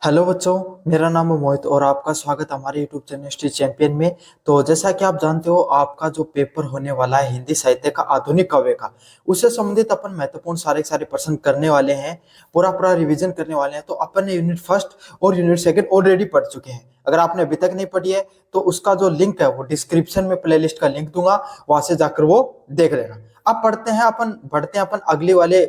Hello बच्चों, मेरा नाम है मोहित और आपका स्वागत है हमारे यूट्यूब चैनल हिस्ट्री चैंपियन में। तो जैसा कि आप जानते हो, आपका जो पेपर होने वाला है हिंदी साहित्य का आधुनिक काव्य का, उससे संबंधित अपन महत्वपूर्ण सारे सारे प्रश्न करने वाले हैं। पूरा पूरा रिवीजन करने वाले हैं। तो अपन ने यूनिट फर्स्ट और यूनिट सेकंड ऑलरेडी पढ़ चुके हैं। अगर आपने अभी तक नहीं पढ़ी है तो उसका जो लिंक है वो डिस्क्रिप्शन में प्लेलिस्ट का लिंक दूंगा, वहां से जाकर वो देख लेना। अब बढ़ते हैं अपन अगले वाले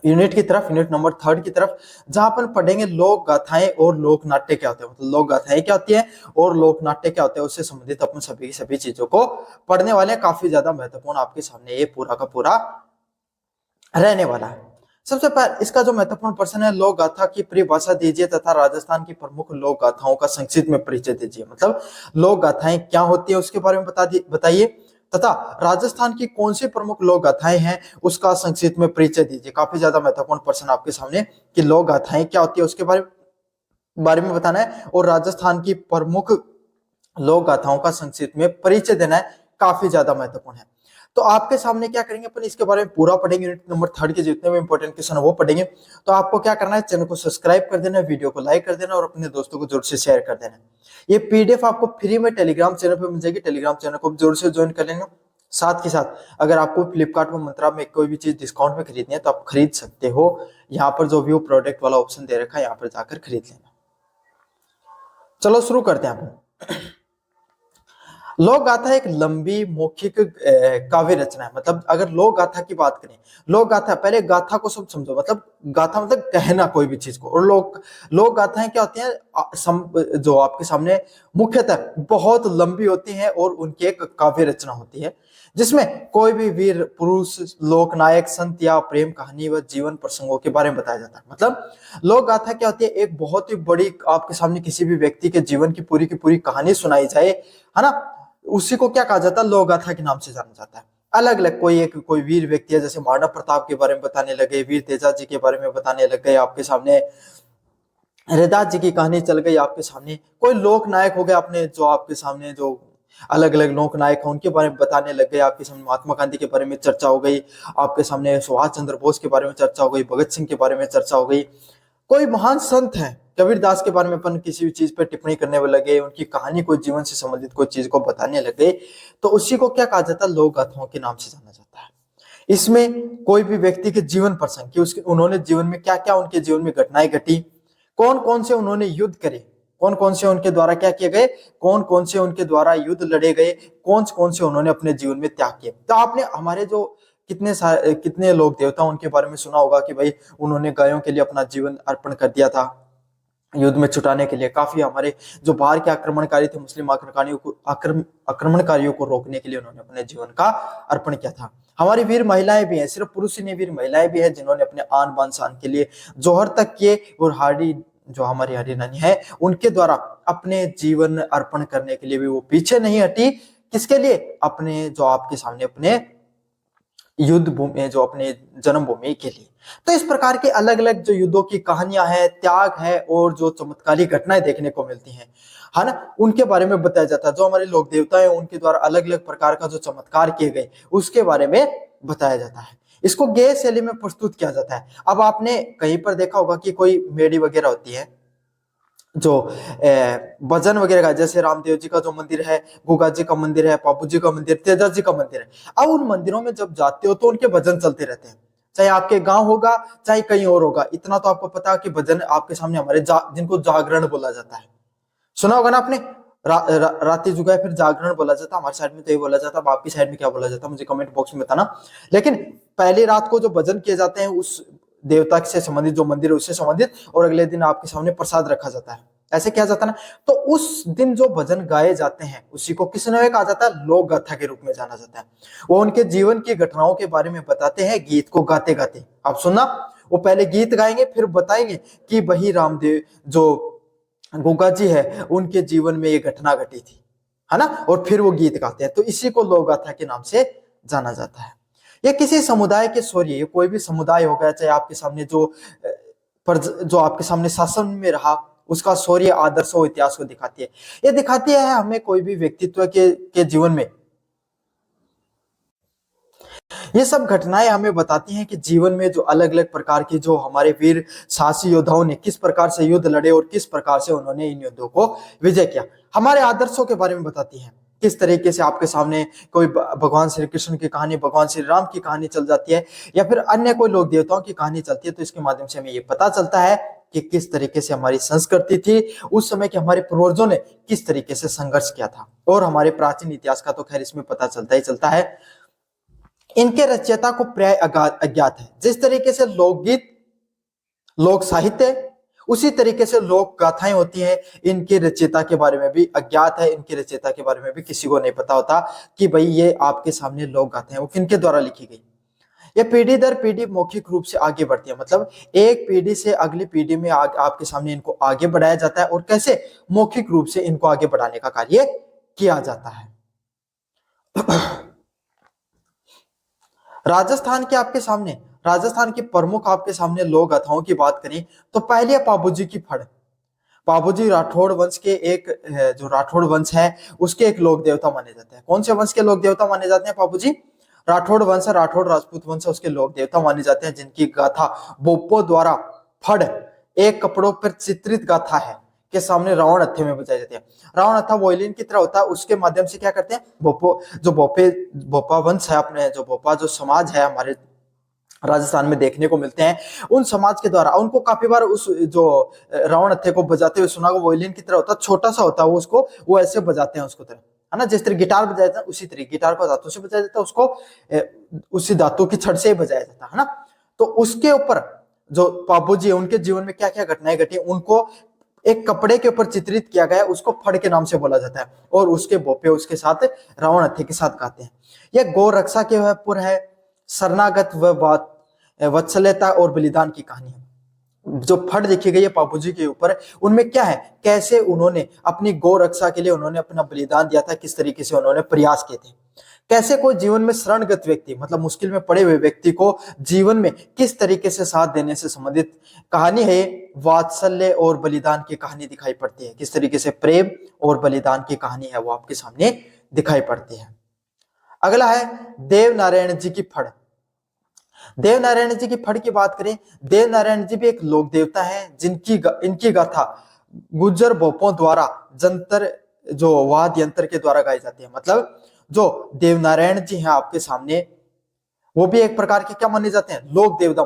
यूनिट की तरफ, यूनिट नंबर थर्ड की तरफ, जहां अपन पढ़ेंगे लोक गाथाएं और लोक नाट्य क्या होते हैं। मतलब लोक गाथाएं क्या होती है और लोक नाट्य क्या होते हैं, उससे संबंधित अपन सभी की सभी चीजों को पढ़ने वाले हैं। काफी ज्यादा महत्वपूर्ण आपके सामने ये पूरा का पूरा रहने वाला है। सबसे पहले इसका जो महत्वपूर्ण प्रश्न है, लोक गाथा की परिभाषा दीजिए तथा राजस्थान की प्रमुख लोक गाथाओं का संक्षिप्त में परिचय दीजिए। मतलब लोक गाथाएं क्या होती है उसके बारे में बताइए, तथा राजस्थान की कौन सी प्रमुख लोक गाथाएं हैं उसका संक्षिप्त में परिचय दीजिए। काफी ज्यादा महत्वपूर्ण प्रश्न आपके सामने कि लोक गाथाएं क्या होती है उसके बारे में बताना है, और राजस्थान की प्रमुख लोक गाथाओं का संक्षिप्त में परिचय देना है। काफी ज्यादा महत्वपूर्ण है। तो आपके सामने क्या करेंगे, अपन इसके बारे में पूरा पढ़ेंगे। यूनिट नंबर थर्ड के जितने भी इंपॉर्टेंट क्वेश्चन है वो पढ़ेंगे। तो आपको क्या करना है, चैनल को सब्सक्राइब कर देना, वीडियो को लाइक कर देना और अपने दोस्तों को जरूर से शेयर कर देना। ये पीडीएफ आपको फ्री में टेलीग्राम चैनल पर मिल जाएगी। टेलीग्राम चैनल को जरूर से ज्वाइन कर लेना। साथ के साथ अगर आपको फ्लिपकार्ट में, मंत्रा में कोई भी चीज डिस्काउंट में खरीदनी है तो आप खरीद सकते हो। यहाँ पर जो व्यू प्रोडक्ट वाला ऑप्शन दे रखा है, यहाँ पर जाकर खरीद लेना। चलो शुरू करते हैं अपन। लोक गाथा एक लंबी मौखिक काव्य रचना है। मतलब अगर लोक गाथा की बात करें, लोक गाथा, पहले गाथा को सब समझो। मतलब गाथा मतलब कहना कोई भी चीज को, और लोक गाथाएं क्या होती हैं, जो आपके सामने मुख्यतः बहुत लंबी होती हैं और उनकी एक काव्य रचना होती है, जिसमें कोई भी वीर पुरुष, लोकनायक, संत या प्रेम कहानी व जीवन प्रसंगों के बारे में बताया जाता है। मतलब लोक गाथा क्या होती है, एक बहुत ही बड़ी आपके सामने किसी भी व्यक्ति के जीवन की पूरी कहानी सुनाई जाए, है ना। उसी को क्या कहा जाता है, लोक गाथा के नाम से जाना जाता है। अलग अलग कोई वीर व्यक्ति है, जैसे महाराणा प्रताप के बारे में बताने लगे, वीर तेजा जी के बारे में बताने लग गए आपके सामने, हरिदास जी की कहानी चल गई आपके सामने, कोई लोक नायक हो गया अपने जो आपके सामने, जो अलग अलग लोक नायक हैं उनके बारे में बताने लग गए आपके सामने। महात्मा गांधी के बारे में चर्चा हो गई आपके सामने, सुभाष चंद्र बोस के बारे में चर्चा हो गई, भगत सिंह के बारे में चर्चा हो गई। कोई महान संत है, कबीरदास के बारे में अपन किसी भी चीज पर टिप्पणी करने में लगे, उनकी कहानी कोई जीवन से संबंधित कोई चीज को बताने लगे, तो उसी को क्या कहा जाता है, लोक गाथाओं के नाम से जाना जाता है। इसमें कोई भी व्यक्ति के जीवन प्रसंग की, उसके उन्होंने जीवन में क्या क्या उनके जीवन में घटनाएं घटी, कौन कौन से उन्होंने युद्ध करे, कौन कौन से उनके द्वारा क्या किए गए, कौन कौन से उनके द्वारा युद्ध लड़े गए, कौन कौन से उन्होंने अपने जीवन में त्याग किए। तो आपने हमारे जो कितने लोग देवता उनके बारे में सुना होगा कि भाई उन्होंने गायों के लिए अपना जीवन अर्पण कर दिया था युद्ध में छुटाने के लिए। काफी हमारे जो बाहर के आक्रमणकारी थे, मुस्लिम आक्रमणकारियों को रोकने के लिए उन्होंने अपने जीवन का अर्पण किया था। हमारी वीर महिलाएं भी हैं, सिर्फ पुरुष ही नहीं, वीर महिलाएं भी हैं जिन्होंने अपने आन बान शान के लिए जोहर तक किए, और हार्डी जो हमारी हरी रानी है उनके द्वारा अपने जीवन अर्पण करने के लिए भी वो पीछे नहीं हटी। किसके लिए, अपने जो आपके सामने अपने युद्ध भूमि, जो अपने जन्मभूमि के लिए। तो इस प्रकार के अलग अलग जो युद्धों की कहानियां हैं, त्याग है, और जो चमत्कारी घटनाएं देखने को मिलती हैं, है ना, उनके बारे में बताया जाता है। जो हमारे लोक देवता है उनके द्वारा अलग अलग प्रकार का जो चमत्कार किए गए उसके बारे में बताया जाता है। इसको गेय शैली में प्रस्तुत किया जाता है। अब आपने कहीं पर देखा होगा कि कोई मेडी वगैरह होती है जो भजन वगैरह का, जैसे रामदेव जी का जो मंदिर है, गुगा जी का मंदिर है, पापू जी का मंदिर, तेजा जी का मंदिर है। अब उन मंदिरों में जब जाते हो तो उनके भजन चलते रहते हैं, चाहे आपके गांव होगा चाहे कहीं और होगा। इतना तो आपको पता है कि भजन आपके सामने हमारे जिनको जागरण बोला जाता है, सुना होगा ना आपने। राती जुगा फिर जागरण बोला जाता है। हमारी साइड में तो ये बोला जाता है, आपकी साइड में क्या बोला जाता है मुझे कमेंट बॉक्स में बताना। लेकिन पहली रात को जो भजन किए जाते हैं उस देवता से संबंधित, जो मंदिर है उससे संबंधित, और अगले दिन आपके सामने प्रसाद रखा जाता है, ऐसे किया जाता है ना। तो उस दिन जो भजन गाए जाते हैं उसी को किस ने कहा जाता है, लोक गाथा के रूप में जाना जाता है। वो उनके जीवन की घटनाओं के बारे में बताते हैं गीत को गाते गाते। आप सुनना, वो पहले गीत गाएंगे फिर बताएंगे कि वही रामदेव जो गोगा जी है उनके जीवन में ये घटना घटी थी, है ना, और फिर वो गीत गाते हैं। तो इसी को लोक गाथा के नाम से जाना जाता है। ये किसी समुदाय के शौर्य, ये कोई भी समुदाय होगा, चाहे आपके सामने जो आपके सामने शासन में रहा उसका शौर्य, आदर्श और इतिहास को दिखाती है। ये दिखाती है हमें कोई भी व्यक्तित्व के जीवन में ये सब घटनाएं हमें बताती हैं कि जीवन में जो अलग अलग प्रकार की जो हमारे वीर साहसी योद्धाओं ने किस प्रकार से युद्ध लड़े और किस प्रकार से उन्होंने इन युद्धों को विजय किया, हमारे आदर्शों के बारे में बताती हैं। किस तरीके से आपके सामने कोई भगवान श्री कृष्ण की कहानी, भगवान श्री राम की कहानी चल जाती है, या फिर अन्य कोई लोक देवताओं की कहानी चलती है, तो इसके माध्यम से हमें ये पता चलता है कि किस तरीके से हमारी संस्कृति थी उस समय के, हमारे पूर्वजों ने किस तरीके से संघर्ष किया था। और हमारे प्राचीन इतिहास का तो खैर इसमें पता चलता ही चलता है। इनके रचयिता को प्राय अज्ञात है। जिस तरीके से लोकगीत, लोक साहित्य, उसी तरीके से लोक गाथाएं होती हैं, इनके रचयिता के बारे में भी अज्ञात है। इनके रचयिता के बारे में भी किसी को नहीं पता होता कि भाई ये आपके सामने लोक गाथाएं वो किनके द्वारा लिखी गई। ये पीढ़ी दर पीढ़ी मौखिक रूप से आगे बढ़ती है, मतलब एक पीढ़ी से अगली पीढ़ी में आपके सामने इनको आगे बढ़ाया जाता है, और कैसे मौखिक रूप से इनको आगे बढ़ाने का कार्य किया जाता है। राजस्थान के आपके सामने, राजस्थान की प्रमुख आपके सामने लोक गाथाओं की बात करें तो पहले पाबूजी की फड़। पाबूजी राठौड़ वंश के एक, जो राठौड़ वंश है उसके एक लोक देवता माने जाते हैं। कौन से वंश के लोक देवता माने जाते हैं पाबूजी? राठौड़ वंश, राठौड़ राजपूत वंश उसके लोक देवता माने जाते हैं, जिनकी गाथा बोपो द्वारा फड़, एक कपड़ों पर चित्रित गाथा है, के सामने रावण हत्थे में बजाई जाती है। रावण हत्था वोयलिन की तरह होता है, उसके माध्यम से क्या करते हैं, भोपा वंश है, अपने जो भोपा जो समाज है हमारे राजस्थान में देखने को मिलते हैं, उन समाज के द्वारा उनको काफी बार उस जो रावण हत्थे को बजाते हुए सुना। वो वोयलिन की तरह होता है, छोटा सा होता है वो, उसको वो ऐसे बजाते हैं उसको तरह, है ना, जिस तरह गिटार बजाया जाता है उसी तरह गिटार को धातु से बजाया जाता है, उसको उसी धातु की छड़ से ही बजाया जाता है ना। तो उसके ऊपर जो पाबूजी है उनके जीवन में क्या क्या घटनाएं घटी उनको एक कपड़े के ऊपर चित्रित किया गया, उसको फड़ के नाम से बोला जाता है, और उसके बोपे उसके साथ रावण हत्थे के साथ गाते हैं। यह गौ रक्षा के पुर है, शरणागत व वत्सलता और बलिदान की कहानी है। जो फड़ लिखी गई है पाबूजी के ऊपर, उनमें क्या है, कैसे उन्होंने अपनी गौ रक्षा के लिए उन्होंने अपना बलिदान दिया था, किस तरीके से उन्होंने प्रयास किए थे, कैसे कोई जीवन में शरणगत व्यक्ति, मतलब मुश्किल में पड़े हुए व्यक्ति को जीवन में किस तरीके से साथ देने से संबंधित कहानी है। वात्सल्य और बलिदान की कहानी दिखाई पड़ती है, किस तरीके से प्रेम और बलिदान की कहानी है वो आपके सामने दिखाई पड़ती है। अगला है देव नारायण जी की फड़। देव नारायण जी की फड़ की बात करें, देव नारायण जी भी एक लोक देवता है, इनकी गाथा गुज्जर बोपों द्वारा जंतर, जो वाद्य यंत्र के द्वारा गाई जाती है। मतलब जो देव नारायण जी हैं आपके सामने, वो भी एक प्रकार के क्या माने जाते हैं, लोक देवता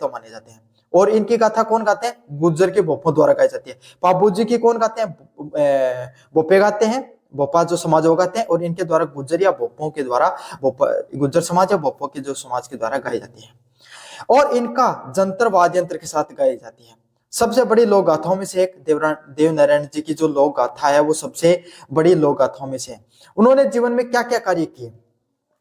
माने जाते हैं। और इनकी गाथा कौन गाते हैं, गुज्जर के बोपों द्वारा गाई जाती है। पाबूजी की कौन गाते हैं, बोपे गाते हैं, बोपा जो समाज वो गाते हैं, और इनके द्वारा गुज्जर या बोपों के द्वारा, गुज्जर समाज या बोपों के जो समाज के द्वारा गाई जाती है, और इनका जंतर वाद्य यंत्र के साथ गाई जाती है। सबसे बड़ी लोक गाथाओं में से एक देव नारायण जी की जो लोक गाथा है वो सबसे बड़ी लोक गाथाओं में से है। उन्होंने जीवन में क्या क्या कार्य किए,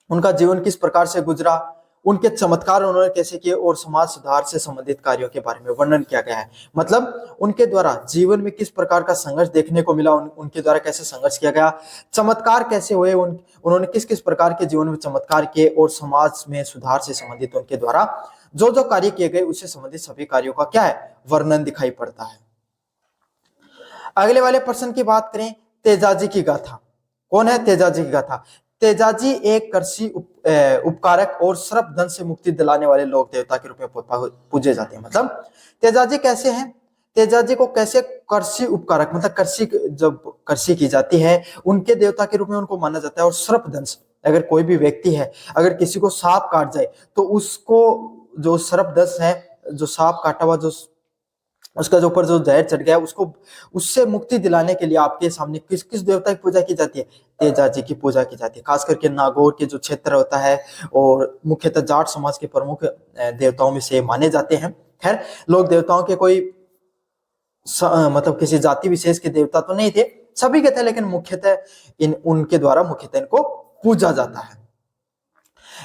उनका जीवन किस प्रकार से गुजरा, उनके चमत्कार उन्होंने कैसे किए, और समाज सुधार से संबंधित कार्यों के बारे में वर्णन किया गया है। मतलब उनके द्वारा जीवन में किस प्रकार का संघर्ष देखने को मिला, उनके द्वारा कैसे संघर्ष किया गया, चमत्कार कैसे हुए, उन्होंने किस किस प्रकार के जीवन में चमत्कार किए, और समाज में सुधार से संबंधित उनके द्वारा जो जो कार्य किए गए उससे संबंधित सभी कार्यों का क्या है, वर्णन दिखाई पड़ता है। अगले वाले प्रश्न की बात करें, तेजाजी की गाथा। कौन है तेजाजी की गाथा? तेजाजी एक कृषि उपकारक और सर्पदंश से मुक्ति दिलाने वाले लोक देवता के रूप में पूजे जाते हैं। मतलब तेजाजी कैसे हैं, तेजाजी को कैसे कृषि उपकारक, मतलब कृषि, जब कृषि की जाती है उनके देवता के रूप में उनको माना जाता है। और सर्पदंश, अगर कोई भी व्यक्ति है, अगर किसी को सांप काट जाए तो उसको जो सर्पदंश है, जो सांप काटा हुआ, जो उसका जो ऊपर जो जहर चढ़ गया, उसको उससे मुक्ति दिलाने के लिए आपके सामने किस किस देवता की पूजा की जाती है, तेजाजी की पूजा की जाती है। खास करके नागौर के जो क्षेत्र होता है, और मुख्यतः जाट समाज के प्रमुख देवताओं में से माने जाते हैं। खैर, लोक देवताओं के कोई मतलब किसी जाति विशेष के देवता तो नहीं थे, सभी के थे, लेकिन मुख्यतः उनके द्वारा मुख्यतः इनको पूजा जाता है।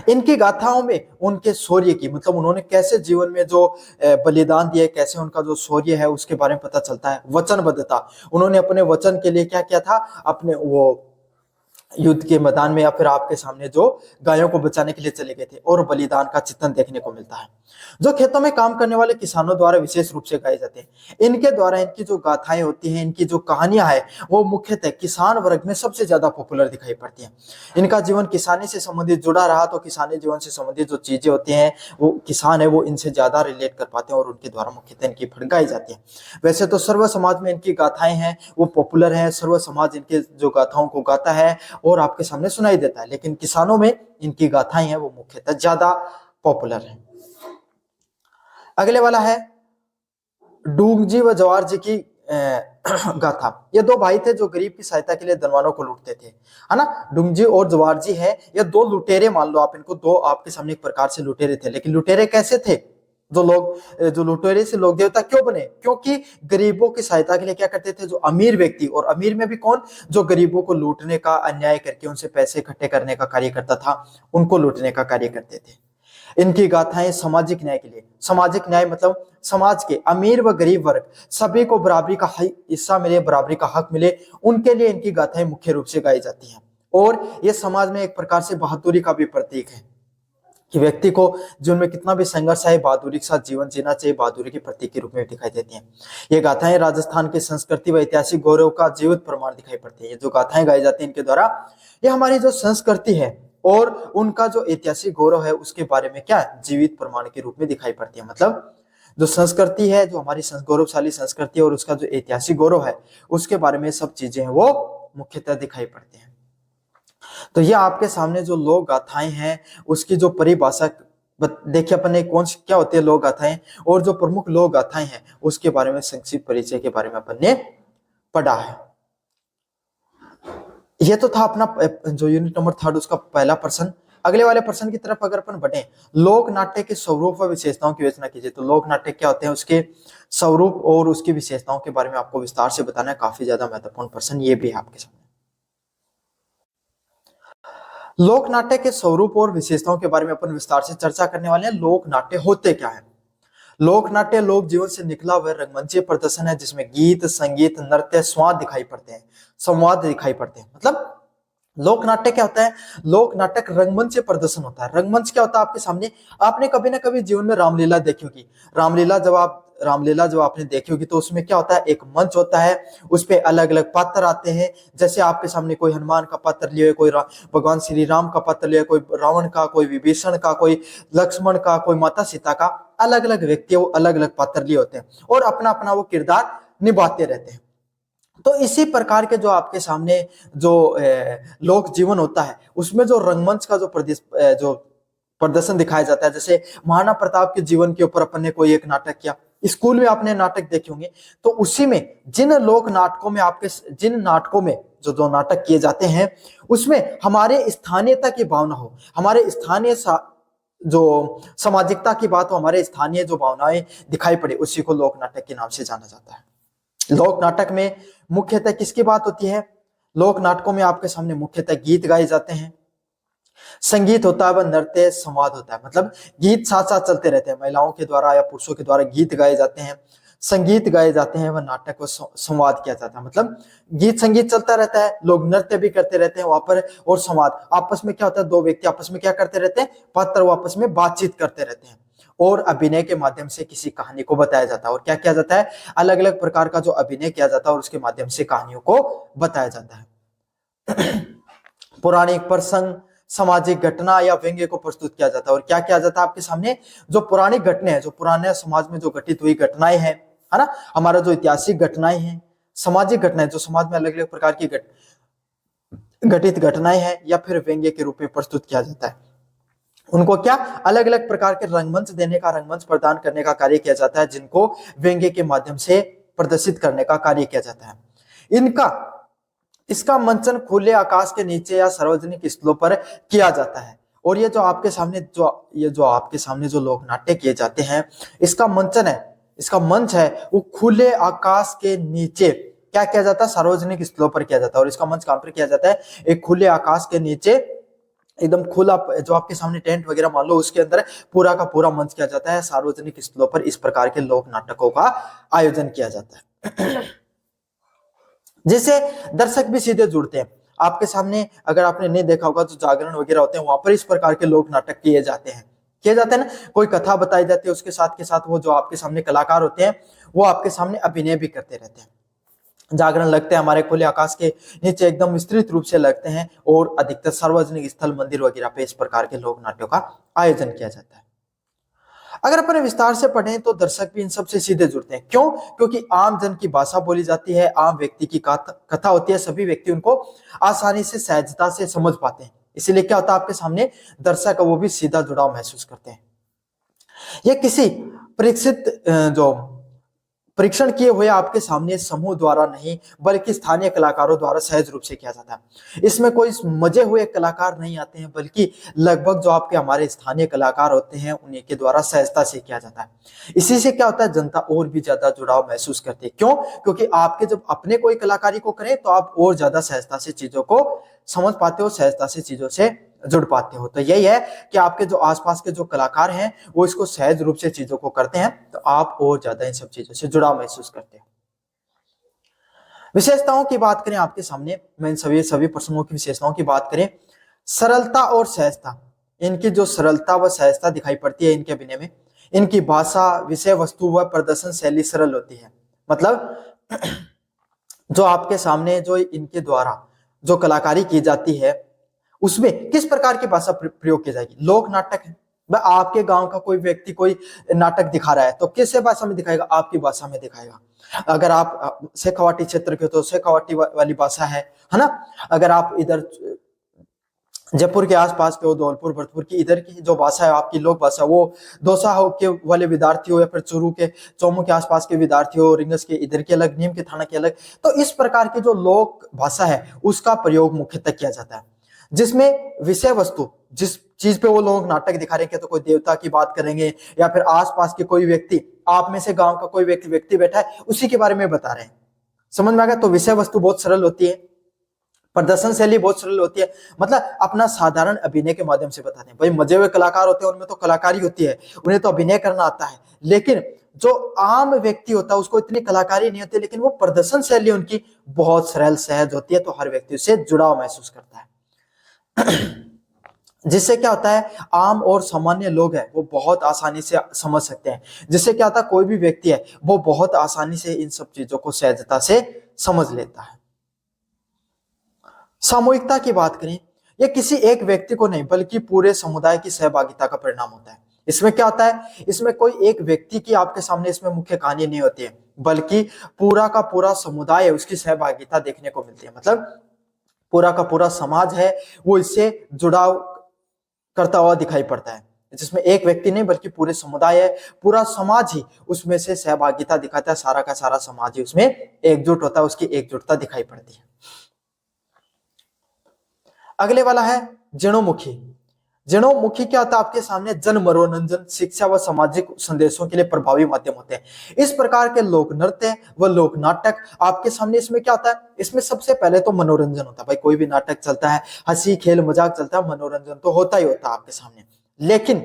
इनकी गाथाओं में उनके शौर्य की, मतलब उन्होंने कैसे जीवन में जो बलिदान दिए, कैसे उनका जो शौर्य है उसके बारे में पता चलता है। वचनबद्धता, उन्होंने अपने वचन के लिए क्या किया था, अपने वो युद्ध के मैदान में या फिर आपके सामने जो गायों को बचाने के लिए चले गए थे, और बलिदान का चित्रण देखने को मिलता है, जो खेतों में काम करने वाले किसानों द्वारा विशेष रूप से गाए जाते हैं। इनके द्वारा इनकी जो गाथाएं होती हैं, इनकी जो कहानियां हैं, वो मुख्यतः किसान वर्ग में सबसे ज्यादा पॉपुलर दिखाई पड़ती हैं। इनका जीवन किसानी से संबंधित जुड़ा रहा, तो किसानी जीवन से संबंधित जो चीजें होती हैं, वो किसान है वो इनसे ज्यादा रिलेट कर पाते हैं, और उनके द्वारा मुख्यतः इनकी फट गाई जाती है। वैसे तो सर्व समाज में इनकी गाथाएं हैं वो पॉपुलर है, सर्व समाज इनके जो गाथाओं को गाता है और आपके सामने सुनाई देता है, लेकिन किसानों में इनकी गाथाएं हैं वो मुख्यतः ज्यादा पॉपुलर है। अगले वाला है डूंगजी व जवार जी की गाथा। ये दो भाई थे जो गरीब की सहायता के लिए धनवानों को लूटते थे, है ना। डूंगजी और जवार जी है, ये दो लुटेरे मान लो आप इनको, दो आपके सामने एक प्रकार से लुटेरे थे। लेकिन लुटेरे कैसे थे? जो लुटेरे से लोक देवता क्यों बने? क्योंकि गरीबों की सहायता के लिए क्या करते थे, जो अमीर व्यक्ति, और अमीर में भी कौन, जो गरीबों को लूटने का, अन्याय करके उनसे पैसे इकट्ठे करने का कार्य करता था, उनको लूटने का कार्य करते थे। इनकी गाथाएं सामाजिक न्याय के लिए, सामाजिक न्याय मतलब समाज के अमीर व गरीब वर्ग सभी को बराबरी का हिस्सा मिले, बराबरी का हक मिले, उनके लिए इनकी गाथाएं मुख्य रूप से गाई जाती हैं। और ये समाज में एक प्रकार से बहादुरी का भी प्रतीक है कि व्यक्ति को जीवन में कितना भी संघर्ष है, बहादुरी के साथ जीवन जीना चाहिए, बहादुरी के प्रतीक के रूप में दिखाई देती हैं। ये गाथाएं राजस्थान की संस्कृति व ऐतिहासिक गौरव का जीवित प्रमाण दिखाई पड़ती है। ये जो गाथाएं गाई जाती हैं इनके द्वारा, ये हमारी जो संस्कृति है और उनका जो ऐतिहासिक गौरव है उसके बारे में क्या जीवित प्रमाण के रूप में दिखाई पड़ती है। मतलब जो संस्कृति है, जो हमारी गौरवशाली संस्कृति है और उसका जो ऐतिहासिक गौरव है, उसके बारे में सब चीजें हैं वो मुख्यतः दिखाई पड़ती हैं। तो ये आपके सामने जो लोक गाथाएं हैं उसकी जो परिभाषा देखिए अपन ने कौन सी क्या होती है लोक गाथाएं, और जो प्रमुख लोक गाथाएं हैं उसके बारे में संक्षिप्त परिचय के बारे में अपन ने पढ़ा है। ये तो था अपना जो यूनिट नंबर 3 उसका पहला प्रश्न। अगले वाले प्रश्न की तरफ अगर अपन बढ़े, लोक नाट्य के स्वरूप व विशेषताओं की विवेचना कीजिए। तो लोक नाट्य क्या होते हैं, उसके स्वरूप और उसकी विशेषताओं के बारे में आपको विस्तार से बताना है। काफी ज्यादा महत्वपूर्ण प्रश्न ये भी है आपके सामने। लोक नाट्य के स्वरूप और विशेषताओं के बारे में अपन विस्तार से चर्चा करने वाले हैं। लोक नाट्य होते क्या है? लोक नाट्य लोक जीवन से निकला हुआ रंगमंचीय प्रदर्शन है जिसमें गीत, संगीत, नृत्य, संवाद दिखाई पड़ते हैं, संवाद दिखाई पड़ते हैं। मतलब लोक नाट्य क्या होता है? लोक नाटक रंगमंच प्रदर्शन होता है। रंगमंच क्या होता है आपके सामने? आपने कभी ना कभी जीवन में रामलीला देखी होगी। रामलीला जब आपने देखी होगी तो उसमें क्या होता है, एक मंच होता है, उस पे अलग अलग पात्र आते हैं। जैसे आपके सामने कोई हनुमान का पात्र लिए, कोई भगवान श्री राम का पात्र लिए, कोई रावण का, कोई विभीषण का, कोई लक्ष्मण का, कोई माता सीता का, अलग अलग व्यक्ति वो अलग अलग पात्र लिए होते हैं और अपना अपना वो किरदार निभाते रहते हैं। तो इसी प्रकार के जो आपके सामने जो लोक जीवन होता है उसमें जो रंगमंच का जो प्रदर्शन दिखाया जाता है, जैसे महाराणा प्रताप के जीवन के ऊपर अपन ने कोई एक नाटक किया, स्कूल में आपने नाटक देखे होंगे, तो उसी में जिन लोक नाटकों में जिन नाटकों में जो नाटक किए जाते हैं उसमें हमारे स्थानीयता की भावना हो, हमारे स्थानीय जो सामाजिकता की बात हो, हमारे स्थानीय जो भावनाएं दिखाई पड़े, उसी को लोक नाटक के नाम से जाना जाता है। लोक नाटक में मुख्यतः किसकी बात होती है? लोक नाटकों में आपके सामने मुख्यतः गीत गाए जाते हैं, संगीत होता है, वह नृत्य, संवाद होता है। मतलब गीत साथ साथ चलते रहते हैं, महिलाओं के द्वारा या पुरुषों के द्वारा गीत गाए जाते हैं, संगीत गाए जाते हैं, वह नाटक को संवाद किया जाता है। मतलब गीत संगीत चलता रहता है, लोग नृत्य भी करते रहते हैं वहां पर, और संवाद आपस में क्या होता है, दो व्यक्ति आपस में क्या करते रहते हैं, पात्र आपस में बातचीत करते रहते हैं और अभिनय के माध्यम से किसी कहानी को बताया जाता है। और क्या किया जाता है, अलग अलग प्रकार का जो अभिनय किया जाता है और उसके माध्यम से कहानियों को बताया जाता है। पौराणिक प्रसंग, सामाजिक घटना या व्यंग्य को प्रस्तुत किया जाता है। और क्या किया जाता है आपके सामने, जो पौराणिक घटनाएं हैं, जो पुराने समाज में जो घटित हुई घटनाएं हैं, है ना, हमारा जो ऐतिहासिक घटनाएं हैं, सामाजिक घटनाएं जो समाज में अलग अलग प्रकार की घटित घटनाएं हैं, या फिर व्यंग्य के रूप में प्रस्तुत किया जाता है, उनको क्या अलग अलग प्रकार के रंगमंच देने का, रंगमंच प्रदान करने का कार्य किया जाता है, जिनको व्यंग्य के माध्यम से प्रदर्शित करने का कार्य किया जाता है। इसका मंचन खुले आकाश के नीचे या सार्वजनिक स्थलों पर किया जाता है। और ये जो आपके सामने जो लोक नाट्य किए जाते हैं, इसका मंच है वो खुले आकाश के नीचे क्या किया जाता है, सार्वजनिक स्थलों पर किया जाता है। और इसका मंच कहां पर किया जाता है, एक खुले आकाश के नीचे, एकदम खुला, जो आपके सामने टेंट वगैरह मान लो, उसके अंदर पूरा का पूरा मंच किया जाता है। सार्वजनिक स्थलों पर इस प्रकार के लोक नाटकों का आयोजन किया जाता है जिससे दर्शक भी सीधे जुड़ते हैं। आपके सामने अगर आपने नहीं देखा होगा तो जागरण वगैरह होते हैं, वहां पर इस प्रकार के लोक नाटक किए जाते हैं ना। कोई कथा बताई जाती है, उसके साथ के साथ वो जो आपके सामने कलाकार होते हैं वो आपके सामने अभिनय भी करते रहते हैं। जागरण लगते हैं हमारे खुले आकाश के नीचे, एकदम विस्तृत रूप से लगते हैं, और अधिकतर सार्वजनिक स्थल, मंदिर वगैरह पे इस प्रकार के लोक नाट्यों का आयोजन किया जाता है। अगर अपन विस्तार से पढ़ें तो दर्शक भी इन सब से सीधे जुड़ते हैं। क्यों? क्योंकि आम जन की भाषा बोली जाती है, आम व्यक्ति की कथा होती है, सभी व्यक्ति उनको आसानी से, सहजता से समझ पाते हैं। इसीलिए क्या होता है, आपके सामने दर्शक वो भी सीधा जुड़ाव महसूस करते हैं। ये किसी परीक्षित जो परीक्षण किए हुए आपके सामने समूह द्वारा नहीं, बल्कि स्थानीय कलाकारों द्वारा सहज रूप से किया जाता है। इसमें कोई मजे हुए कलाकार नहीं आते हैं, बल्कि लगभग जो आपके हमारे स्थानीय कलाकार होते हैं उन्हीं के द्वारा सहजता से किया जाता है। इसी से क्या होता है, जनता और भी ज्यादा जुड़ाव महसूस करती है। क्यों? क्योंकि आपके जब अपने कोई कलाकारी को करें तो आप और ज्यादा सहजता से चीजों को समझ पाते हो, सहजता से चीजों से जुड़ पाते हो। तो यही है कि आपके जो आसपास के जो कलाकार हैं वो इसको सहज रूप से चीजों को करते हैं, तो आप और ज्यादा इन सब चीजों से जुड़ाव महसूस करते हैं। विशेषताओं की बात करें आपके सामने, मैं इन सभी प्रसंगों की विशेषताओं की बात करें, सरलता और सहजता, इनकी जो सरलता व सहजता दिखाई पड़ती है इनके अभिनय में। इनकी भाषा, विषय वस्तु व प्रदर्शन शैली सरल होती है। मतलब जो आपके सामने जो इनके द्वारा जो कलाकारी की जाती है उसमें किस प्रकार की भाषा प्रयोग की जाएगी। लोक नाटक है, आपके गांव का कोई व्यक्ति कोई नाटक दिखा रहा है तो किस भाषा में दिखाएगा, आपकी भाषा में दिखाएगा। अगर आप शेखावाटी क्षेत्र के हो तो शेखावाटी वाली भाषा है ना। अगर आप इधर जयपुर के आसपास के हो, धौलपुर, भरतपुर की इधर की जो भाषा है आपकी लोक भाषा, वो दौसा हो के वाले विद्यार्थी हो या फिर चूरू के, चौमू के आसपास के विद्यार्थी हो, रिंगस के इधर के अलग, नीम के थाना के अलग, तो इस प्रकार की जो लोक भाषा है उसका प्रयोग मुख्यतः किया जाता है, जिसमें विषय वस्तु, जिस चीज पे वो लोग नाटक दिखा रहे हैं, तो कोई देवता की बात करेंगे या फिर आसपास के कोई व्यक्ति, आप में से गांव का कोई व्यक्ति बैठा है उसी के बारे में बता रहे हैं। समझ में आ गया? तो विषय वस्तु बहुत सरल होती है, प्रदर्शन शैली बहुत सरल होती है, मतलब अपना साधारण अभिनय के माध्यम से बताते हैं। भाई मजे हुए कलाकार होते हैं, उनमें तो कलाकारी होती है, उन्हें तो अभिनय करना आता है, लेकिन जो आम व्यक्ति होता है उसको इतनी कलाकारी नहीं होती, लेकिन वो प्रदर्शन शैली उनकी बहुत सरल, सहज होती है, तो हर व्यक्ति उससे जुड़ाव महसूस करता है। जिससे क्या होता है, आम और सामान्य लोग हैं वो बहुत आसानी से समझ सकते हैं। जिससे क्या होता है, कोई भी व्यक्ति है वो बहुत आसानी से इन सब चीजों को सहजता से समझ लेता है। सामूहिकता की बात करें, यह किसी एक व्यक्ति को नहीं बल्कि पूरे समुदाय की सहभागिता का परिणाम होता है। इसमें क्या होता है, इसमें कोई एक व्यक्ति की आपके सामने इसमें मुख्य कहानी नहीं होती है, बल्कि पूरा का पूरा समुदाय है उसकी सहभागिता देखने को मिलती है। मतलब पूरा का पूरा समाज है वो इससे जुड़ाव करता हुआ दिखाई पड़ता है, जिसमें एक व्यक्ति नहीं बल्कि पूरे समुदाय है, पूरा समाज ही उसमें से सहभागिता दिखाता है, सारा का सारा समाज ही उसमें एकजुट होता है, उसकी एकजुटता दिखाई पड़ती है। अगले वाला है जनोमुखी। जनोमुखी क्या होता है, आपके सामने जन मनोरंजन, शिक्षा व सामाजिक संदेशों के लिए प्रभावी माध्यम होते हैं। इस प्रकार के लोक नृत्य व लोक नाटक आपके सामने, इसमें क्या होता है, इसमें सबसे पहले तो मनोरंजन होता है। भाई कोई भी नाटक चलता है, हंसी खेल मजाक चलता है, मनोरंजन तो होता ही होता है आपके सामने। लेकिन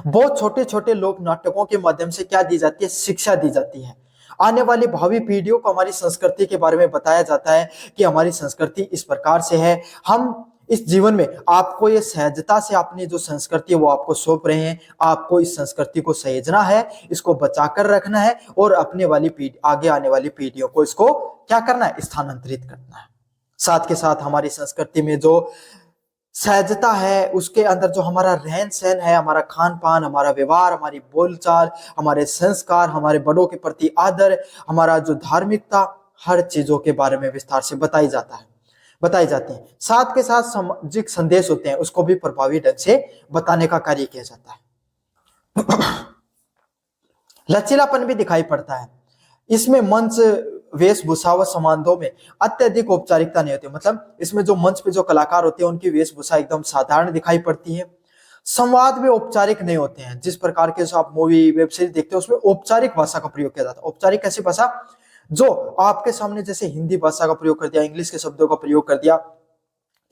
बहुत छोटे छोटे लोक नाटकों के माध्यम से क्या दी जाती है, शिक्षा दी जाती है। आने वाली भावी पीढ़ियों को हमारी संस्कृति के बारे में बताया जाता है कि हमारी संस्कृति इस प्रकार से है, हम इस जीवन में आपको ये सहजता से अपनी जो संस्कृति है वो आपको सौंप रहे हैं, आपको इस संस्कृति को सहेजना है, इसको बचाकर रखना है, और अपने वाली पीढ़ी, आगे आने वाली पीढ़ियों को इसको क्या करना है, स्थानांतरित करना है। साथ के साथ हमारी संस्कृति में जो सहजता है, उसके अंदर जो हमारा रहन सहन है, हमारा खान पान, हमारा व्यवहार, हमारी बोलचाल, हमारे संस्कार, हमारे बड़ों के प्रति आदर, हमारा जो धार्मिकता, हर चीजों के बारे में विस्तार से बताई जाती है। साथ के साथ सामाजिक संदेश होते हैं उसको भी प्रभावी ढंग से बताने का कार्य किया जाता है। लचीलापन भी दिखाई पड़ता है इसमें। मंच, वेशभूषा व संवादों में अत्यधिक औपचारिकता नहीं होती। मतलब इसमें जो मंच पे जो कलाकार होते हैं उनकी वेशभूषा एकदम साधारण दिखाई पड़ती है। संवाद भी औपचारिक नहीं होते हैं, जिस प्रकार के आप मूवी वेब सीरीज देखते हैं उसमें औपचारिक भाषा का प्रयोग किया जाता है। औपचारिक ऐसी भाषा जो आपके सामने जैसे हिंदी भाषा का प्रयोग कर दिया, इंग्लिश के शब्दों का प्रयोग कर दिया,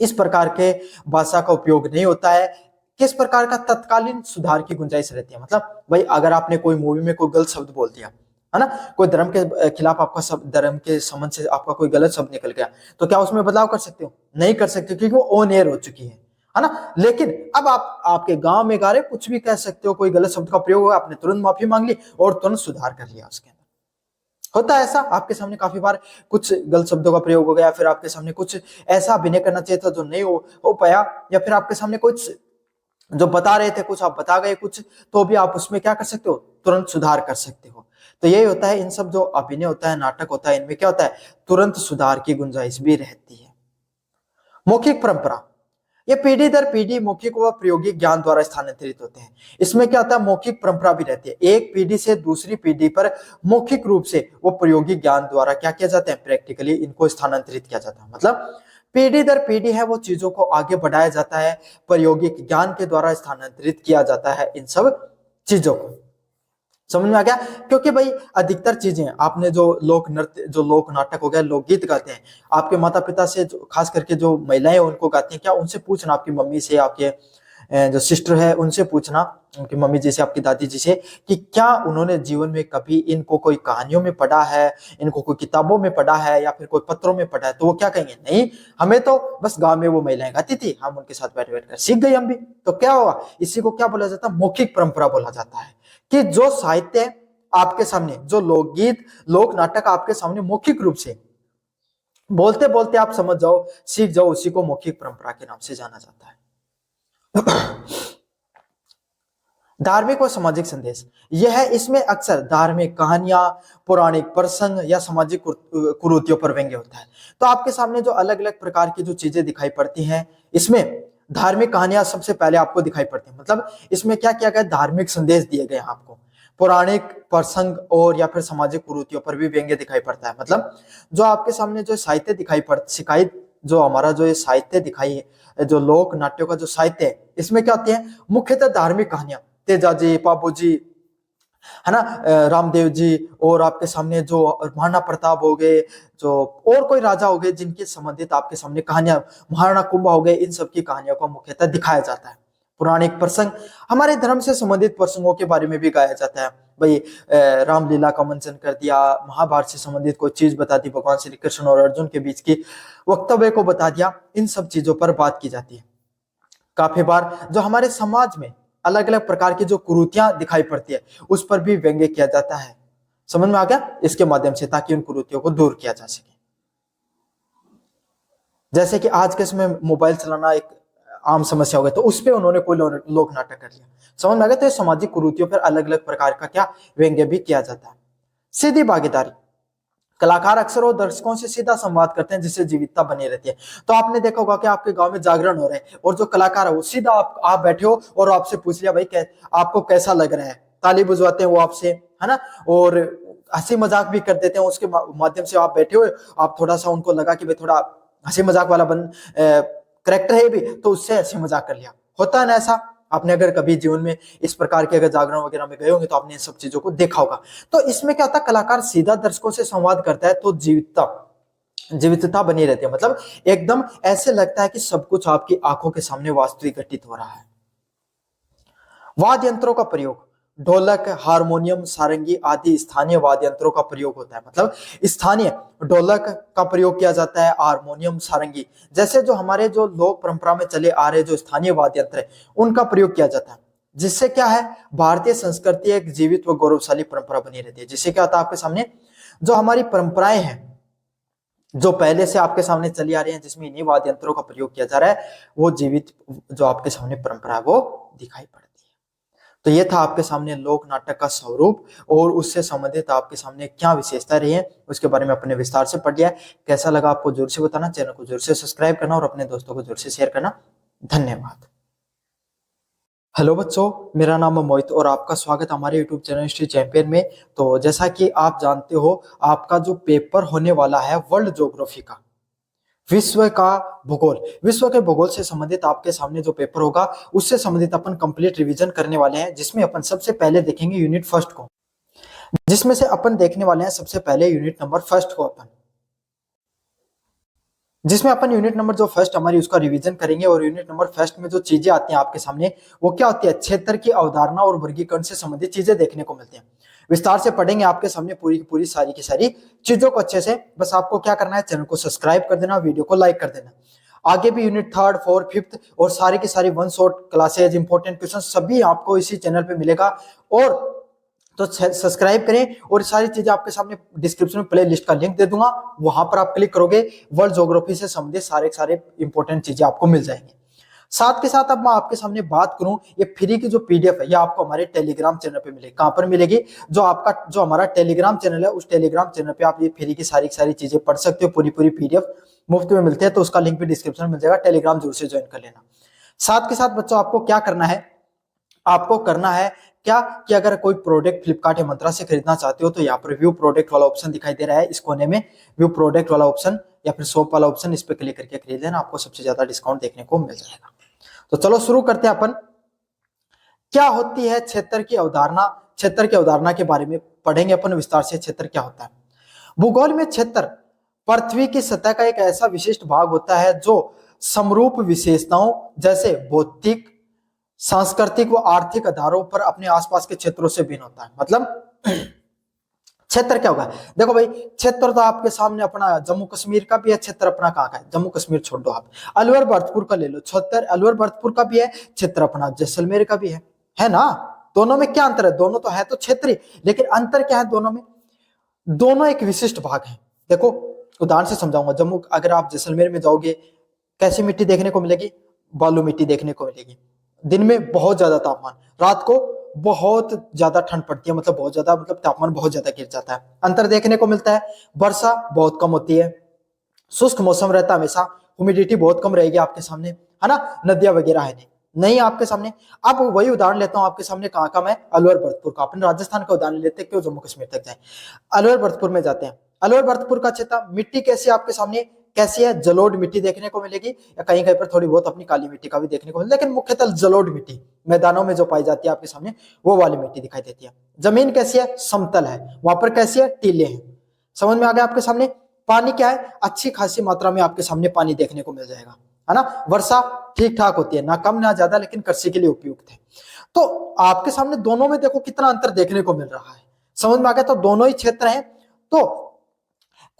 इस प्रकार के भाषा का उपयोग नहीं होता है। किस प्रकार का तत्कालीन सुधार की गुंजाइश रहती है। मतलब भाई अगर आपने कोई मूवी में कोई गलत शब्द बोल दिया है ना। कोई धर्म के खिलाफ आपका शब्द, धर्म के संबंध से आपका कोई गलत शब्द निकल गया, तो क्या उसमें बदलाव कर सकते हो? नहीं कर सकते, क्योंकि वो ऑन एयर हो चुकी है ना। लेकिन अब आप आपके गांव में गा रहे, कुछ भी कह सकते हो, कोई गलत शब्द का प्रयोग हुआ, आपने तुरंत माफी मांग ली और तुरंत सुधार कर लिया उसके अंदर। होता है ऐसा आपके सामने काफी बार, कुछ गलत शब्दों का प्रयोग हो गया, फिर आपके सामने कुछ ऐसा अभिनय करना चाहिए था जो नहीं हो पाया, या फिर आपके सामने कुछ जो बता रहे थे कुछ, आप बता गए कुछ, तो भी आप उसमें क्या कर सकते हो? तुरंत सुधार कर सकते हो। तो यही होता है, इन सब जो अभिनय होता है, नाटक होता है, इनमें क्या होता है? तुरंत सुधार की गुंजाइश भी रहती है। मौखिक परंपरा, ये पीढ़ी दर पीढ़ी मौखिक व प्रायोगिक ज्ञान द्वारा स्थानांतरित होते हैं। इसमें क्या होता है? मौखिक परंपरा भी रहती है, एक पीढ़ी से दूसरी पीढ़ी पर मौखिक रूप से वो प्रायोगिक ज्ञान द्वारा क्या किया जाता है? प्रैक्टिकली इनको स्थानांतरित किया जाता है। मतलब पीढ़ी दर पीढ़ी है वो चीजों को आगे बढ़ाया जाता है, प्रायोगिक ज्ञान के द्वारा स्थानांतरित किया जाता है इन सब चीजों को। समझ में आ गया? क्योंकि भाई अधिकतर चीजें आपने जो लोक नृत्य, जो लोक नाटक हो गया, लोकगीत गाते हैं, आपके माता पिता से, खास करके जो महिलाएं उनको गाती हैं, क्या उनसे पूछना, आपकी मम्मी से, आपके जो सिस्टर है उनसे पूछना, उनकी मम्मी जी से, आपकी दादी जी से, कि क्या उन्होंने जीवन में कभी इनको कोई कहानियों में पढ़ा है, इनको कोई किताबों में पढ़ा है, या फिर कोई पत्रों में पढ़ा है? तो वो क्या कहेंगे? नहीं, हमें तो बस गांव में वो महिलाएं गाती थी, हम उनके साथ बैठ बैठ कर सीख गए हम भी। तो क्या हुआ? इसी को क्या बोला जाता है? मौखिक परंपरा बोला जाता है। कि जो साहित्य आपके सामने, जो लोकगीत, लोक नाटक आपके सामने मौखिक रूप से बोलते बोलते आप समझ जाओ, सीख जाओ, उसी को मौखिक परंपरा के नाम से जाना जाता है। धार्मिक और सामाजिक संदेश, यह है, इसमें अक्सर धार्मिक कहानियां, पौराणिक प्रसंग या सामाजिक कुरीतियों पर व्यंग्य होता है। तो आपके सामने जो अलग अलग प्रकार की जो चीजें दिखाई पड़ती हैं, इसमें धार्मिक कहानियां सबसे पहले आपको दिखाई पड़ती है। मतलब इसमें क्या किया गया? धार्मिक संदेश दिए गए आपको। पौराणिक प्रसंग और या फिर सामाजिक कुरीतियों पर भी व्यंग्य दिखाई पड़ता है। मतलब जो आपके सामने जो साहित्य दिखाई पड़ शिकायत जो हमारा जो ये साहित्य दिखाई है, जो लोक नाट्यों का जो साहित्य है, इसमें क्या होती है? मुख्यतः धार्मिक कहानियां, तेजा जी, पापू जी, है ना, रामदेव जी, और आपके सामने जो महाराणा प्रताप हो गए, जो और कोई राजा हो गए जिनके संबंधित आपके सामने कहानियां, महाराणा कुंभा हो गए, इन सब की कहानियों को मुख्यतः दिखाया जाता है। पौराणिक प्रसंग, हमारे धर्म से संबंधित प्रसंगों के बारे में भी गाया जाता है। भाई रामलीला का मंचन कर दिया, महाभारत से संबंधित कोई चीज बता दी, भगवान श्री कृष्ण और अर्जुन के बीच की वक्तव्य को बता दिया, इन सब चीजों पर बात की जाती है। काफी बार जो हमारे समाज में अलग अलग प्रकार की जो कुरीतियां दिखाई पड़ती है, उस पर भी व्यंग्य किया जाता है। समझ में आ गया? इसके माध्यम से, ताकि उन कुरीतियों को दूर किया जा सके। जैसे कि आज के समय मोबाइल चलाना एक आम समस्या हो गई, तो उस पर उन्होंने कोई लोक नाटक कर लिया। समझ में आ गया? तो सामाजिक कुरीतियों पर अलग अलग प्रकार का क्या व्यंग्य भी किया जाता है। सीधी भागीदारी, कलाकार अक्सर वो दर्शकों से सीधा संवाद करते हैं, जिससे जीवितता बनी रहती है। तो आपने देखा होगा कि आपके गांव में जागरण हो रहा है, और जो कलाकार है वो सीधा आप बैठे हो और आपसे पूछ लिया, भाई आपको कैसा लग रहा है, ताली बुझवाते हैं वो आपसे, है ना, और हंसी मजाक भी कर देते हैं उसके माध्यम से। आप बैठे हो, आप थोड़ा सा उनको लगा कि भाई थोड़ा हंसी मजाक वाला करेक्टर है भी, तो उससे हंसी मजाक कर लिया। होता है ना ऐसा? आपने अगर कभी जीवन में इस प्रकार के अगर जागरण वगैरह में गए होंगे, तो आपने इन सब चीजों को देखा होगा। तो इसमें क्या होता है? कलाकार सीधा दर्शकों से संवाद करता है, तो जीवितता बनी रहती है। मतलब एकदम ऐसे लगता है कि सब कुछ आपकी आंखों के सामने वास्तविक घटित हो रहा है। वाद्य यंत्रों का प्रयोग, ढोलक, हारमोनियम, सारंगी आदि स्थानीय वाद्य यंत्रों का प्रयोग होता है। मतलब स्थानीय ढोलक का प्रयोग किया जाता है, हारमोनियम, सारंगी जैसे जो हमारे जो लोक परंपरा में चले आ रहे जो स्थानीय वाद्य यंत्र है, उनका प्रयोग किया जाता है। जिससे क्या है? भारतीय संस्कृति एक जीवित व गौरवशाली परंपरा बनी रहती है। जिससे क्या होता है? आपके सामने जो हमारी परंपराएं हैं, जो पहले से आपके सामने चली आ रही हैं, जिसमें इन्हीं वाद्य यंत्रों का प्रयोग किया जा रहा है, वो जीवित जो आपके सामने परंपरा है वो दिखाई पड़ती है। तो ये था आपके सामने लोक नाटक का स्वरूप, और उससे संबंधित आपके सामने क्या विशेषता रही है उसके बारे में अपने विस्तार से पढ़ लिया। कैसा लगा आपको जरूर से बताना, चैनल को जरूर से सब्सक्राइब करना और अपने दोस्तों को जरूर से शेयर करना। धन्यवाद। हेलो बच्चों, मेरा नाम है मोहित और आपका स्वागत हमारे यूट्यूब चैनल हिस्ट्री चैंपियन में। तो जैसा कि आप जानते हो, आपका जो पेपर होने वाला है वर्ल्ड ज्योग्राफी का, विश्व का भूगोल, विश्व के भूगोल से संबंधित आपके सामने जो पेपर होगा, उससे संबंधित अपन कंप्लीट रिवीजन करने वाले हैं। जिसमें अपन सबसे पहले देखेंगे यूनिट फर्स्ट को, जिसमें से अपन देखने वाले हैं सबसे पहले यूनिट नंबर फर्स्ट को अपन, जिसमें अपन यूनिट नंबर जो फर्स्ट हमारी उसका रिवीजन करेंगे। और यूनिट नंबर फर्स्ट में जो चीजें आती हैं आपके सामने, वो क्या होती है? क्षेत्र की अवधारणा और वर्गीकरण से संबंधित चीजें देखने को मिलती हैं। विस्तार से पढ़ेंगे आपके सामने पूरी की पूरी सारी की सारी चीजों को अच्छे से। बस आपको क्या करना है, चैनल को सब्सक्राइब कर देना, वीडियो को लाइक कर देना। आगे भी यूनिट 3, 4, 5 और सारी की सारी one shot classes, important question सभी आपको इसी चैनल पे मिलेगा। और तो सब्सक्राइब करें, और सारी चीजें आपके सामने डिस्क्रिप्शन में प्ले लिस्ट का लिंक दे दूंगा, वहां पर आप क्लिक करोगे, वर्ल्ड ज्योग्राफी से संबंधित सारे इंपॉर्टेंट चीजें आपको मिल जाएंगी। साथ के साथ अब मैं आपके सामने बात करूं, ये फ्री की जो पीडीएफ है ये आपको हमारे टेलीग्राम चैनल पे मिलेगी। कहां पर मिलेगी? जो हमारा टेलीग्राम चैनल है, उस टेलीग्राम चैनल पे आप ये फ्री की सारी चीजें पढ़ सकते हो। पूरी पीडीएफ मुफ्त में मिलते हैं, तो उसका लिंक भी डिस्क्रिप्शन में मिल जाएगा। टेलीग्राम जरूर से ज्वाइन कर लेना। साथ के साथ बच्चों आपको क्या करना है, आपको करना है क्या कि अगर कोई प्रोडक्ट फ्लिपकार्ट या मंत्रा से खरीदना चाहते हो तो यहाँ पर व्यू प्रोडक्ट वाला ऑप्शन दिखाई दे रहा है, इस कोने में व्यू प्रोडक्ट वाला ऑप्शन या फिर शॉप वाला ऑप्शन, इस पे क्लिक करके खरीद लेना, आपको सबसे ज्यादा डिस्काउंट देखने को मिल जाएगा। तो चलो शुरू करते हैं अपन। क्या होती है क्षेत्र की अवधारणा? क्षेत्र की अवधारणा के बारे में पढ़ेंगे अपन विस्तार से। क्षेत्र क्या होता है? भूगोल में क्षेत्र पृथ्वी की सतह का एक ऐसा विशिष्ट भाग होता है जो समरूप विशेषताओं जैसे भौतिक, सांस्कृतिक व आर्थिक आधारों पर अपने आसपास के क्षेत्रों से भिन्न होता है। मतलब क्षेत्र क्या होगा? देखो भाई, क्षेत्र तो आपके सामने अपना जम्मू कश्मीर का भी है क्षेत्र, अपना कहाँ का है? जम्मू कश्मीर छोड़ दो, आप अलवर भरतपुर का ले लो, क्षेत्र अलवर भरतपुर का भी है क्षेत्र, अपना जैसलमेर का भी है ना? दोनों में क्या अंतर है? दोनों तो है तो क्षेत्रीय, लेकिन अंतर क्या है दोनों में? दोनों एक विशिष्ट भाग है। देखो उदाहरण से समझाऊंगा। जम्मू, अगर आप जैसलमेर में जाओगे, कैसी मिट्टी देखने को मिलेगी? बालू मिट्टी देखने को मिलेगी। दिन में बहुत ज्यादा तापमान, रात को बहुत ज्यादा ठंड पड़ती है, मतलब बहुत ज्यादा, मतलब तापमान बहुत ज्यादा गिर जाता है। अंतर देखने को मिलता है, वर्षा बहुत कम होती है, शुष्क मौसम रहता है हमेशा, ह्यूमिडिटी बहुत कम रहेगी आपके सामने, है ना? नदियां वगैरह है नहीं आपके सामने। अब वही उदाहरण लेता हूं आपके सामने, कहाँ का मैं? अलवर भरतपुर का। अपन राजस्थान का उदाहरण लेते हैं, क्यों जम्मू कश्मीर तक जाए? अलवर भरतपुर में जाते हैं। अलवर भरतपुर का क्षेत्र, मिट्टी कैसी आपके सामने? कैसी है? जलोढ़ मिट्टी देखने को मिलेगी, या कहीं कहीं पर थोड़ी बहुत अपनी काली मिट्टी का भी देखने को मिलेगा, लेकिन मुख्यतः जलोढ़ मिट्टी मैदानों में जो पाई जाती है आपके सामने, वो वाली मिट्टी दिखाई देती है। जमीन कैसी है? समतल है। वहां पर कैसी है? टीले हैं। समझ में आ गया आपके सामने? पानी क्या है? अच्छी खासी मात्रा में आपके सामने पानी देखने को मिल जाएगा, है ना? वर्षा ठीक ठाक होती है, ना कम ना ज्यादा, लेकिन कृषि के लिए उपयुक्त है। तो आपके सामने दोनों में देखो कितना अंतर देखने को मिल रहा है। समझ में आ गया? तो दोनों ही क्षेत्र हैं। तो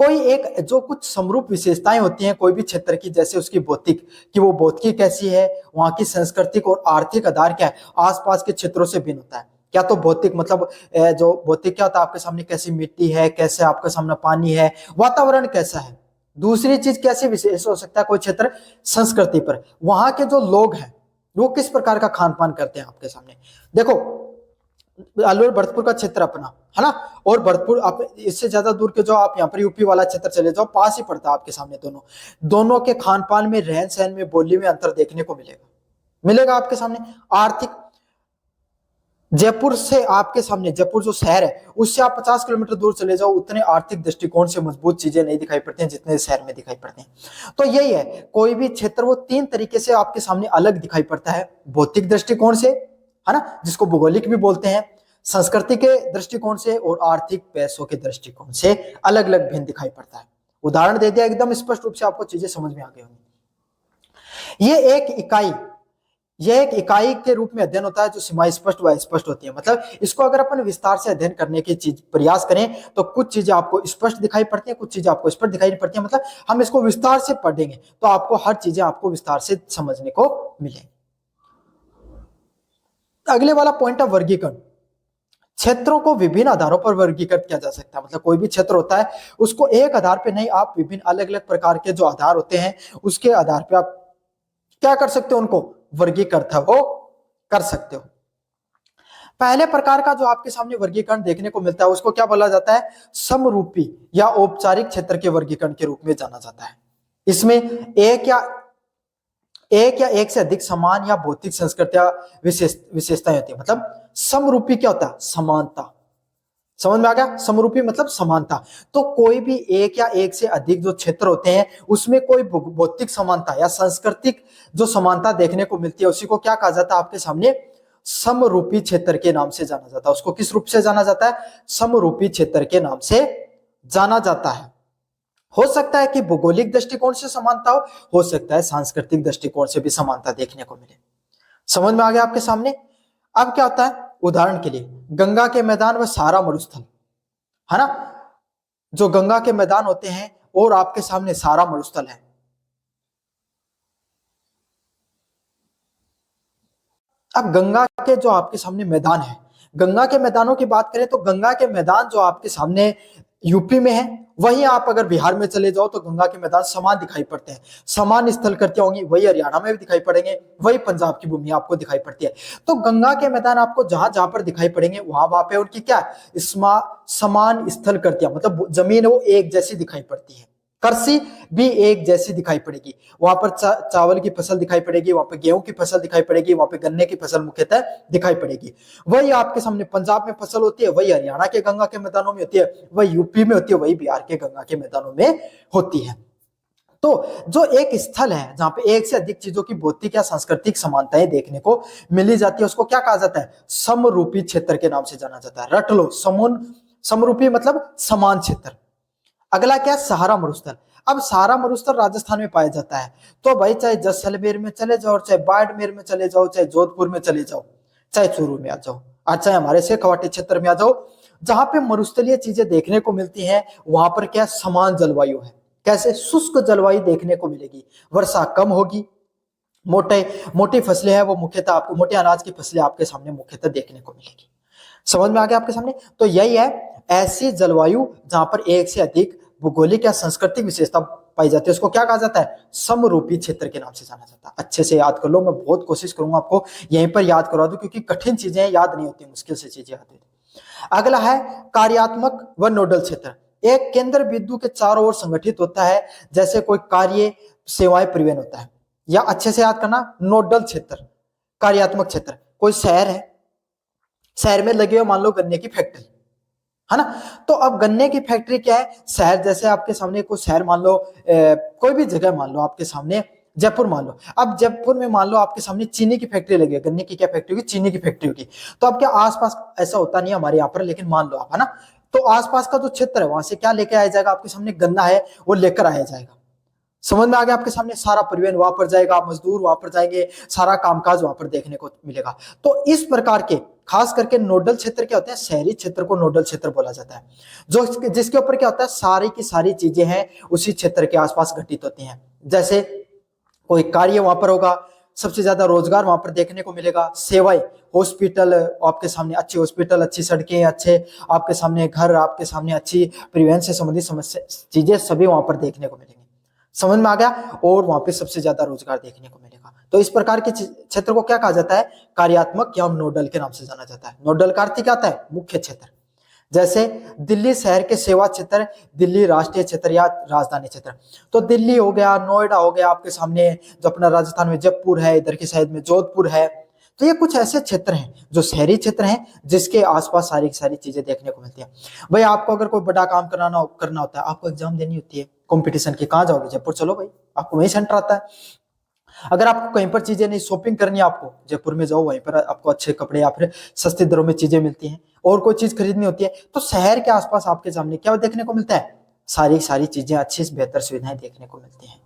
कोई एक जो कुछ समरूप विशेषताएं होती हैं कोई भी क्षेत्र की, जैसे उसकी भौतिक, कि वो भौतिकी कैसी है, वहां की सांस्कृतिक और आर्थिक आधार क्या है, आसपास के क्षेत्रों से भिन्न होता है। क्या तो भौतिक, मतलब जो भौतिक क्या होता है आपके सामने? कैसी मिट्टी है, कैसे आपके सामने पानी है, वातावरण कैसा है। दूसरी चीज कैसे विशेष हो सकता है कोई क्षेत्र? संस्कृति पर, वहां के जो लोग हैं वो किस प्रकार का खान पान करते हैं आपके सामने। देखो अलवर भरतपुर का क्षेत्र अपना, है ना? और भरतपुर, आप इससे ज्यादा दूर के जो आप यहाँ पर यूपी वाला क्षेत्र चले जाओ, पास ही पड़ता है आपके सामने। दोनों के खान पान में, रहन सहन में, बोली में अंतर देखने को मिलेगा आपके सामने। आर्थिक, जयपुर से आपके सामने, जयपुर जो शहर है उससे आप 50 किलोमीटर दूर चले जाओ, उतने आर्थिक दृष्टिकोण से मजबूत चीजें नहीं दिखाई पड़ती हैं जितने शहर में दिखाई पड़ते हैं। तो यही है, कोई भी क्षेत्र वो 3 तरीके से आपके सामने अलग दिखाई पड़ता है। भौतिक दृष्टिकोण से, है ना, जिसको भौगोलिक भी बोलते हैं, संस्कृति के दृष्टिकोण से, और आर्थिक पैसों के दृष्टिकोण से अलग अलग भिन्न दिखाई पड़ता है। उदाहरण दे दिया, एकदम स्पष्ट रूप से आपको चीजें समझ में आ गई होंगी। यह एक इकाई के रूप में अध्ययन होता है जो सीमाएं स्पष्ट व अस्पष्ट होती है। मतलब इसको अगर अपन विस्तार से अध्ययन करने की प्रयास करें तो कुछ चीजें आपको स्पष्ट दिखाई पड़ती हैं, कुछ चीजें आपको स्पष्ट दिखाई नहीं पड़ती हैं। मतलब हम इसको विस्तार से पढ़ेंगे तो आपको हर चीजें आपको विस्तार से समझने को मिलेंगी। अगले वाला पॉइंट है वर्गीकरण। क्षेत्रों को विभिन्न आधारों पर वर्गीकृत किया जा सकता है। मतलब कोई भी क्षेत्र होता है उसको एक आधार पे नहीं, आप विभिन्न अलग अलग प्रकार के जो आधार होते हैं उसके आधार पे आप क्या कर सकते हो? उनको वर्गीकृत है वो कर सकते हो। पहले प्रकार का जो आपके सामने वर्गीकरण देखने को मिलता है उसको क्या बोला जाता है? समरूपी या औपचारिक क्षेत्र के वर्गीकरण के रूप में जाना जाता है। इसमें एक या एक से अधिक समान या भौतिक संस्कृतियां विशेषताएं होती है। मतलब समरूपी क्या होता है? समानता। समझ में आ गया? समरूपी मतलब समानता। तो कोई भी एक या एक से अधिक जो क्षेत्र होते हैं उसमें कोई भौतिक समानता या सांस्कृतिक जो समानता देखने को मिलती है उसी को क्या कहा जाता है आपके सामने? समरूपी क्षेत्र के नाम से जाना जाता है। उसको किस रूप से जाना जाता है? समरूपी क्षेत्र के नाम से जाना जाता है। हो सकता है कि भौगोलिक दृष्टिकोण से समानता हो सकता है सांस्कृतिक दृष्टिकोण से भी समानता देखने को मिले। समझ में आ गया आपके सामने? अब क्या होता है? उदाहरण के लिए गंगा के मैदान व सहारा मरुस्थल, है ना, जो गंगा के मैदान होते हैं और आपके सामने सहारा मरुस्थल है। अब गंगा के जो आपके सामने मैदान है, गंगा के मैदानों की बात करें तो गंगा के मैदान जो आपके सामने यूपी में है, वहीं आप अगर बिहार में चले जाओ तो गंगा के मैदान समान दिखाई पड़ते हैं, समान स्थल करती होंगी, वही हरियाणा में भी दिखाई पड़ेंगे, वही पंजाब की भूमि आपको दिखाई पड़ती है। तो गंगा के मैदान आपको जहां जहां पर दिखाई पड़ेंगे वहां वहां पे उनकी क्या समान स्थल करतियां, मतलब जमीन वो एक जैसी दिखाई पड़ती है, कृषि भी एक जैसी दिखाई पड़ेगी। वहां पर चावल की फसल दिखाई पड़ेगी, वहां पर गेहूं की फसल दिखाई पड़ेगी, वहां पे गन्ने की फसल मुख्यतः दिखाई पड़ेगी। वही आपके सामने पंजाब में फसल होती है, वही हरियाणा के गंगा के मैदानों में होती है, वही यूपी में होती है, वही बिहार के गंगा के मैदानों में होती है। तो जो एक स्थल है जहां पे एक से अधिक चीजों की भौतिक या सांस्कृतिक समानताएं देखने को मिली जाती है, उसको क्या कहा जाता है? समरूपी क्षेत्र के नाम से जाना जाता है। रट लो, समरूपी मतलब समान क्षेत्र। अगला क्या है? सहारा मरुस्थल। अब सहारा मरुस्थल राजस्थान में पाया जाता है। तो भाई चाहे जैसलमेर में चले जाओ, चाहे बाड़मेर में चले जाओ, चाहे जोधपुर में चले जाओ, चाहे चूरू में आ जाओ, और चाहे हमारे शेखावाटी क्षेत्र में आ जाओ, जहां पे मरुस्थलीय चीजें देखने को मिलती हैं, वहां पर क्या समान जलवायु है। कैसे? शुष्क जलवायु देखने को मिलेगी, वर्षा कम होगी, मोटी फसलें हैं वो मुख्यतः आपको, मोटे अनाज की फसलें आपके सामने मुख्यतः देखने को मिलेगी। समझ में आ गया आपके सामने? तो यही है ऐसी जलवायु जहां पर एक से अधिक भौगोलिक या सांस्कृतिक विशेषता पाई जाती है, उसको क्या कहा जाता है? समरूपी क्षेत्र के नाम से जाना जाता है। अच्छे से याद कर लो, मैं बहुत कोशिश करूंगा आपको यहीं पर याद करवा दूं, क्योंकि कठिन चीजें याद नहीं होती, मुश्किल से चीजें याद होती। अगला है कार्यात्मक व नोडल क्षेत्र। एक केंद्र बिंदु के चारों ओर संगठित होता है, जैसे कोई कार्य सेवाएं परिवहन होता है। या अच्छे से याद करना, नोडल क्षेत्र, कार्यात्मक क्षेत्र, कोई शहर है, शहर में लगे हुए मान लो गन्ने की फैक्ट्री, है ना, तो अब गन्ने की फैक्ट्री क्या है? शहर, जैसे आपके सामने कोई शहर मान लो, कोई भी जगह मान लो, आपके सामने जयपुर मान लो। अब जयपुर में मान लो आपके सामने चीनी की फैक्ट्री लगी है, गन्ने की क्या फैक्ट्री होगी? चीनी की फैक्ट्री होगी। तो अब क्या आसपास, ऐसा होता नहीं है हमारे यहाँ पर, लेकिन मान लो आप, है ना, तो आसपास का जो क्षेत्र है वहां से क्या लेके आया जाएगा? आपके सामने गन्ना है वो लेकर आया जाएगा। समझ में आ गया आपके सामने? सारा परिवहन वहां पर जाएगा, मजदूर वहां पर जाएंगे, सारा कामकाज वहां पर देखने को मिलेगा। तो इस प्रकार के खास करके नोडल क्षेत्र क्या होते हैं? शहरी क्षेत्र को नोडल क्षेत्र बोला जाता है, जो जिसके ऊपर क्या होता है? सारी की सारी चीजें हैं उसी क्षेत्र के आसपास घटित होती हैं। जैसे कोई कार्य वहां पर होगा, सबसे ज्यादा रोजगार वहां पर देखने को मिलेगा, सेवाएं, हॉस्पिटल आपके सामने, अच्छे हॉस्पिटल, अच्छी सड़कें, अच्छे आपके सामने घर, आपके सामने अच्छी परिवहन से संबंधित समस्या चीजें सभी वहां पर देखने को मिलेंगी। समझ में आ गया? और वहां पे सबसे ज्यादा रोजगार देखने को मिलेगा। तो इस प्रकार के क्षेत्र को क्या कहा जाता है? कार्यात्मक या नोडल के नाम से जाना जाता है। नोडल का अर्थ क्या आता है? मुख्य क्षेत्र। जैसे दिल्ली शहर के सेवा क्षेत्र, दिल्ली राष्ट्रीय क्षेत्र या राजधानी क्षेत्र। तो दिल्ली हो गया, नोएडा हो गया, आपके सामने जो अपना राजस्थान में जयपुर है, इधर की साइड में जोधपुर है। तो ये कुछ ऐसे क्षेत्र हैं जो शहरी क्षेत्र हैं, जिसके आसपास सारी सारी चीजें देखने को मिलती है। भाई आपको अगर कोई बड़ा काम करना होता है, आपको एग्जाम देनी होती है कंपटीशन की, कहाँ जाओगे? जयपुर चलो भाई, आपको वही सेंटर आता है। अगर आपको कहीं पर चीजें नहीं, शॉपिंग करनी है आपको, जयपुर में जाओ, वहीं पर आपको अच्छे कपड़े या फिर सस्ती दरों में चीजें मिलती हैं। और कोई चीज खरीदनी होती है तो शहर के आसपास आपके सामने क्या देखने को मिलता है? सारी सारी चीजें, अच्छी बेहतर सुविधाएं देखने को मिलती हैं।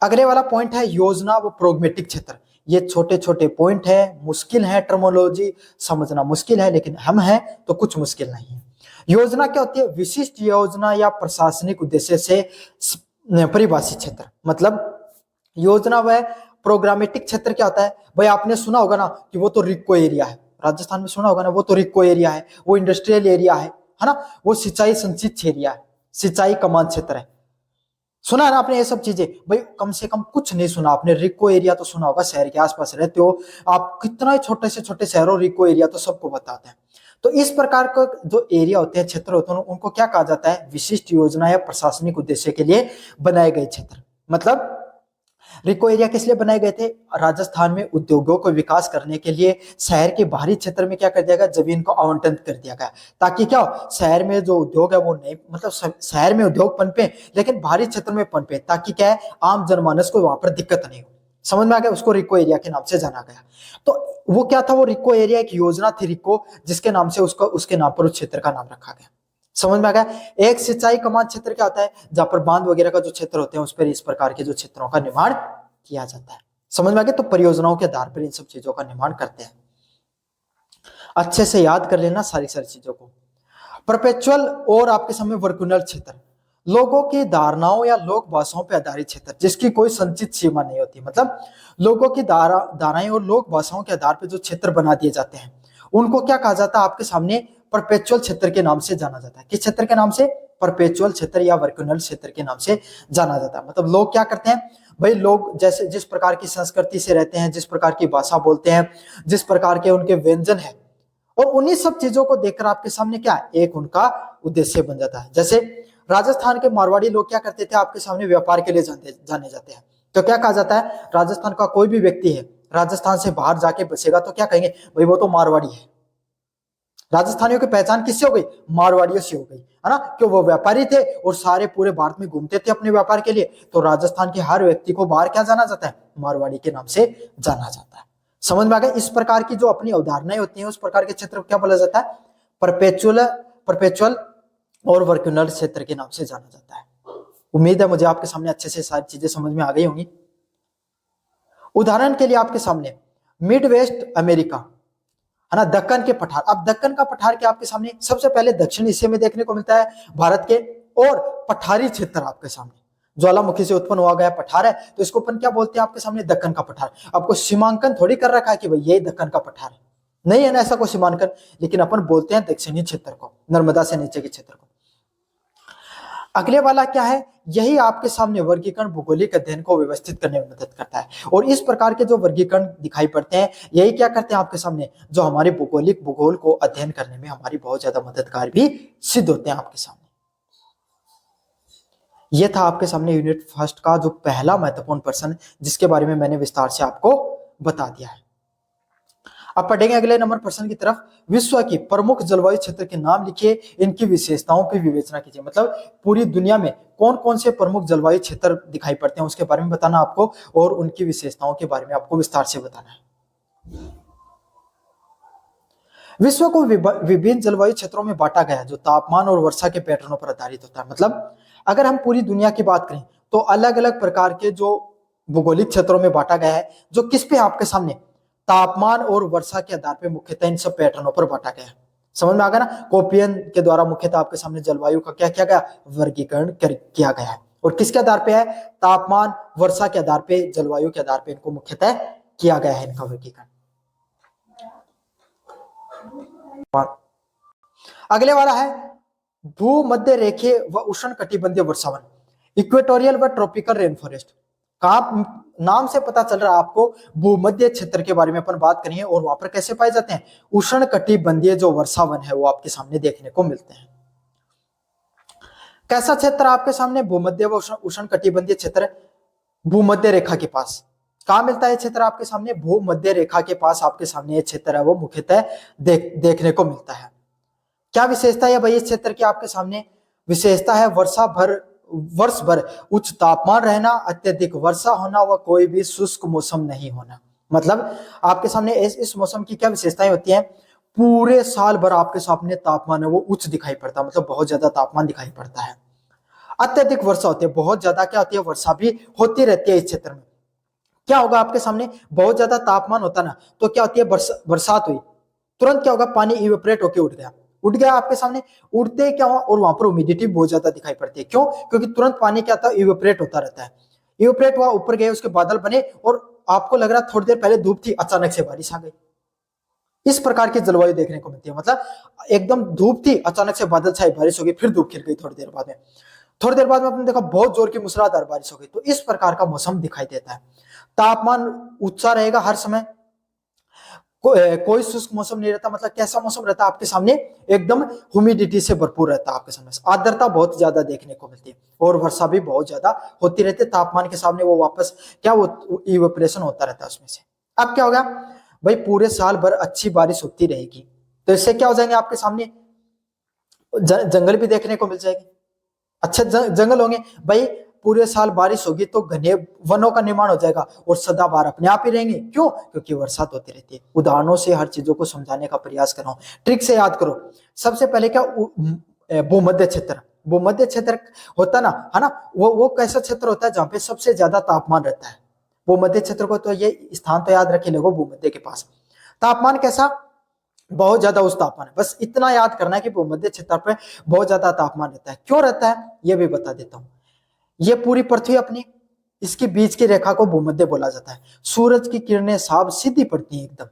अगले वाला पॉइंट है योजना व प्रोग्मेटिक क्षेत्र। ये छोटे छोटे पॉइंट है, मुश्किल है, टर्मोलॉजी समझना मुश्किल है, लेकिन हम हैं तो कुछ मुश्किल नहीं है। योजना क्या होती है? विशिष्ट योजना या प्रशासनिक उद्देश्य से परिभाषित क्षेत्र। मतलब योजना व प्रोग्रामेटिक क्षेत्र क्या होता है? भाई आपने सुना होगा ना कि वो तो रिक्को एरिया है, राजस्थान में सुना होगा ना, वो तो रिक्को एरिया है, वो इंडस्ट्रियल एरिया है ना, वो सिंचाई संचित एरिया है, सिंचाई कमान क्षेत्र है। सुना है ना आपने ये सब चीजें? भाई कम से कम कुछ नहीं सुना आपने, रिको एरिया तो सुना होगा, शहर के आसपास रहते हो आप, कितना ही छोटे से छोटे शहरों, रिको एरिया तो सबको बताते हैं। तो इस प्रकार का जो एरिया होते हैं, क्षेत्र होते हैं, उनको क्या कहा जाता है? विशिष्ट योजना या प्रशासनिक उद्देश्य के लिए बनाए गए क्षेत्र। मतलब रिको एरिया किस लिए बनाए गए थे? राजस्थान में उद्योगों को विकास करने के लिए शहर के बाहरी क्षेत्र में क्या कर दिया गया? जमीन को आवंटन कर दिया गया, ताकि क्या हो, शहर में जो उद्योग है वो नहीं, मतलब शहर में उद्योग पनपे लेकिन बाहरी क्षेत्र में पनपे, ताकि क्या है, आम जनमानस को वहां पर दिक्कत नहीं हो। समझ में आ गया? उसको रिको एरिया के नाम से जाना गया। तो वो क्या था? वो रिको एरिया एक योजना थी, रिको, जिसके नाम से उसको, उसके नाम पर उस क्षेत्र का नाम रखा गया। समझ में आ गया? एक सिंचाई कमान क्षेत्र क्या होता है? जहां पर बांध वगैरह का जो क्षेत्र होते हैं, उस पर इस प्रकार के जो क्षेत्रों का निर्माण किया जाता है। समझ में आ गया? तो परियोजनाओं के आधार पर इन सब चीजों का निर्माण करते हैं। अच्छे से याद कर लेना सारी सारी चीजों को। परपेचुअल और आपके सामने वर्कुनल क्षेत्र, लोगों की धारणाओं या लोक भाषाओं पर आधारित क्षेत्र जिसकी कोई संचित सीमा नहीं होती, मतलब लोगों की धारणाएं और लोक भाषाओं के आधार पर जो क्षेत्र बना दिए जाते हैं उनको क्या कहा जाता है आपके सामने, परपेचुअल क्षेत्र के नाम से जाना जाता है। किस क्षेत्र के नाम से? परपेचुअल क्षेत्र या वर्कुनल क्षेत्र के नाम से जाना जाता है। मतलब लोग क्या करते हैं भाई, लोग जैसे जिस प्रकार की संस्कृति से रहते हैं, जिस प्रकार की भाषा बोलते हैं, जिस प्रकार के उनके व्यंजन है, और उन्हीं सब चीजों को देखकर आपके सामने क्या एक उनका उद्देश्य बन जाता है। जैसे राजस्थान के मारवाड़ी लोग क्या करते थे आपके सामने, व्यापार के लिए जाने जाते हैं। तो क्या कहा जाता है, राजस्थान का कोई भी व्यक्ति है राजस्थान से बाहर जाके बसेगा तो क्या कहेंगे, भाई वो तो मारवाड़ी है। राजस्थानियों की पहचान किससे हो गई? मारवाड़ियों से हो गई, है ना, क्यों? वो व्यापारी थे और सारे पूरे भारत में घूमते थे अपने व्यापार के लिए। तो राजस्थान के हर व्यक्ति को बाहर क्या जाना जाता है? मारवाड़ी के नाम से जाना जाता है। समझ में आ गया? इस प्रकार की जो अपनी अवधारणाएं होती हैं उस प्रकार के क्षेत्र को क्या बोला जाता है? परपेचुअल और वर्कुनल क्षेत्र के नाम से जाना जाता है। उम्मीद है मुझे आपके सामने अच्छे से सारी चीजें समझ में आ गई होंगी। उदाहरण के लिए आपके सामने मिड वेस्ट अमेरिका, है ना, दक्कन के पठार। अब दक्कन का पठार क्या आपके सामने सबसे पहले दक्षिण हिस्से में देखने को मिलता है भारत के, और पठारी क्षेत्र आपके सामने ज्वालामुखी से उत्पन्न हुआ गया पठार है, तो इसको अपन क्या बोलते हैं आपके सामने? दक्कन का पठार। आपको सीमांकन थोड़ी कर रखा है कि भाई यही दक्कन का पठार है, नहीं है ना ऐसा कोई सीमांकन, लेकिन अपन बोलते हैं दक्षिणी क्षेत्र को, नर्मदा से नीचे के क्षेत्र को। अगले वाला क्या है? यही आपके सामने वर्गीकरण भौगोलिक अध्ययन को व्यवस्थित करने में मदद करता है, और इस प्रकार के जो वर्गीकरण दिखाई पड़ते हैं यही क्या करते हैं आपके सामने, जो हमारे भूगोल को अध्ययन करने में हमारी बहुत ज्यादा मददगार भी सिद्ध होते हैं आपके सामने। यह था आपके सामने यूनिट फर्स्ट का जो पहला महत्वपूर्ण प्रश्न, जिसके बारे में मैंने विस्तार से आपको बता दिया है। अब पढ़ेंगे अगले नंबर प्रश्न की तरफ। विश्व की प्रमुख जलवायु क्षेत्र के नाम लिखिए, इनकी विशेषताओं की विवेचना कीजिए। मतलब पूरी दुनिया में कौन कौन से प्रमुख जलवायु क्षेत्र दिखाई पड़ते हैं उसके बारे में बताना आपको, और उनकी विशेषताओं के बारे में आपको विस्तार से बताना है। विश्व को विभिन्न जलवायु क्षेत्रों में बांटा गया है जो तापमान और वर्षा के पैटर्नों पर आधारित होता है। मतलब अगर हम पूरी दुनिया की बात करें तो अलग अलग प्रकार के जो भौगोलिक क्षेत्रों में बांटा गया है, जो किस पे आपके सामने, तापमान और वर्षा के आधार पर मुख्यतः इन सब पैटर्नों पर बांटा गया है। समझ में आ गया ना? कोपियन के द्वारा मुख्यतः आपके सामने जलवायु का क्या किया गया? वर्गीकरण किया गया है। और किसके आधार पे है? तापमान वर्षा के आधार पे, जलवायु के आधार पे इनको मुख्यतः किया गया है इनका वर्गीकरण। अगले वाला है भूमध्य रेखीय व उष्ण कटिबंधीय वर्षावन, इक्वेटोरियल व ट्रॉपिकल रेन फॉरेस्ट। कहां नाम से पता चल रहा है आपको, भूमध्य क्षेत्र के बारे में अपन बात करेंगे, और वहां पर कैसे पाए जाते हैं? उष्ण कटिबंधीय जो वर्षावन है वो आपके सामने देखने को मिलते हैं। कैसा क्षेत्र आपके सामने? भूमध्य व उष्ण कटिबंधीय क्षेत्र, भूमध्य रेखा के पास। कहां मिलता है क्षेत्र आपके सामने? भूमध्य रेखा के पास आपके सामने ये क्षेत्र है वो मुख्यतः देखने को मिलता है। क्या विशेषता है भाई इस क्षेत्र की आपके सामने? विशेषता है वर्ष भर उच्च तापमान रहना, अत्यधिक वर्षा होना व कोई भी शुष्क मौसम नहीं होना। मतलब आपके सामने इस मौसम की क्या विशेषताएं होती हैं? पूरे साल भर आपके सामने तापमान है वो उच्च दिखाई पड़ता है, मतलब बहुत ज्यादा तापमान दिखाई पड़ता है। अत्यधिक वर्षा होती है, बहुत ज्यादा क्या होती है? वर्षा भी होती रहती है इस क्षेत्र में। क्या होगा आपके सामने? बहुत ज्यादा तापमान होता ना तो क्या होती है? बरसात हुई, तुरंत क्या होगा? पानी इवेपोरेट होकर उठ गया आपके सामने। उड़ते क्या हुआ? और वहां पर ह्यूमिडिटी बहुत ज्यादा दिखाई पड़ती है। क्यों? क्योंकि तुरंत पानी क्या था? इवेपोरेट होता रहता है। इवेपोरेट हुआ, ऊपर गए, उसके बादल बने, और आपको लग रहा थोड़ी देर पहले धूप थी, अचानक से बारिश आ गई। इस प्रकार की जलवायु देखने को मिलती है। मतलब एकदम धूप थी, अचानक से बादल छाए, बारिश हो गई, फिर धूप खिल गई थोड़ी देर बाद में। थोड़ी देर बाद में आपने देखा बहुत जोर की मूसलाधार बारिश हो गई। तो इस प्रकार का मौसम दिखाई देता है। तापमान ऊंचा रहेगा हर समय, कोई शुष्क मौसम नहीं रहता। मतलब कैसा मौसम रहता है आपके सामने? एकदम ह्यूमिडिटी से भरपूर रहता है आपके सामने, आर्द्रता बहुत ज्यादा देखने को मिलती है, और वर्षा भी बहुत ज्यादा होती रहती है। तापमान के सामने वो वापस क्या, वो इवेपोरेशन होता रहता है उसमें से। अब क्या होगा भाई? पूरे साल भर अच्छी बारिश होती रहेगी, तो इससे क्या हो जाएंगे आपके सामने? जंगल भी देखने को मिल जाएगी, अच्छे जंगल होंगे भाई। पूरे साल बारिश होगी तो घने वनों का निर्माण हो जाएगा, और सदाबहार अपने आप ही रहेंगे। क्यों? क्योंकि वर्षा होती रहती है। उदाहरणों से हर चीजों को समझाने का प्रयास कर रहा हूं, ट्रिक से याद करो। सबसे पहले क्या, भूमध्य क्षेत्र। भूमध्य क्षेत्र होता ना, है ना, वो कैसा क्षेत्र होता है जहां पे सबसे ज्यादा तापमान रहता है। भूमध्य क्षेत्र को तो ये स्थान तो याद रखे लोगों, भूमध्य के पास तापमान कैसा? बहुत ज्यादा उच्च तापमान है। बस इतना याद करना है कि भूमध्य क्षेत्र पे बहुत ज्यादा तापमान रहता है। क्यों रहता है ये भी बता देता हूँ। ये पूरी पृथ्वी अपनी, इसके बीच की रेखा को भूमध्य बोला जाता है। सूरज की किरणें साफ सीधी पड़ती हैं एकदम,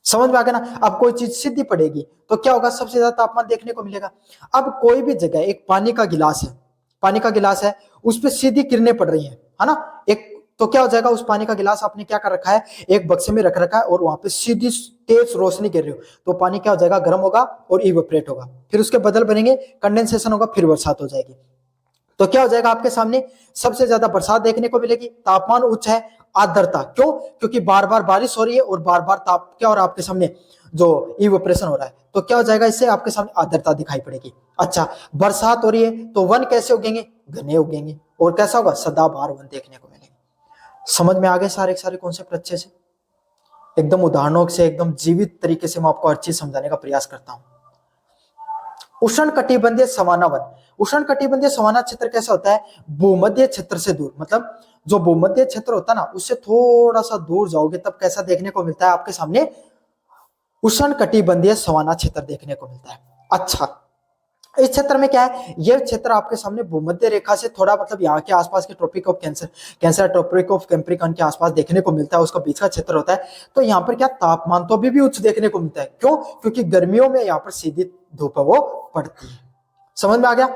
समझ में आ गया ना। अब कोई चीज सीधी पड़ेगी तो क्या होगा, सबसे ज्यादा तापमान देखने को मिलेगा। अब कोई भी जगह, एक पानी का गिलास है, पानी का गिलास है, उस पर सीधी किरणें पड़ रही है ना, एक तो क्या हो जाएगा, उस पानी का गिलास आपने क्या कर रखा है, एक बक्से में रख रखा है और वहां पे सीधी तेज रोशनी गिर रही हो, तो पानी क्या हो जाएगा, गर्म होगा और इवेपोरेट होगा, फिर उसके बदल बनेंगे, कंडेंसेशन होगा, फिर बरसात हो जाएगी। तो क्या हो जाएगा आपके सामने, सबसे ज्यादा बरसात देखने को मिलेगी। तापमान उच्च है, आर्द्रता, क्यों, क्योंकि बार बार बारिश हो रही है और बार बार ताप क्या हो रहा है आपके सामने, जो इवेपोरेशन हो रहा है, तो क्या हो जाएगा, इससे आपके सामने आर्द्रता दिखाई पड़ेगी। अच्छा, बरसात हो रही है तो वन कैसे उगेंगे, घने उगेंगे, और कैसा होगा, सदाबहार वन देखने को मिलेंगे। समझ में आ गए सारे सारे कॉन्सेप्ट अच्छे से, एकदम उदाहरणों से, एकदम जीवित तरीके से मैं आपको हर चीज समझाने का प्रयास करता हूं। उष्ण कटिबंधीय सवाना वन, उष्ण कटिबंधीय सवाना क्षेत्र कैसा होता है, भूमध्य क्षेत्र से दूर, मतलब जो भूमध्य क्षेत्र होता है ना, उससे थोड़ा सा दूर जाओगे तब कैसा देखने को मिलता है आपके सामने, उष्ण कटिबंधीय सवाना क्षेत्र देखने को मिलता है। अच्छा, इस क्षेत्र में क्या है, यह क्षेत्र आपके सामने भूमध्य रेखा से थोड़ा, मतलब यहाँ के आसपास के Tropic of Cancer Tropic of Capricorn के आसपास देखने को मिलता है, उसका बीच का क्षेत्र होता है। तो यहाँ पर क्या तापमान तो अभी भी उच्च देखने को मिलता है, क्यों, क्योंकि गर्मियों में यहाँ पर सीधी धूप वो पड़ती है। समझ में आ गया।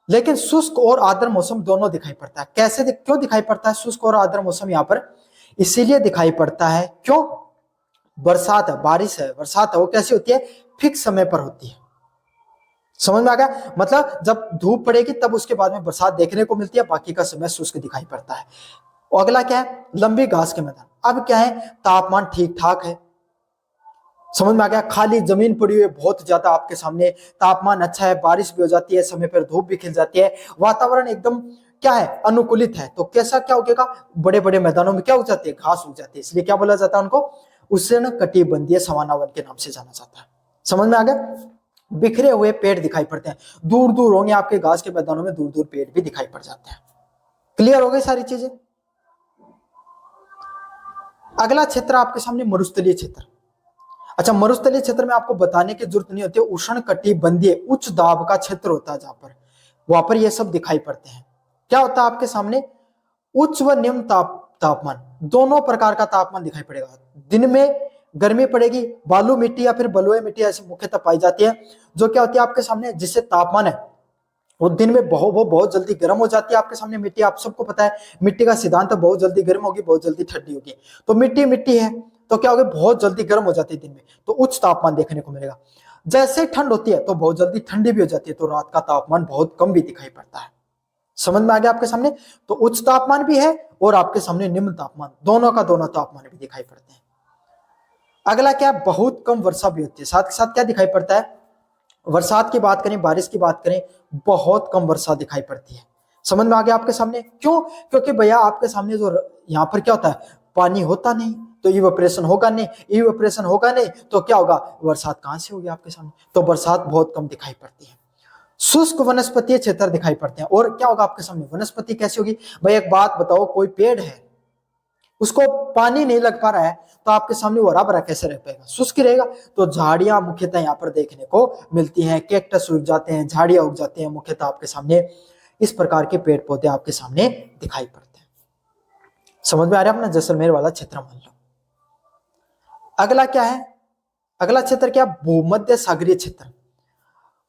लेकिन शुष्क और आर्द्र मौसम दोनों दिखाई पड़ता है। कैसे क्यों दिखाई पड़ता है शुष्क और आर्द्र मौसम यहाँ पर, इसीलिए दिखाई पड़ता है क्यों, बरसात है, बारिश है, बरसात है, वो कैसी होती है, फिक्स समय पर होती है। समझ में आ गया, मतलब जब धूप पड़ेगी तब उसके बाद में बरसात देखने को मिलती है, बाकी का समय शुष्क दिखाई पड़ता है। और अगला क्या है, लंबी घास के मैदान। अब क्या है, तापमान ठीक ठाक है, समझ में आ गया, खाली जमीन पड़ी हुई है बहुत ज्यादा आपके सामने, तापमान अच्छा है, बारिश भी हो जाती है, समय पर धूप भी खिल जाती है, वातावरण एकदम क्या है, अनुकूलित है। तो कैसा क्या उगेगा, बड़े बड़े मैदानों में क्या उग जाती है, घास उग जाती है, इसलिए क्या बोला जाता है उनको, उष्ण कटिबंधीय सवाना वन के नाम से जाना जाता है। समझ में आ गया। बिखरे हुए पेड़ दिखाई पड़ते हैं, दूर दूर होंगे आपके घास के मैदानों में, दूर दूर पेड़ भी दिखाई पड़ जाते हैं। क्लियर हो गई सारी चीजें। अगला क्षेत्र आपके सामने मरुस्थलीय क्षेत्र। अच्छा, मरुस्थलीय क्षेत्र में आपको बताने की जरूरत नहीं होती, उष्ण कटिबंधीय उच्च दाब का क्षेत्र होता है, जहां पर वहां पर ये सब दिखाई पड़ते हैं। क्या होता है आपके सामने, उच्च व निम्न तापमान दोनों प्रकार का तापमान दिखाई पड़ेगा। दिन में गर्मी पड़ेगी, बालू मिट्टी या फिर बलुई मिट्टी ऐसी मुख्यतः पाई जाती है, जो क्या होती है आपके सामने, जिससे तापमान है वो दिन में वो बहुत जल्दी गर्म हो जाती है। आपके सामने मिट्टी, आप सबको पता है मिट्टी का सिद्धांत है, बहुत जल्दी गर्म होगी, बहुत जल्दी ठंडी होगी। तो मिट्टी मिट्टी है तो क्या होगी, बहुत जल्दी गर्म हो जाती है दिन में, तो उच्च तापमान देखने को मिलेगा। जैसे ठंड होती है तो बहुत जल्दी ठंडी भी हो जाती है, तो रात का तापमान बहुत कम भी दिखाई पड़ता है। समझ में आ गया आपके सामने। तो उच्च तापमान भी है और आपके सामने निम्न तापमान, दोनों का दोनों तापमान भी दिखाई पड़ते हैं। अगला क्या, बहुत कम वर्षा भी होती है। साथ के साथ क्या दिखाई पड़ता है, बरसात की बात करें, बारिश की बात करें, बहुत कम वर्षा दिखाई पड़ती है। समझ में आ गया आपके सामने, क्यों, क्योंकि भैया आपके सामने जो यहाँ पर क्या होता है, पानी होता नहीं तो इवेपोरेशन होगा नहीं, इवेपोरेशन होगा नहीं तो क्या होगा, बरसात कहां से होगी आपके सामने, तो बरसात बहुत कम दिखाई पड़ती है। शुष्क वनस्पतीय क्षेत्र दिखाई पड़ते हैं, और क्या होगा आपके सामने, वनस्पति कैसी होगी, भाई एक बात बताओ, कोई पेड़ है उसको पानी नहीं लग पा रहा है तो आपके सामने वो हरा भरा कैसे रह पाएगा, शुष्क रहेगा। तो झाड़ियां मुख्यतः यहाँ पर देखने को मिलती हैं, कैक्टस उग जाते हैं, झाड़ियां उग जाती हैं, मुख्यतः आपके सामने इस प्रकार के पेड़ पौधे आपके सामने दिखाई पड़ते हैं। समझ में आ रहा है, अपना जैसलमेर वाला क्षेत्र मान लो। अगला क्या है, अगला क्षेत्र क्या, भूमध्य सागरीय क्षेत्र।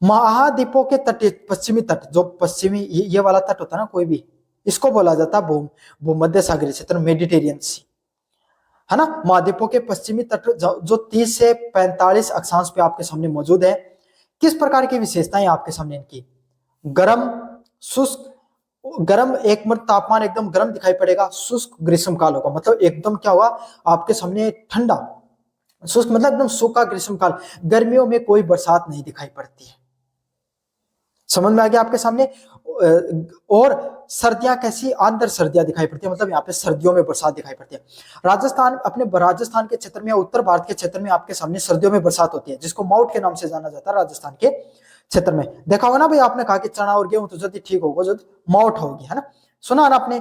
महाद्वीपों के तट, पश्चिमी तट, जो पश्चिमी ये वाला तट होता है ना कोई भी, इसको बोला जाता है भूमध्य सागरीय क्षेत्र, मेडिटेरियन सी, है ना। महाद्वीपों के पश्चिमी तट जो 30 से 45 अक्षांश पे आपके सामने मौजूद है। किस प्रकार की विशेषताएं आपके सामने इनकी, गर्म, शुष्क, गर्म एक मिनट तापमान एकदम गर्म दिखाई पड़ेगा, शुष्क ग्रीष्म काल होगा, मतलब एकदम क्या होगा आपके सामने ठंडा, शुष्क मतलब एकदम सूखा ग्रीष्म काल, गर्मियों में कोई बरसात नहीं दिखाई पड़ती है। समझ में आ गया आपके सामने। और सर्दियां कैसी, आंध्र सर्दियां दिखाई पड़ती है, मतलब यहाँ पे सर्दियों में बरसात दिखाई पड़ती है। राजस्थान, अपने राजस्थान के क्षेत्र में या उत्तर भारत के क्षेत्र में आपके सामने सर्दियों में बरसात होती है, जिसको माउट के नाम से जाना जाता है। राजस्थान के क्षेत्र में देखा होगा ना भाई, आपने कहा कि चना और गेहूं तो जल्दी ठीक होगा जब माउट होगी, है ना, सुना ना आपने।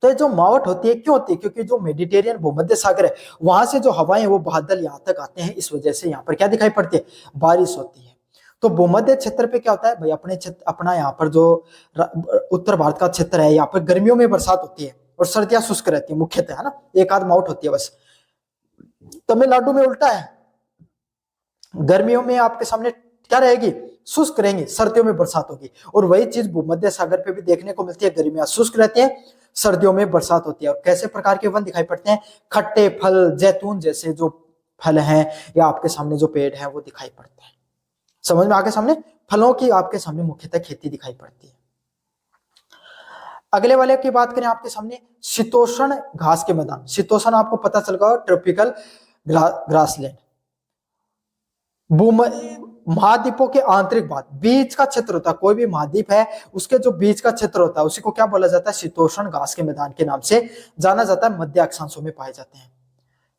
तो ये जो मावट होती है क्यों होती है? क्योंकि जो मेडिटेरियन भूमध्य सागर है वहां से जो हवाएं वो बादल यहाँ तक आते हैं, इस वजह से यहाँ पर क्या दिखाई पड़ती है? बारिश होती है। तो भूमध्य क्षेत्र पे क्या होता है भाई, अपने क्षेत्र अपना यहाँ पर जो उत्तर भारत का क्षेत्र है यहाँ पर गर्मियों में बरसात होती है और सर्दियां शुष्क रहती है मुख्यतः, है ना, एक आध माउट होती है बस। तमिलनाडु में उल्टा है, गर्मियों में आपके सामने क्या रहेगी? शुष्क रहेंगी, सर्दियों में बरसात होगी। और वही चीज भूमध्य सागर पे भी देखने को मिलती है, गर्मियां शुष्क रहती है, सर्दियों में बरसात होती है। और कैसे प्रकार के वन दिखाई पड़ते हैं? खट्टे फल, जैतून जैसे जो फल हैं या आपके सामने जो पेड़ है वो दिखाई पड़ते हैं। समझ में आगे सामने? फलों की आपके सामने मुख्यतः खेती दिखाई पड़ती है। अगले वाले की बात करें आपके सामने, शीतोष्ण घास के मैदान। शीतोष्ण आपको पता चल गया, ट्रॉपिकल ग्रासलैंड। महाद्वीपों के आंतरिक भाग, बीच का क्षेत्र होता है, कोई भी महाद्वीप है उसके जो बीच का क्षेत्र होता है उसी को क्या बोला जाता है? शीतोष्ण घास के मैदान के नाम से जाना जाता है। मध्य अक्षांशों में पाए जाते हैं।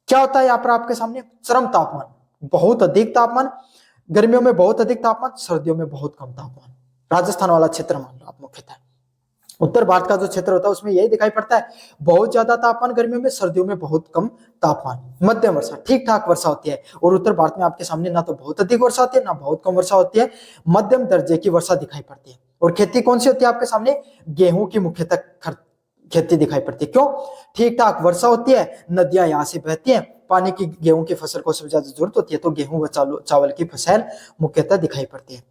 क्या होता है यहाँ पर आपके सामने? चरम तापमान, बहुत अधिक तापमान, गर्मियों में बहुत अधिक तापमान, सर्दियों में बहुत कम तापमान। राजस्थान वाला क्षेत्र मान लो आप मुख्यतः। उत्तर भारत का जो क्षेत्र होता है उसमें यही दिखाई पड़ता है, बहुत ज्यादा तापमान गर्मियों में, सर्दियों में बहुत कम तापमान, मध्यम वर्षा, ठीक ठाक वर्षा होती है। और उत्तर भारत में आपके सामने ना तो बहुत अधिक वर्षा होती है ना बहुत कम वर्षा होती है, मध्यम दर्जे की वर्षा दिखाई पड़ती है। और खेती कौन सी होती है आपके सामने? गेहूं की मुख्यतः खेती दिखाई पड़ती है। क्यों? ठीक ठाक वर्षा होती है, नदियां यहाँ से बहती हैं, पानी की गेहूं की फसल को सबसे ज्यादा जरूरत होती है, तो गेहूं व चावल की फसल मुख्यतः दिखाई पड़ती है।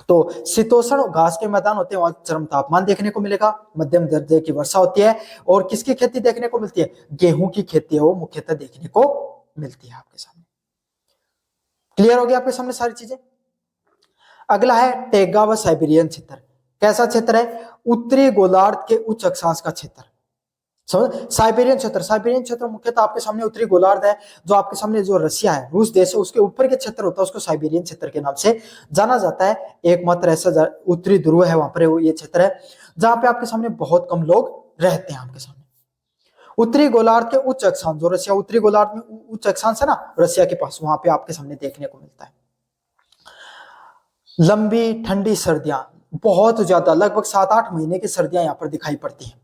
तो शीतोष्ण घास के मैदान होते हैं, वहां चरम तापमान देखने को मिलेगा, मध्यम दर्जे की वर्षा होती है। और किसकी खेती देखने को मिलती है? गेहूं की खेती है वो मुख्यतः देखने को मिलती है आपके सामने। क्लियर हो गया आपके सामने सारी चीजें? अगला है टैगा व साइबेरियन क्षेत्र। कैसा क्षेत्र है? उत्तरी गोलार्ध के उच्च अक्षांश का क्षेत्र। समझ? साइबेरियन क्षेत्र, साइबेरियन क्षेत्र मुख्यतः आपके सामने उत्तरी गोलार्ध है, जो आपके सामने जो रशिया है, रूस देश है, उसके ऊपर के क्षेत्र होता है, उसको साइबेरियन क्षेत्र के नाम से जाना जाता है। एकमात्र ऐसा उत्तरी ध्रुव है वहां पर ये क्षेत्र है जहां पे आपके सामने बहुत कम लोग रहते हैं आपके सामने। उत्तरी गोलार्ध के उच्च अक्षांश, जो रशिया उत्तरी गोलार्ध में उच्च अक्षांश है ना रशिया के पास, वहां पे आपके सामने देखने को मिलता है। लंबी ठंडी सर्दियां, बहुत ज्यादा, लगभग 7-8 महीने की सर्दियां यहाँ पर दिखाई पड़ती हैं।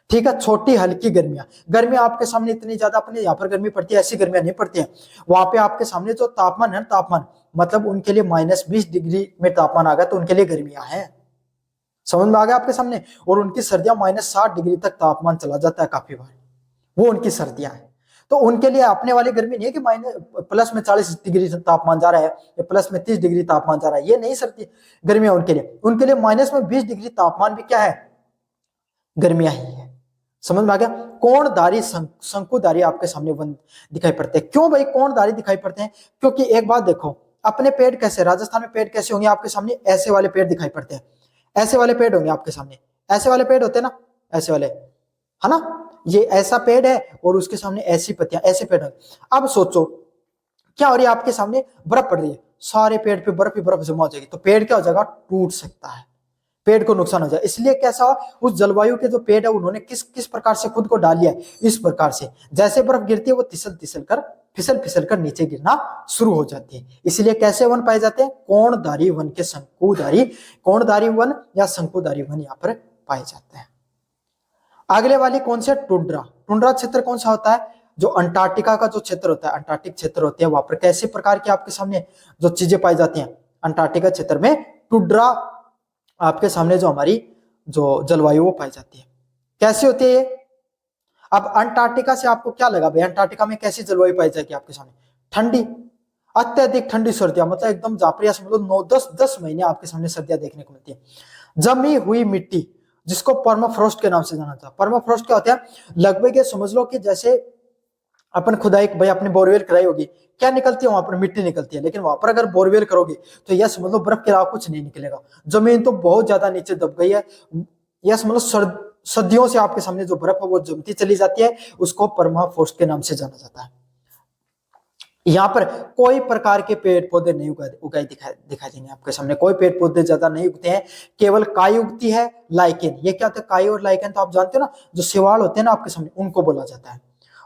ठीक है, छोटी हल्की गर्मियां, गर्मियां आपके सामने इतनी ज्यादा अपने यहाँ पर गर्मी पड़ती है ऐसी गर्मियां नहीं पड़ती है। वहां पे आपके सामने जो तापमान है, तापमान मतलब उनके लिए -20 डिग्री में तापमान आ गया तो उनके लिए गर्मियां हैं। समझ में आ गया आपके सामने? और उनकी सर्दियां -60 डिग्री तक तापमान चला जाता है काफी बार, वो उनकी सर्दियां हैं। तो उनके लिए अपने वाली गर्मी नहीं है कि प्लस में 40 डिग्री तापमान जा रहा है या प्लस में 30 डिग्री तापमान जा रहा है, ये नहीं सर्दी गर्मियां उनके लिए। उनके लिए -20 डिग्री तापमान भी क्या है? गर्मियां ही है। समझ में आ गया? कोणधारी शंकुधारी आपके सामने वन दिखाई पड़ते हैं। क्यों भाई कोणधारी दिखाई पड़ते हैं? क्योंकि एक बात देखो, अपने पेड़ कैसे, राजस्थान में पेड़ कैसे होंगे आपके सामने? ऐसे वाले पेड़ दिखाई पड़ते हैं, ऐसे वाले पेड़ होंगे आपके सामने, ऐसे वाले पेड़ होते हैं ना, ऐसे वाले, है ना, ये ऐसा पेड़ है और उसके सामने ऐसी पत्तियां, ऐसे पेड़ होंगे। अब सोचो क्या हो रही है आपके सामने? बर्फ पड़ रही है, सारे पेड़ पे बर्फ ही बर्फ जमा हो जाएगी, तो पेड़ क्या हो जाएगा? टूट सकता है, पेड़ को नुकसान हो जाए। इसलिए कैसा, उस जलवायु के जो पेड़ है उन्होंने किस किस प्रकार से खुद को डाल लिया है, इस प्रकार से जैसे बर्फ गिरती है वो फिसल फिसल कर नीचे गिरना शुरू हो जाती है। इसलिए कैसे वन पाए जाते हैं? कोणधारी वन के कोणधारी वन या शंकुधारी वन यहाँ पर पाए जाते हैं। अगले वाली कौन से? टुंड्रा। टुंड्रा क्षेत्र कौन सा होता है? जो अंटार्कटिका का जो क्षेत्र होता है, अंटार्कटिक क्षेत्र होते हैं, वहां पर कैसे प्रकार की आपके सामने जो चीजें पाई जाती हैं? अंटार्कटिका क्षेत्र में टुंड्रा आपके सामने जो हमारी जो जलवायु वो पाई जाती है। कैसी होती है ये? अब अंटार्कटिका से आपको क्या लगा भाई, अंटार्कटिका में कैसी जलवायु पाई जाएगी आपके सामने? ठंडी, अत्यधिक ठंडी सर्दियां, मतलब एकदम जापरिया समझ लो 9-10 महीने आपके सामने सर्दियां देखने को मिलती है। जमी हुई मिट्टी, जिसको परमाफ्रॉस्ट के नाम से जाना जाता है। परमाफ्रॉस्ट क्या होता है? लगभग ये समझ लो कि जैसे अपन खुदाई, भाई अपने बोरवेल कराई होगी, क्या निकलती है वहां पर? मिट्टी निकलती है। लेकिन वहां पर अगर बोरवेल करोगे तो यह समझ लो बर्फ के अलावा कुछ नहीं निकलेगा, जमीन तो बहुत ज्यादा नीचे दब गई है। यह समझ लो सदियों से आपके सामने जो बर्फ है वो जमती चली जाती है, उसको परमाफ्रॉस्ट के नाम से जाना जाता है। यहाँ पर कोई प्रकार के पेड़ पौधे नहीं उगाए दिखाई देंगे आपके सामने, कोई पेड़ पौधे ज्यादा नहीं उगते हैं, केवल काई उगती है, लाइकेन। ये क्या होता है? काई और लाइकेन तो आप जानते हो ना, जो शैवाल होते हैं ना आपके सामने, उनको बोला जाता है,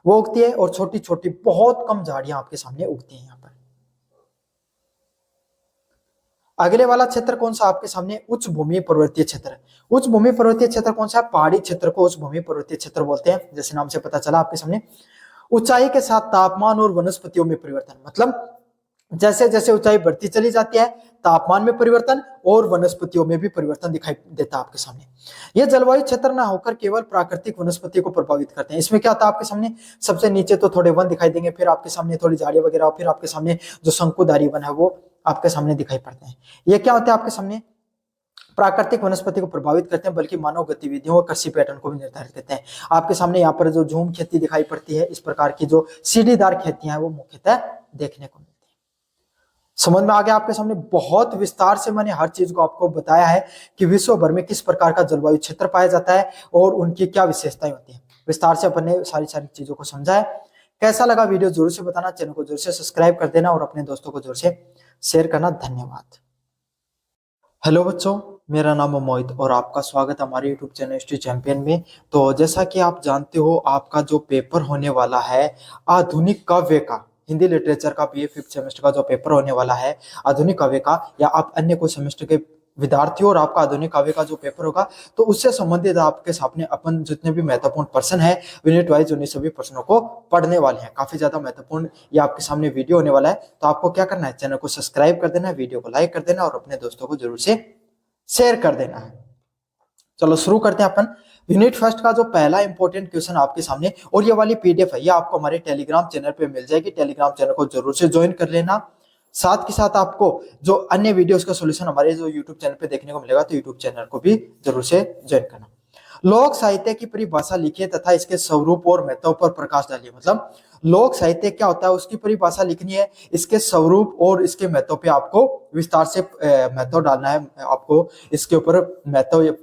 वो उगती है। और छोटी छोटी बहुत कम झाड़ियां आपके सामने उगती हैं यहाँ पर। अगले वाला क्षेत्र कौन सा आपके सामने उच्च भूमि पर्वतीय क्षेत्र है। उच्च भूमि पर्वतीय क्षेत्र कौन सा है? पहाड़ी क्षेत्र को उच्च भूमि पर्वतीय क्षेत्र बोलते हैं। जैसे नाम से पता चला आपके सामने, ऊंचाई के साथ तापमान और वनस्पतियों में परिवर्तन, मतलब जैसे जैसे ऊंचाई बढ़ती चली जाती है तापमान में परिवर्तन और वनस्पतियों में भी परिवर्तन दिखाई देता है आपके सामने। ये जलवायु क्षेत्र ना होकर केवल प्राकृतिक वनस्पति को प्रभावित करते हैं। इसमें क्या आता है आपके सामने, सबसे नीचे तो थोड़े वन दिखाई देंगे, फिर आपके सामने थोड़ी झाड़ियां वगैरह, फिर आपके सामने जो शंकुधारी वन है वो आपके सामने दिखाई पड़ते हैं। ये क्या होता है आपके सामने, प्राकृतिक वनस्पति को प्रभावित करते हैं, बल्कि मानव गतिविधियों और कृषि पैटर्न को भी निर्धारित करते हैं। आपके सामने यहाँ पर जो झूम खेती दिखाई पड़ती है, इस प्रकार की जो सीढ़ीदार खेतियां हैं वो मुख्यतः देखने को मिलती है। समझ में आ गया आपके सामने? बहुत विस्तार से मैंने हर चीज को आपको बताया है कि विश्व भर में किस प्रकार का जलवायु क्षेत्र पाया जाता है और उनकी क्या विशेषताएं होती हैं। विस्तार से अपन ने सारी सारी चीजों को समझा है। कैसा लगा वीडियो जरूर से बताना, चैनल को जरूर से सब्सक्राइब कर देना और अपने दोस्तों को जरूर से शेयर करना। धन्यवाद। हेलो बच्चों, मेरा नाम है मोहित और आपका स्वागत है हमारे यूट्यूब चैनल हिस्ट्री चैंपियन में। तो जैसा कि आप जानते हो, आपका जो पेपर होने वाला है आधुनिक काव्य का, हिंदी लिटरेचर का बीए 5th सेमेस्टर का जो पेपर होने वाला है आधुनिक काव्य का, या आप अन्य कोई सेमेस्टर के विद्यार्थियों और आपका आधुनिक काव्य का जो पेपर होगा, तो उससे संबंधित आपके सामने अपन जितने भी महत्वपूर्ण प्रश्न है यूनिट वाइज उन्हीं सभी प्रश्नों को पढ़ने वाले हैं। काफी ज्यादा महत्वपूर्ण ये आपके सामने वीडियो होने वाला है। तो आपको क्या करना है, चैनल को सब्सक्राइब कर देना है, वीडियो को लाइक कर देना और अपने दोस्तों को जरूर से शेयर कर देना है। चलो शुरू करते हैं अपन। यूनिट फर्स्ट का जो पहला इंपॉर्टेंट क्वेश्चन आपके सामने, और ये वाली पीडीएफ है, ये आपको हमारे टेलीग्राम चैनल पे मिल जाएगी। टेलीग्राम चैनल को जरूर से ज्वाइन कर लेना। साथ के साथ आपको जो अन्य वीडियोस का सॉल्यूशन हमारे जो यूट्यूब चैनल पे देखने को मिलेगा, तो यूट्यूब चैनल को भी जरूर से ज्वाइन करना। लोक साहित्य की परिभाषा लिखिए तथा इसके स्वरूप और महत्व पर प्रकाश डालिए। मतलब लोक साहित्य क्या होता है उसकी परिभाषा लिखनी है, इसके स्वरूप और इसके महत्व पे आपको विस्तार से महत्व डालना है। आपको इसके ऊपर महत्व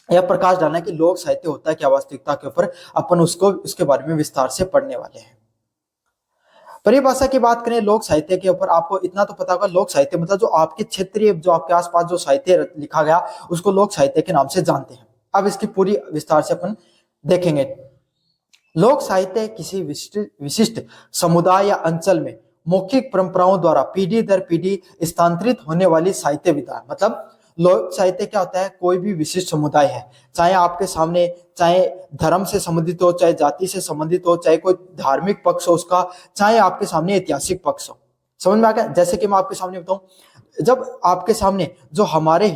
या प्रकाश डालना है कि लोक साहित्य होता है क्या, वास्तविकता के ऊपर अपन उसको उसके बारे में विस्तार से पढ़ने वाले हैं। परिभाषा की बात करें लोक साहित्य के ऊपर, आपको इतना तो पता होगा, लोक साहित्य मतलब जो आपके क्षेत्रीय, जो आपके आसपास जो साहित्य लिखा गया उसको लोक साहित्य के नाम से जानते हैं। अब इसकी पूरी विस्तार से अपन देखेंगे। लोक साहित्य किसी विशिष्ट समुदाय या अंचल में मौखिक परंपराओं द्वारा पीढ़ी दर पीढ़ी स्थानांतरित होने वाली साहित्य विधा। मतलब लोक साहित्य क्या होता है, कोई भी विशिष्ट समुदाय है, चाहे आपके सामने चाहे धर्म से संबंधित हो, चाहे जाति से संबंधित हो, चाहे कोई धार्मिक पक्ष हो उसका, चाहे आपके सामने ऐतिहासिक पक्ष हो। समझ में आ गया? जैसे कि मैं आपके सामने बताऊं, जब आपके सामने जो हमारे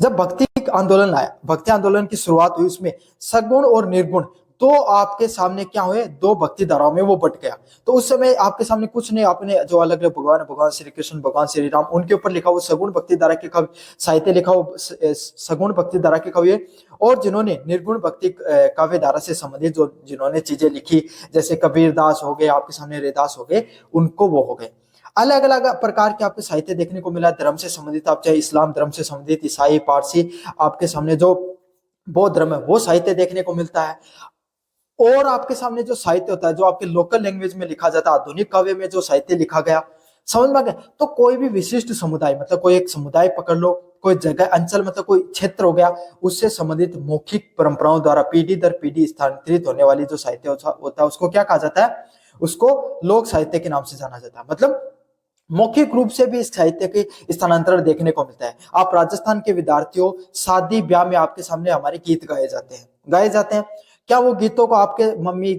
जब भक्ति आंदोलन आया, भक्ति आंदोलन की शुरुआत हुई, उसमें सगुण और निर्गुण तो आपके सामने क्या हुए, दो भक्ति धाराओं में वो बट गया। तो उस समय आपके सामने कुछ नहीं, आपने जो अलग अलग भगवान, भगवान श्री कृष्ण, भगवान श्री राम, उनके ऊपर लिखा वो सगुण भक्ति धारा के कवि साहित्य लिखा वो सगुण भक्ति धारा के कवि, और जिन्होंने निर्गुण भक्ति काव्य धारा से संबंधित जो जिन्होंने चीजें लिखी, जैसे कबीर दास हो गए, आपके सामने रैदास हो गए, उनको वो हो गए। अलग अलग प्रकार के आपके साहित्य देखने को मिला, धर्म से संबंधित, आप चाहे इस्लाम धर्म से संबंधित, ईसाई, पारसी, आपके सामने जो बौद्ध धर्म है वो साहित्य देखने को मिलता है। और आपके सामने जो साहित्य होता है जो आपके लोकल लैंग्वेज में लिखा जाता है, आधुनिक काव्य में जो साहित्य लिखा गया, समझ में आ गया? तो कोई भी विशिष्ट समुदाय, मतलब कोई एक समुदाय पकड़ लो, कोई जगह, अंचल मतलब कोई क्षेत्र हो गया, उससे संबंधित मौखिक परंपराओं द्वारा पीढ़ी दर पीढ़ी स्थानांतरित होने वाली जो साहित्य होता है उसको क्या कहा जाता है, उसको लोक साहित्य के नाम से जाना जाता है। मतलब मौखिक रूप से भी इस साहित्य के स्थानांतरण देखने को मिलता है। आप राजस्थान के विद्यार्थियों, शादी ब्याह में आपके सामने हमारे गीत गाए जाते हैं। क्या वो गीतों को आपके मम्मी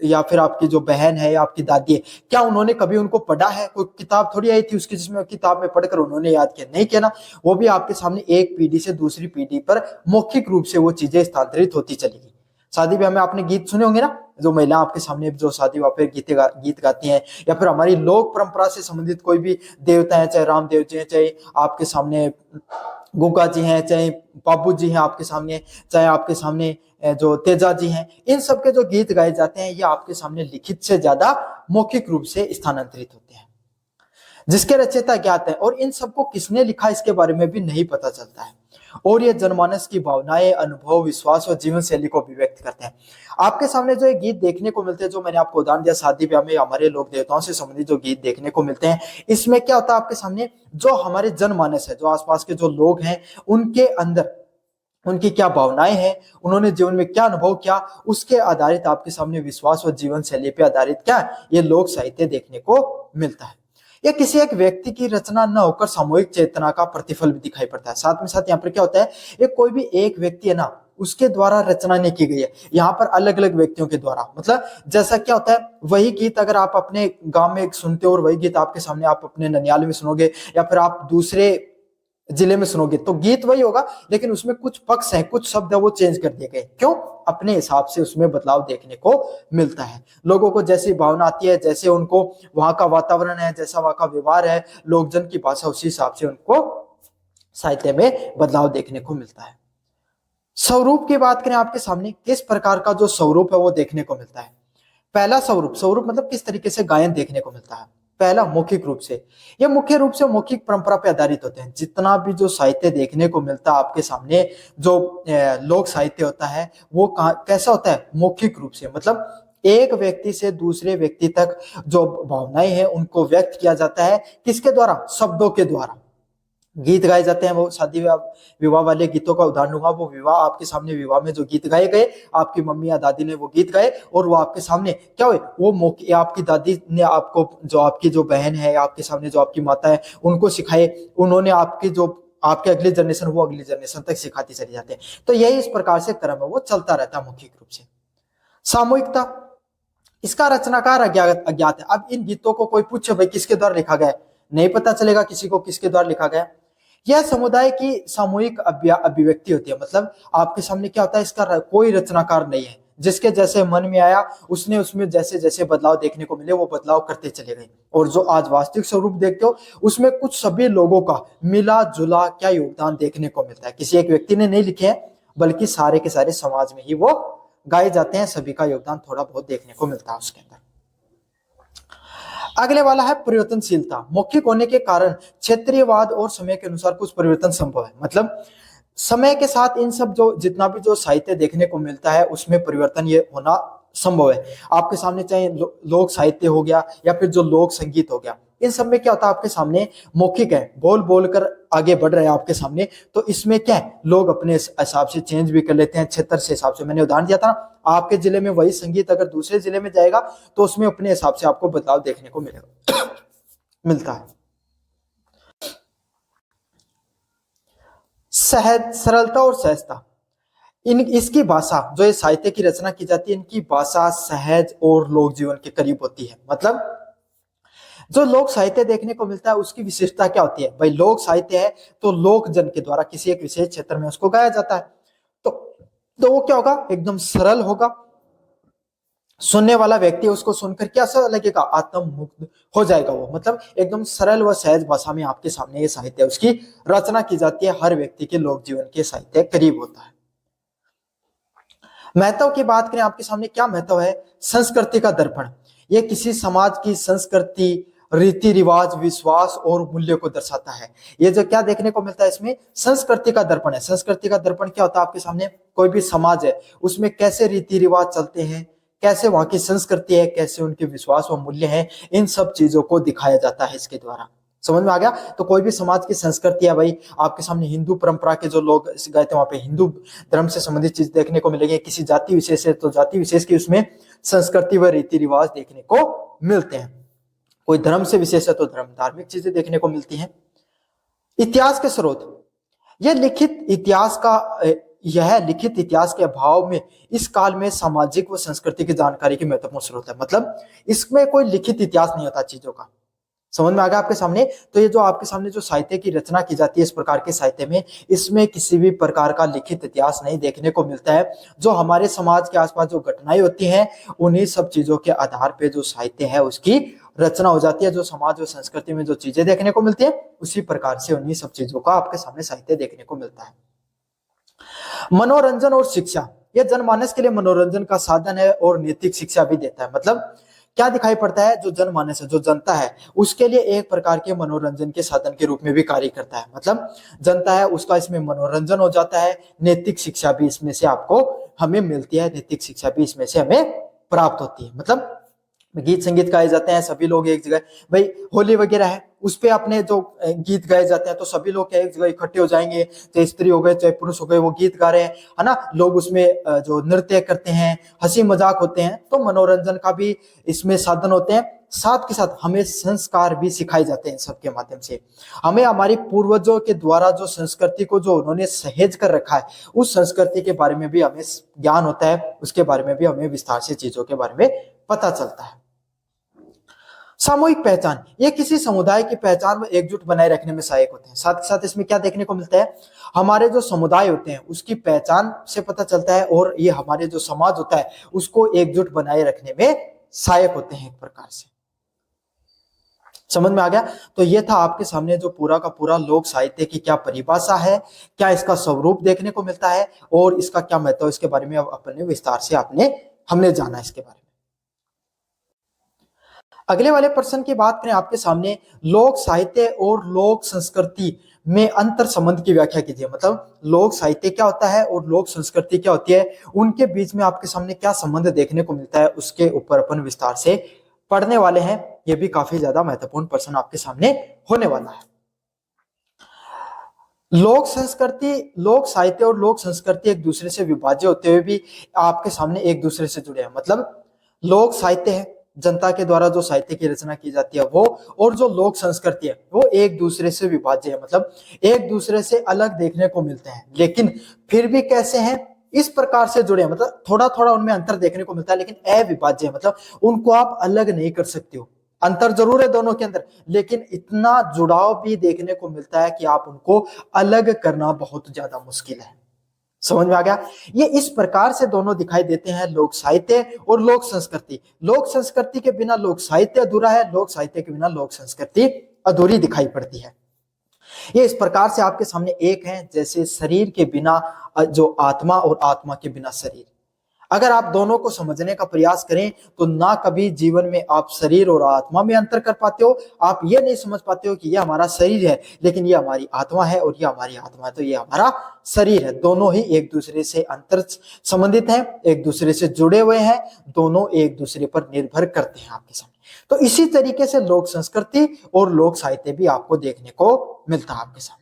या फिर आपकी जो बहन है या आपकी दादी है, क्या उन्होंने कभी उनको पढ़ा है? कोई किताब थोड़ी आई थी उसकी जिसमें किताब में पढ़कर उन्होंने याद किया, नहीं किया ना। वो भी आपके सामने एक पीढ़ी से दूसरी पीढ़ी पर मौखिक रूप से वो चीजें स्थानांतरित होती चलेगी। शादी ब्याह में आपने गीत सुने होंगे ना, जो महिला आपके सामने जो शादी ब्याह पे गीत गाती हैं, या फिर हमारी लोक परंपरा से संबंधित कोई भी देवता है, चाहे रामदेव जी हैं, चाहे आपके सामने गुग्गा जी हैं, चाहे बाबू जी हैं आपके सामने, चाहे आपके सामने जो तेजा जी हैं, इन सब के जो गीत गाए जाते हैं ये आपके सामने लिखित से ज्यादा मौखिक रूप से स्थानांतरित होते हैं, जिसके रचयिता ज्ञात है। और इन सबको किसने लिखा इसके बारे में भी नहीं पता चलता है। और ये जनमानस की भावनाएं, अनुभव, विश्वास और जीवन शैली को अभिव्यक्त करते हैं। आपके सामने जो गीत देखने को मिलते हैं, जो मैंने आपको उदाहरण दिया, शादी ब्याह में हमारे लोक देवताओं से संबंधित जो गीत देखने को मिलते हैं, इसमें क्या होता है आपके सामने, जो हमारे जनमानस है, जो आसपास के जो लोग हैं, उनके अंदर उनकी क्या भावनाएं हैं, उन्होंने जीवन में क्या अनुभव किया, उसके आधारित आपके सामने विश्वास और जीवन शैली पे आधारित क्या ये लोक साहित्य देखने को मिलता है। या किसी एक व्यक्ति की रचना न होकर सामूहिक चेतना का प्रतिफल भी दिखाई पड़ता है। साथ में साथ यहाँ पर क्या होता है, ये कोई भी एक व्यक्ति है ना, उसके द्वारा रचना नहीं की गई है, यहाँ पर अलग अलग व्यक्तियों के द्वारा। मतलब जैसा क्या होता है, वही गीत अगर आप अपने गांव में सुनते हो और वही गीत आपके सामने आप अपने ननियाल में सुनोगे या फिर आप दूसरे जिले में सुनोगे, तो गीत वही होगा, लेकिन उसमें कुछ पक्ष हैं, कुछ शब्द है वो चेंज कर दिए गए। क्यों? अपने हिसाब से उसमें बदलाव देखने को मिलता है। लोगों को जैसी भावना आती है, जैसे उनको वहां का वातावरण है, जैसा वहां का व्यवहार है, लोकजन की भाषा, उसी हिसाब से उनको साहित्य में बदलाव देखने को मिलता है। स्वरूप की बात करें आपके सामने, किस प्रकार का जो स्वरूप है वो देखने को मिलता है। पहला स्वरूप, स्वरूप मतलब किस तरीके से गायन देखने को मिलता है। पहला मौखिक रूप से, ये मुख्य रूप से मौखिक परंपरा पे आधारित होते हैं। जितना भी जो साहित्य देखने को मिलता है आपके सामने, जो लोक साहित्य होता है वो कैसा होता है, मौखिक रूप से। मतलब एक व्यक्ति से दूसरे व्यक्ति तक जो भावनाएं हैं उनको व्यक्त किया जाता है, किसके द्वारा, शब्दों के द्वारा। गीत गाए जाते हैं, वो शादी विवाह वाले गीतों का उदाहरण हुआ, वो विवाह आपके सामने, विवाह में जो गीत गाए गए, आपकी मम्मी या दादी ने वो गीत गाए और वो आपके सामने क्या हुए, वो मौके आपकी दादी ने आपको, जो आपकी जो बहन है, आपके सामने जो आपकी माता है, उनको सिखाए, उन्होंने आपकी जो आपके अगली जनरेशन, वो अगली जनरेशन तक सिखाती चली जाते हैं। तो यही इस प्रकार से क्रम है वो चलता रहता है मौखिक रूप से। सामूहिकता, इसका रचनाकार अज्ञात है। अब इन गीतों को कोई पूछे भाई किसके द्वारा लिखा गया है, नहीं पता चलेगा किसी को किसके द्वारा लिखा गया। यह समुदाय की सामूहिक अभिव्यक्ति होती है। मतलब आपके सामने क्या होता है, इसका कोई रचनाकार नहीं है, जिसके जैसे मन में आया उसने उसमें जैसे जैसे बदलाव देखने को मिले वो बदलाव करते चले गए। और जो आज वास्तविक स्वरूप देखते हो उसमें कुछ सभी लोगों का मिला जुला क्या योगदान देखने को मिलता है। किसी एक व्यक्ति ने नहीं लिखे हैं, बल्कि सारे के सारे समाज में ही वो गाए जाते हैं, सभी का योगदान थोड़ा बहुत देखने को मिलता है उसके अंदर। अगले वाला है परिवर्तनशीलता। मौखिक होने के कारण क्षेत्रीयवाद और समय के अनुसार कुछ परिवर्तन संभव है। मतलब समय के साथ इन सब जो जितना भी जो साहित्य देखने को मिलता है उसमें परिवर्तन ये होना संभव है। आपके सामने चाहे लोक साहित्य हो गया या फिर जो लोक संगीत हो गया, इन सब में क्या होता है, आपके सामने मौखिक है, बोल बोल कर आगे बढ़ रहे हैं आपके सामने, तो इसमें क्या है, लोग अपने हिसाब से चेंज भी कर लेते हैं, क्षेत्र से हिसाब से। मैंने उदाहरण दिया था ना, आपके जिले में वही संगीत अगर दूसरे जिले में जाएगा तो उसमें अपने हिसाब से आपको बदलाव देखने को मिलेगा मिलता है। सहज, सरलता और सहजता, इसकी भाषा, जो ये साहित्य की रचना की जाती है, इनकी भाषा सहज और लोक जीवन के करीब होती है। मतलब जो लोक साहित्य देखने को मिलता है उसकी विशेषता क्या होती है भाई, लोक साहित्य है तो लोक जन के द्वारा किसी एक विशेष क्षेत्र में उसको गाया जाता है, तो वो क्या होगा, एकदम सरल होगा। सुनने वाला व्यक्ति उसको सुनकर क्या सा लगेगा, आत्म मुक्त हो जाएगा वो। मतलब एकदम सरल व सहज भाषा में आपके सामने ये साहित्य उसकी रचना की जाती है, हर व्यक्ति के लोक जीवन के साहित्य करीब होता है। महत्व की बात करें आपके सामने, क्या महत्व है, संस्कृति का दर्पण। ये किसी समाज की संस्कृति, रीति रिवाज, विश्वास और मूल्य को दर्शाता है। ये जो क्या देखने को मिलता है इसमें, संस्कृति का दर्पण है। संस्कृति का दर्पण क्या होता है, आपके सामने कोई भी समाज है उसमें कैसे रीति रिवाज चलते हैं, कैसे वहां की संस्कृति है, कैसे उनके विश्वास व मूल्य हैं, इन सब चीजों को दिखाया जाता है इसके द्वारा। समझ में आ गया। तो कोई भी समाज की संस्कृति है भाई, आपके सामने हिंदू परंपरा के जो लोग गए थे वहां पे हिंदू धर्म से संबंधित चीज देखने को मिलेगी। किसी जाति विशेष है तो जाति विशेष की उसमें संस्कृति व रीति रिवाज देखने को मिलते हैं। कोई धर्म से विशेष है तो धर्म, धार्मिक चीजें देखने को मिलती हैं। इतिहास के स्रोत, यह लिखित इतिहास के अभाव में इस काल में सामाजिक व संस्कृति की जानकारी की महत्वपूर्ण स्रोत है। मतलब इसमें कोई लिखित इतिहास नहीं होता चीजों का। समझ में आ गया आपके सामने। तो ये जो आपके सामने जो साहित्य की रचना की जाती है इस प्रकार के साहित्य में, इसमें किसी भी प्रकार का लिखित इतिहास नहीं देखने को मिलता है। जो हमारे समाज के आसपास जो घटनाएं होती हैं उन्हीं सब चीजों के आधार पे जो साहित्य है उसकी रचना हो जाती है। जो समाज और संस्कृति में जो चीजें देखने को मिलती है उसी प्रकार से उन्हीं सब चीजों का आपके सामने साहित्य देखने को मिलता है। मनोरंजन और शिक्षा, यह जनमानस के लिए मनोरंजन का साधन है और नैतिक शिक्षा भी देता है। मतलब क्या दिखाई पड़ता है, जो जनमानस है, जो जनता है, उसके लिए एक प्रकार के मनोरंजन के साधन के रूप में भी कार्य करता है। मतलब जनता है उसका इसमें मनोरंजन हो जाता है, नैतिक शिक्षा भी इसमें से आपको हमें मिलती है, नैतिक शिक्षा भी इसमें से हमें प्राप्त होती है। मतलब गीत संगीत गाए जाते हैं, सभी लोग एक जगह, भाई होली वगैरह है उस पे अपने जो गीत गाए जाते हैं तो सभी लोग क्या एक जगह इकट्ठे हो जाएंगे, चाहे स्त्री हो गए चाहे पुरुष हो गए, वो गीत गा रहे हैं, है ना। लोग उसमें जो नृत्य करते हैं, हंसी मजाक होते हैं, तो मनोरंजन का भी इसमें साधन होते हैं। साथ के साथ हमें संस्कार भी सिखाए जाते हैं सबके माध्यम से। हमें हमारी पूर्वजों के द्वारा जो संस्कृति को जो उन्होंने सहेज कर रखा है, उस संस्कृति के बारे में भी हमें ज्ञान होता है, उसके बारे में भी हमें विस्तार से चीजों के बारे में पता चलता है। सामूहिक पहचान, ये किसी समुदाय की पहचान व एकजुट बनाए रखने में सहायक होते हैं। साथ ही साथ इसमें क्या देखने को मिलता है, हमारे जो समुदाय होते हैं उसकी पहचान से पता चलता है, और ये हमारे जो समाज होता है उसको एकजुट बनाए रखने में सहायक होते हैं एक प्रकार से। समझ में आ गया। तो ये था आपके सामने जो पूरा का पूरा लोक साहित्य की क्या परिभाषा है, क्या इसका स्वरूप देखने को मिलता है, और इसका क्या महत्व है, इसके बारे में अब अपने विस्तार से हमने जाना इसके बारे में। अगले वाले प्रश्न की बात करें आपके सामने, लोक साहित्य और लोक संस्कृति में अंतर संबंध की व्याख्या कीजिए। मतलब लोक साहित्य क्या होता है और लोक संस्कृति क्या होती है, उनके बीच में आपके सामने क्या संबंध देखने को मिलता है, उसके ऊपर अपन विस्तार से पढ़ने वाले हैं। यह भी काफी ज्यादा महत्वपूर्ण प्रश्न आपके सामने होने वाला है। लोक संस्कृति, लोक साहित्य और लोक संस्कृति एक दूसरे से विभाज्य होते हुए भी आपके सामने एक दूसरे से जुड़े हैं। मतलब लोक साहित्य है, जनता के द्वारा जो साहित्य की रचना की जाती है वो, और जो लोक संस्कृति है वो एक दूसरे से विभाज्य है, मतलब एक दूसरे से अलग देखने को मिलते हैं, लेकिन फिर भी कैसे हैं, इस प्रकार से जुड़े हैं। मतलब थोड़ा थोड़ा उनमें अंतर देखने को मिलता है, लेकिन अविभाज्य है, मतलब उनको आप अलग नहीं कर सकते हो। अंतर जरूर है दोनों के अंदर, लेकिन इतना जुड़ाव भी देखने को मिलता है कि आप उनको अलग करना बहुत ज्यादा मुश्किल है। समझ में आ गया। ये इस प्रकार से दोनों दिखाई देते हैं, लोक साहित्य और लोक संस्कृति। लोक संस्कृति के बिना लोक साहित्य अधूरा है, लोक साहित्य के बिना लोक संस्कृति अधूरी दिखाई पड़ती है। ये इस प्रकार से आपके सामने एक है, जैसे शरीर के बिना जो आत्मा और आत्मा के बिना शरीर। अगर आप दोनों को समझने का प्रयास करें तो ना कभी जीवन में आप शरीर और आत्मा में अंतर कर पाते हो। आप ये नहीं समझ पाते हो कि ये हमारा शरीर है लेकिन ये हमारी आत्मा है, और ये हमारी आत्मा है तो ये हमारा शरीर है। दोनों ही एक दूसरे से अंतर संबंधित हैं, एक दूसरे से जुड़े हुए हैं, दोनों एक दूसरे पर निर्भर करते हैं आपके सामने। तो इसी तरीके से लोक संस्कृति और लोक साहित्य भी आपको देखने को मिलता है आपके सामने।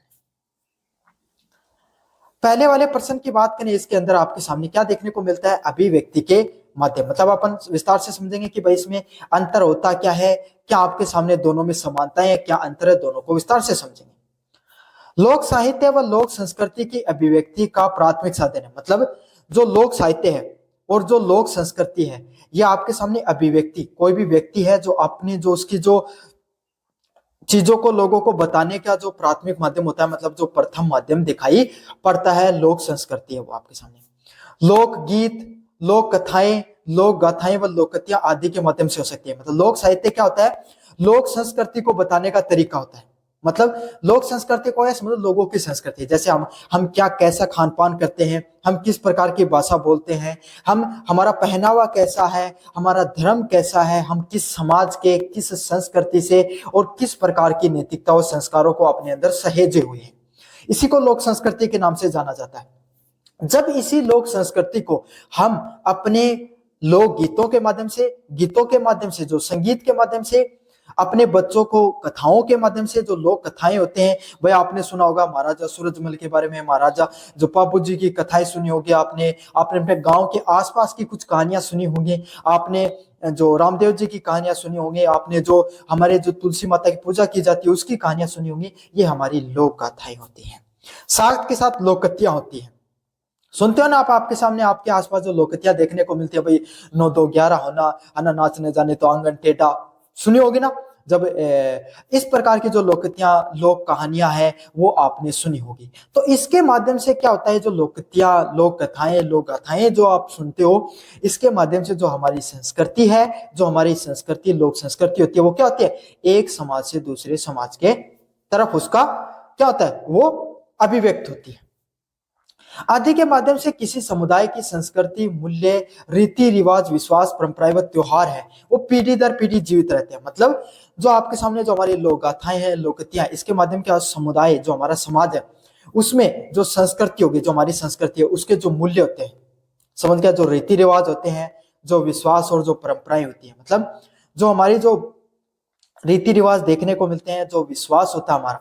पहले वाले प्रश्न की बात करें, इसके अंदर आपके सामने क्या देखने को मिलता है, अभिव्यक्ति के माध्यम। मतलब अपन विस्तार से समझेंगे कि भाई इसमें अंतर होता क्या है, क्या आपके सामने दोनों में समानताएं है, क्या अंतर है, दोनों को विस्तार से समझेंगे। लोक साहित्य व लोक संस्कृति की अभिव्यक्ति का प्राथमिक साधन है। मतलब जो लोक साहित्य है और जो लोक संस्कृति है, यह आपके सामने अभिव्यक्ति, कोई भी व्यक्ति है जो अपने जो उसकी जो चीजों को लोगों को बताने का जो प्राथमिक माध्यम होता है, मतलब जो प्रथम माध्यम दिखाई पड़ता है, लोक संस्कृति है वो आपके सामने। लोक गीत, लोक कथाएं, लोक गाथाएं व लोककथाएं आदि के माध्यम से हो सकती है। मतलब लोक साहित्य क्या होता है, लोक संस्कृति को बताने का तरीका होता है। मतलब लोक संस्कृति को है मतलब लोगों की संस्कृति, जैसे हम क्या कैसा खान पान करते हैं, हम किस प्रकार की भाषा बोलते हैं, हमारा पहनावा कैसा है, हमारा धर्म कैसा है, हम किस समाज के किस संस्कृति से और किस प्रकार की नैतिकता और संस्कारों को अपने अंदर सहेजे हुए हैं, इसी को लोक संस्कृति के नाम से जाना जाता है। जब इसी लोक संस्कृति को हम अपने लोक गीतों के माध्यम से, गीतों के माध्यम से, जो संगीत के माध्यम से, अपने बच्चों को कथाओं के माध्यम से, जो लोक कथाएं होते हैं, भाई आपने सुना होगा महाराजा सूरजमल के बारे में, महाराजा जो पापू जी की कथाएं सुनी होगी आपने अपने गांव के आसपास की कुछ कहानियां सुनी होंगी, आपने जो रामदेव जी की कहानियां सुनी होंगी, आपने जो हमारे जो तुलसी माता की पूजा की जाती है उसकी कहानियां सुनी होंगी। ये हमारी लोक कथाएं होती हैं, साथ के साथ लोककथाएं होती हैं। सुनते हो ना आप, आपके सामने आपके आसपास जो लोककथाएं देखने को मिलती है, भाई 9 2 11 होना, है ना, नाचने जाने तो आंगन टेढ़ा, सुनी होगी ना। जब इस प्रकार की जो लोककथाएं, लोक कहानियां हैं वो आपने सुनी होगी। तो इसके माध्यम से क्या होता है, जो लोककथाएं, लोक कथाएं, लोक गाथाएं जो आप सुनते हो, इसके माध्यम से जो हमारी संस्कृति है, जो हमारी संस्कृति लोक संस्कृति होती है, वो क्या होती है, एक समाज से दूसरे समाज के तरफ उसका क्या होता है, वो अभिव्यक्त होती है। आदि के माध्यम से किसी समुदाय की संस्कृति, मूल्य, रीति रिवाज, विश्वास, परंपराएं व त्योहार है वो पीढ़ी दर पीढ़ी जीवित रहते हैं। मतलब जो आपके सामने जो हमारी लोक गाथाएं हैं, लोककथाएं, इसके माध्यम से समुदाय, जो हमारा समाज है, उसमें जो संस्कृति होगी, जो हमारी संस्कृति है, उसके जो मूल्य होते हैं, समझ गया, जो रीति रिवाज होते हैं, जो विश्वास और जो परंपराएं होती है, मतलब जो हमारी जो रीति रिवाज देखने को मिलते हैं, जो विश्वास होता है हमारा,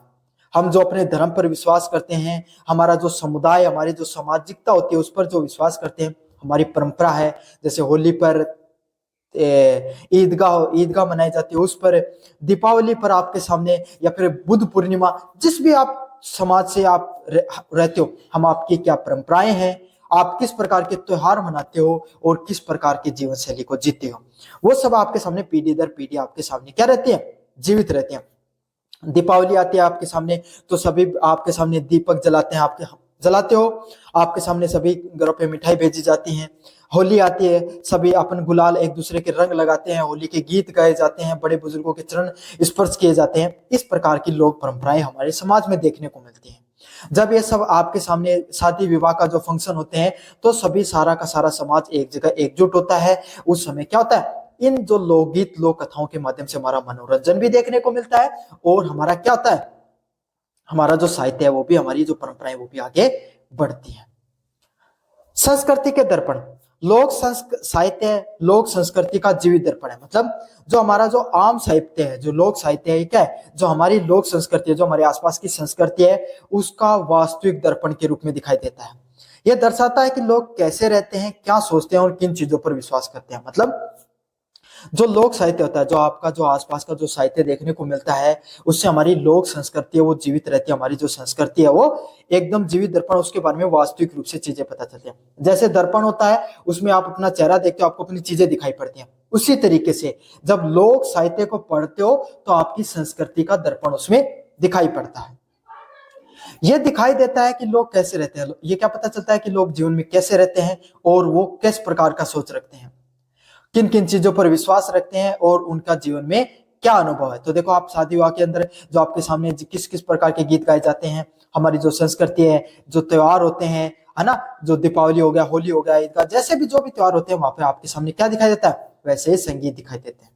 हम जो अपने धर्म पर विश्वास करते हैं, हमारा जो समुदाय, हमारी जो सामाजिकता होती है उस पर जो विश्वास करते हैं, हमारी परंपरा है, जैसे होली पर ईदगाह मनाई जाती है, उस पर दीपावली पर आपके सामने, या फिर बुद्ध पूर्णिमा, जिस भी आप समाज से आप रहते हो, हम आपकी क्या परंपराएं हैं, आप किस प्रकार के त्योहार मनाते हो और किस प्रकार की जीवन शैली को जीते हो, वो सब आपके सामने पीढ़ी दर पीढ़ी आपके सामने क्या रहती है, जीवित रहते हैं। दीपावली आती है आपके सामने तो सभी आपके सामने दीपक जलाते हैं, आपके जलाते हो, आपके सामने सभी घरों पे मिठाई भेजी जाती है। होली आती है, सभी अपन गुलाल एक दूसरे के रंग लगाते हैं, होली के गीत गाए जाते हैं, बड़े बुजुर्गों के चरण स्पर्श किए जाते हैं। इस प्रकार की लोक परंपराएं हमारे समाज में देखने को मिलती हैं। जब ये सब आपके सामने शादी विवाह का जो फंक्शन होते हैं तो सभी सारा का सारा समाज एक जगह एकजुट होता है। उस समय क्या होता है, इन जो लोकगीत लोक कथाओं के माध्यम से हमारा मनोरंजन भी देखने को मिलता है, और हमारा क्या होता है, हमारा जो साहित्य है वो भी, हमारी जो परंपराएं वो भी आगे बढ़ती है। संस्कृति के दर्पण, साहित्य लोक संस्कृति का जीवित दर्पण है। मतलब जो हमारा जो आम साहित्य है, जो लोक साहित्य है, क्या है, जो हमारी लोक संस्कृति है, जो हमारे आसपास की संस्कृति है, उसका वास्तविक दर्पण के रूप में दिखाई देता है। यह दर्शाता है कि लोग कैसे रहते हैं, क्या सोचते हैं और किन चीजों पर विश्वास करते हैं। मतलब जो लोक साहित्य होता है, जो आपका जो आसपास का जो साहित्य देखने को मिलता है, उससे हमारी लोक संस्कृति है वो जीवित रहती है, हमारी जो संस्कृति है वो एकदम जीवित दर्पण, उसके बारे में वास्तविक रूप से चीजें पता चलती हैं। जैसे दर्पण होता है उसमें आप अपना चेहरा देखते हो, आपको अपनी चीजें दिखाई पड़ती हैं, उसी तरीके से जब लोक साहित्य को पढ़ते हो तो आपकी संस्कृति का दर्पण उसमें दिखाई पड़ता है। यह दिखाई देता है कि लोग कैसे रहते हैं, ये क्या पता चलता है कि लोग जीवन में कैसे रहते हैं और वो किस प्रकार का सोच रखते हैं, किन किन चीजों पर विश्वास रखते हैं और उनका जीवन में क्या अनुभव है। तो देखो, आप शादी विवाह के अंदर जो आपके सामने किस किस प्रकार के गीत गाए जाते हैं, हमारी जो संस्कृति है, जो त्योहार होते हैं, है ना, जो दीपावली हो गया, होली हो गया, ईद का, जैसे भी जो भी त्योहार होते हैं वहां पे आपके सामने क्या दिखाई देता है, वैसे ही संगीत दिखाई देते हैं।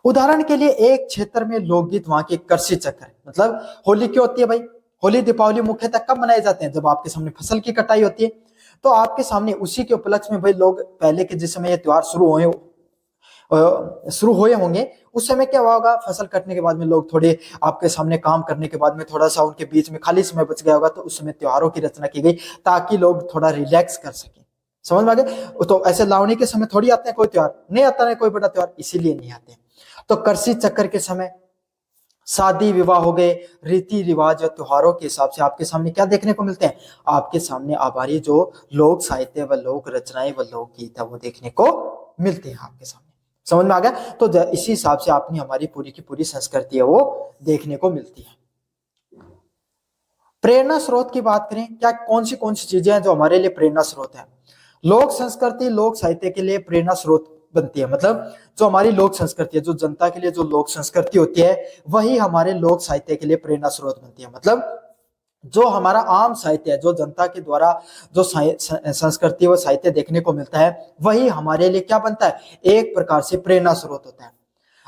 उदाहरण के लिए एक क्षेत्र में लोकगीत वहां के कृषि चक्र, मतलब होली क्यों होती है भाई, होली दीपावली मुख्यतः कब मनाए जाते हैं, जब आपके सामने फसल की कटाई होती है। तो आपके सामने उसी के उपलक्ष्य में भाई लोग पहले के जिस समय ये त्योहार शुरू हुए होंगे, उस समय क्या हुआ होगा, फसल कटने के बाद में लोग थोड़े आपके सामने काम करने के बाद में थोड़ा सा उनके बीच में खाली समय बच गया होगा, तो उस समय त्योहारों की रचना की गई ताकि लोग थोड़ा रिलैक्स कर सके। समझ में आ गया। तो ऐसे लावणी के समय थोड़ी आते हैं कोई त्योहार, नहीं आता है कोई बड़ा त्योहार, इसीलिए नहीं आते। तो कृषि चक्र के समय शादी विवाह हो गए, रीति रिवाज या त्योहारों के हिसाब से आपके सामने क्या देखने को मिलते हैं, आपके सामने हमारी जो लोक साहित्य व लोक रचनाएं व लोकगीत है वो देखने को मिलते हैं आपके सामने। समझ में आ गया। तो इसी हिसाब से आपने हमारी पूरी की पूरी संस्कृति है वो देखने को मिलती है। प्रेरणा स्रोत की बात करें, क्या कौन सी चीजें हैं जो हमारे लिए प्रेरणा स्रोत है। लोक संस्कृति लोक साहित्य के लिए प्रेरणा स्रोत बनती है। मतलब जो हमारी लोक संस्कृति है, जो जनता के लिए जो लोक संस्कृति होती है, वही हमारे लोक साहित्य के लिए प्रेरणा स्रोत बनती है। मतलब जो हमारा आम साहित्य है, जो जनता के द्वारा जो संस्कृति व साहित्य देखने को मिलता है, वही हमारे लिए क्या बनता है, एक प्रकार से प्रेरणा स्रोत होता है।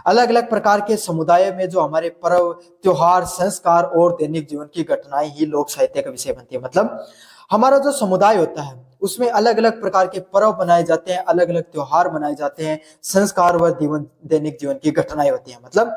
अलग अलग प्रकार के समुदाय में जो हमारे पर्व त्योहार संस्कार और दैनिक जीवन की घटनाएं ही लोक साहित्य का विषय बनती है। मतलब हमारा जो समुदाय होता है उसमें अलग अलग प्रकार के पर्व मनाए जाते हैं, अलग अलग त्योहार मनाए जाते हैं, संस्कार व दैनिक जीवन की घटनाएं होती हैं। मतलब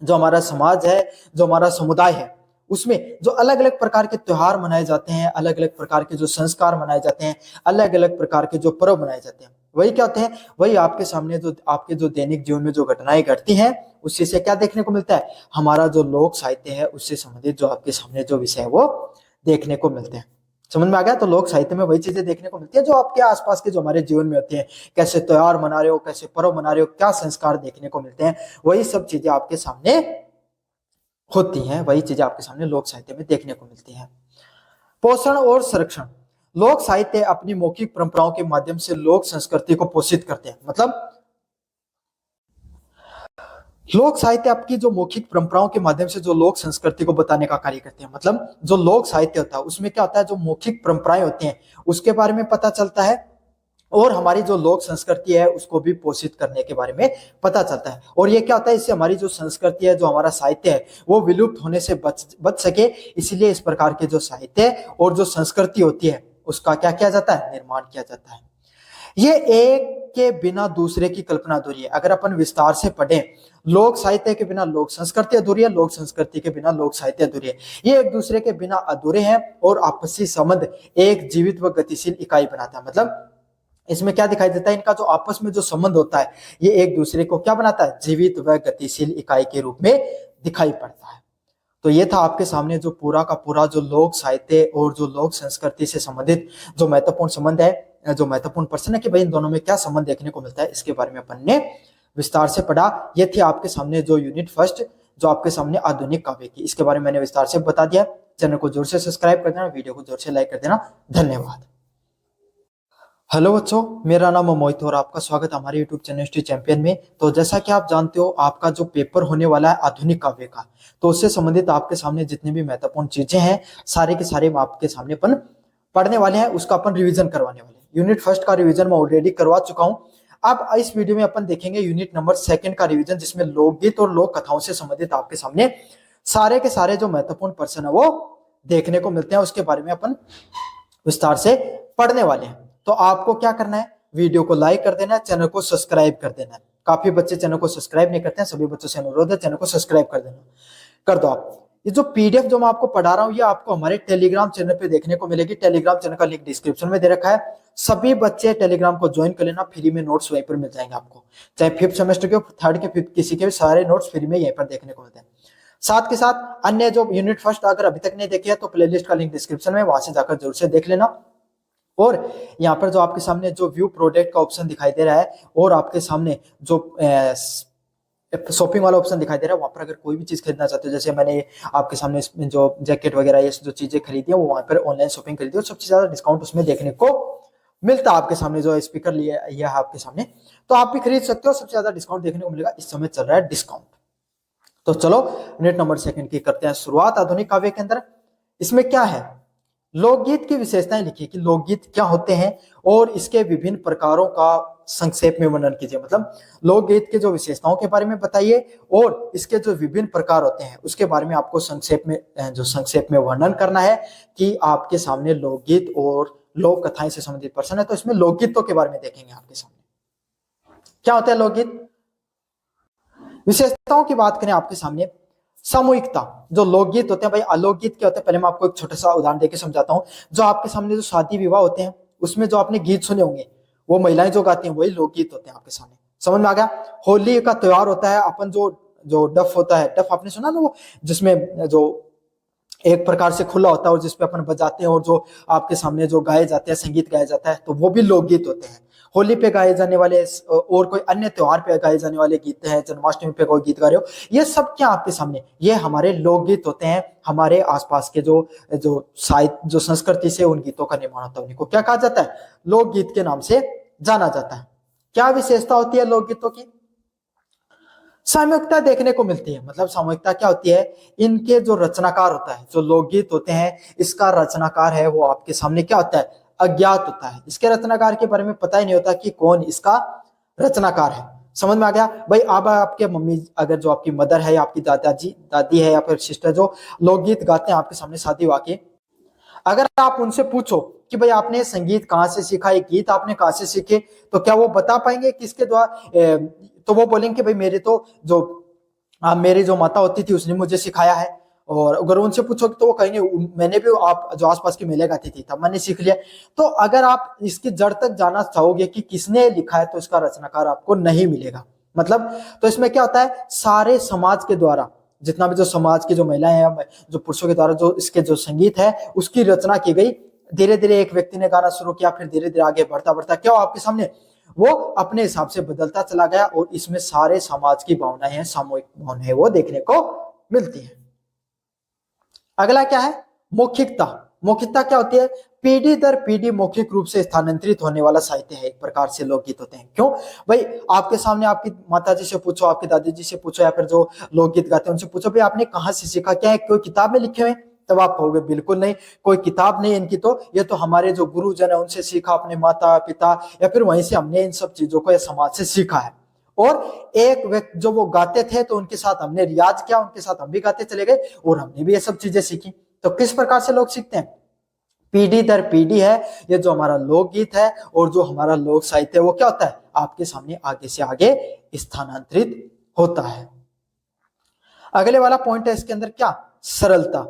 जो हमारा समाज है, जो हमारा समुदाय है, उसमें जो अलग अलग प्रकार के त्योहार मनाए जाते हैं, अलग अलग प्रकार के जो संस्कार मनाए जाते हैं, अलग अलग प्रकार के जो पर्व मनाए जाते हैं, वही क्या होते हैं, वही आपके सामने जो आपके जो दैनिक जीवन में जो घटनाएं घटती हैं, उसी से क्या देखने को मिलता है, हमारा जो लोक साहित्य है उससे संबंधित जो आपके सामने जो विषय है वो देखने को मिलते हैं। समझ में आ गया। तो लोक साहित्य में वही चीजें देखने को मिलती है जो आपके आसपास के जो हमारे जीवन में होती हैं, कैसे त्योहार मना रहे हो, कैसे पर्व मना रहे हो, क्या संस्कार देखने को मिलते हैं, वही सब चीजें आपके सामने होती हैं, वही चीजें आपके सामने लोक साहित्य में देखने को मिलती हैं। पोषण और संरक्षण, लोक साहित्य अपनी मौखिक परंपराओं के माध्यम से लोक संस्कृति को पोषित करते हैं। मतलब लोक साहित्य आपकी जो मौखिक परंपराओं के माध्यम से जो लोक संस्कृति को बताने का कार्य करते हैं। मतलब जो लोक साहित्य होता है उसमें क्या होता है, जो मौखिक परंपराएं होती हैं उसके बारे में पता चलता है, और हमारी जो लोक संस्कृति है उसको भी पोषित करने के बारे में पता चलता है। और ये क्या होता है, इससे हमारी जो संस्कृति है, जो हमारा साहित्य है, वो विलुप्त होने से बच सके, इसलिए इस प्रकार के जो साहित्य और जो संस्कृति होती है उसका क्या किया जाता है, निर्माण किया जाता है। ये एक के बिना दूसरे की कल्पना अधूरी है। अगर अपन विस्तार से पढ़ें, लोक साहित्य के बिना लोक संस्कृति अधूरी है, लोक संस्कृति के बिना लोक साहित्य अधूरी है। ये एक दूसरे के बिना अधूरे हैं और आपसी संबंध एक जीवित व गतिशील इकाई बनाता है। मतलब इसमें क्या दिखाई देता है, इनका जो आपस में जो संबंध होता है ये एक दूसरे को क्या बनाता है, जीवित व गतिशील इकाई के रूप में दिखाई पड़ता है। तो ये था आपके सामने जो पूरा का पूरा जो लोक साहित्य और जो लोक संस्कृति से संबंधित जो महत्वपूर्ण संबंध है, जो महत्वपूर्ण प्रश्न है कि भाई इन दोनों में क्या संबंध देखने को मिलता है, इसके बारे में अपन ने विस्तार से पढ़ा। ये थी आपके सामने जो यूनिट फर्स्ट जो आपके सामने आधुनिक काव्य की, इसके बारे में मैंने विस्तार से बता दिया। चैनल को जोर से सब्सक्राइब कर देना, वीडियो को जोर से लाइक कर देना। धन्यवाद। हेलो बच्चों, मेरा नाम है मोहित और आपका स्वागत है हमारे यूट्यूब चैनल हिस्ट्री चैंपियन में। तो जैसा कि आप जानते हो, आपका जो पेपर होने वाला है आधुनिक काव्य का, तो उससे संबंधित आपके सामने जितनी भी महत्वपूर्ण चीजें हैं सारे के सारे आपके सामने अपन पढ़ने वाले हैं, उसका अपन रिवीजन करवाने वाले हैं। यूनिट फर्स्ट का रिवीजन मैं ऑलरेडी करवा चुका हूं। अब इस वीडियो में अपन देखेंगे यूनिट नंबर सेकंड का रिवीजन, जिसमें लोकगीत और लोक कथाओं से संबंधित आपके सामने सारे के सारे जो महत्वपूर्ण प्रश्न है वो देखने को मिलते हैं, उसके बारे में अपन विस्तार से पढ़ने वाले हैं। तो आपको क्या करना है, वीडियो को लाइक कर देना है, चैनल को सब्सक्राइब कर देना है। काफी बच्चे चैनल को सब्सक्राइब नहीं करते हैं, सभी बच्चों से अनुरोध है चैनल को सब्सक्राइब कर देना, कर दो आप। ये जो पीडीएफ जो मैं आपको पढ़ा रहा हूँ ये आपको हमारे टेलीग्राम चैनल पे देखने को मिलेगी। टेलीग्राम चैनल का लिंक डिस्क्रिप्शन में दे रखा है। सभी बच्चे टेलीग्राम को ज्वाइन कर लेना, फ्री में नोट्स वहीं पर मिल जाएंगे आपको, चाहे 5th सेमेस्टर के, 3rd के, 5th किसी के भी सारे नोट्स फ्री में यहीं पर देखने को मिलते हैं। साथ के साथ अन्य जो यूनिट फर्स्ट अगर अभी तक नहीं देखे है तो प्लेलिस्ट का लिंक डिस्क्रिप्शन में, वहां से जाकर जरूर से देख लेना। और यहाँ पर जो आपके सामने जो व्यू प्रोडक्ट का ऑप्शन दिखाई दे रहा है और आपके सामने जो शॉपिंग वाला ऑप्शन दिखाई दे रहा है, वहां पर अगर कोई भी चीज खरीदना चाहते हो, जैसे मैंने आपके सामने जो जैकेट वगैरह ये जो चीजें खरीदी है वो वहां पर ऑनलाइन शॉपिंग खरीदी है, सबसे ज्यादा डिस्काउंट उसमें देखने को मिलता है। आपके सामने जो स्पीकर लिया है आपके सामने, तो आप भी खरीद सकते हो, सबसे ज्यादा डिस्काउंट देखने को मिलेगा। इस समय चल रहा है डिस्काउंट। तो चलो यूनिट नंबर सेकंड की करते हैं शुरुआत आधुनिक काव्य के अंदर। इसमें क्या है, लोकगीत की विशेषताएं लिखिए कि लोकगीत क्या होते हैं और इसके विभिन्न प्रकारों का संक्षेप में वर्णन कीजिए। मतलब लोकगीत के जो विशेषताओं के बारे में बताइए और इसके जो विभिन्न प्रकार होते हैं उसके बारे में आपको संक्षेप में वर्णन करना है कि आपके सामने लोकगीत और लोक कथाएं से संबंधित प्रश्न है। तो इसमें लोकगीतों के बारे में देखेंगे आपके सामने क्या होता है लोकगीत। विशेषताओं की बात करें आपके सामने, सामूहिकता, जो लोकगीत होते हैं भाई, अलोकगीत क्या होते हैं पहले मैं आपको एक छोटा सा उदाहरण देकर समझाता हूं। जो आपके सामने जो शादी विवाह होते हैं उसमें जो आपने गीत सुने होंगे वो महिलाएं जो गाती हैं वही लोकगीत होते हैं आपके सामने। समझ में आ गया। होली का त्योहार होता है, अपन जो डफ होता है, डफ आपने सुना ना, वो जिसमें जो एक प्रकार से खुला होता है और जिसपे अपन बजाते हैं और जो आपके सामने जो गाए जाते हैं, संगीत गाया जाता है, तो वो भी लोकगीत होते हैं। होली पे गाए जाने वाले और कोई अन्य त्योहार पे गाए जाने वाले गीत हैं, जन्माष्टमी पे कोई गीत गा रहे हो, ये सब क्या आपके सामने, ये हमारे लोकगीत होते हैं। हमारे आसपास के जो साहित्य जो संस्कृति से उन गीतों का निर्माण होता है उन्हीं को क्या कहा जाता है, लोकगीत के नाम से जाना जाता है। क्या विशेषता होती है लोकगीतों की, सामूहिकता देखने को मिलती है। मतलब सामूहिकता क्या होती है, इनके जो रचनाकार होता है, जो लोकगीत होते हैं इसका रचनाकार है वो आपके सामने क्या होता है, अज्ञात होता है। इसके रचनाकार के बारे में पता ही नहीं होता कि कौन इसका रचनाकार है। समझ में आ गया भाई। अब आपके मम्मी, अगर जो आपकी मदर है या आपकी दादी है या फिर सिस्टर जो लोकगीत गाते हैं आपके सामने शादी वाके, अगर आप उनसे पूछो कि भाई आपने संगीत कहाँ से सीखा, ये गीत आपने कहाँ से सीखे, तो क्या वो बता पाएंगे किसके द्वारा, तो वो बोलेंगे कि भाई मेरी मेरी जो माता होती थी उसने मुझे सिखाया है। और अगर उनसे पूछोगे तो वो कहेंगे मैंने भी आप जो आसपास की मेले गाती थी तब मैंने सीख लिया। तो अगर आप इसकी जड़ तक जाना चाहोगे कि किसने लिखा है तो इसका रचनाकार आपको नहीं मिलेगा। मतलब तो इसमें क्या होता है, सारे समाज के द्वारा, जितना भी जो समाज की जो महिलाएं हैं, जो पुरुषों के द्वारा जो इसके जो संगीत है उसकी रचना की गई। धीरे धीरे एक व्यक्ति ने गाना शुरू किया, फिर धीरे धीरे आगे बढ़ता बढ़ता क्या आपके सामने वो अपने हिसाब से बदलता चला गया और इसमें सारे समाज की भावनाएं हैं, सामूहिक भावनाएं वो देखने को मिलती है। अगला क्या है, मौखिकता। मौखिकता क्या होती है, पीढ़ी दर पीढ़ी मौखिक रूप से स्थानांतरित होने वाला साहित्य है, एक प्रकार से लोकगीत होते हैं। क्यों भाई, आपके सामने आपकी माता जी से पूछो, आपकी दादी जी से पूछो, या फिर जो लोकगीत गाते हैं उनसे पूछो भाई आपने कहाँ से सीखा, क्या है कोई किताब में लिखे हुए, तब आप कहोगे बिल्कुल नहीं, कोई किताब नहीं इनकी, तो ये तो हमारे जो गुरुजन है उनसे सीखा, अपने माता पिता या फिर वहीं से हमने इन सब चीजों को समाज से सीखा है। और एक व्यक्ति जो वो गाते थे तो उनके साथ हमने रियाज किया, उनके साथ हम भी गाते चले गए और हमने भी ये सब चीजें सीखी। तो किस प्रकार से लोग सीखते हैं, पीढ़ी दर पीढ़ी है ये जो हमारा लोकगीत है और जो हमारा लोक साहित्य है वो क्या होता है, आपके सामने आगे से आगे स्थानांतरित होता है। अगले वाला पॉइंट है इसके अंदर क्या, सरलता।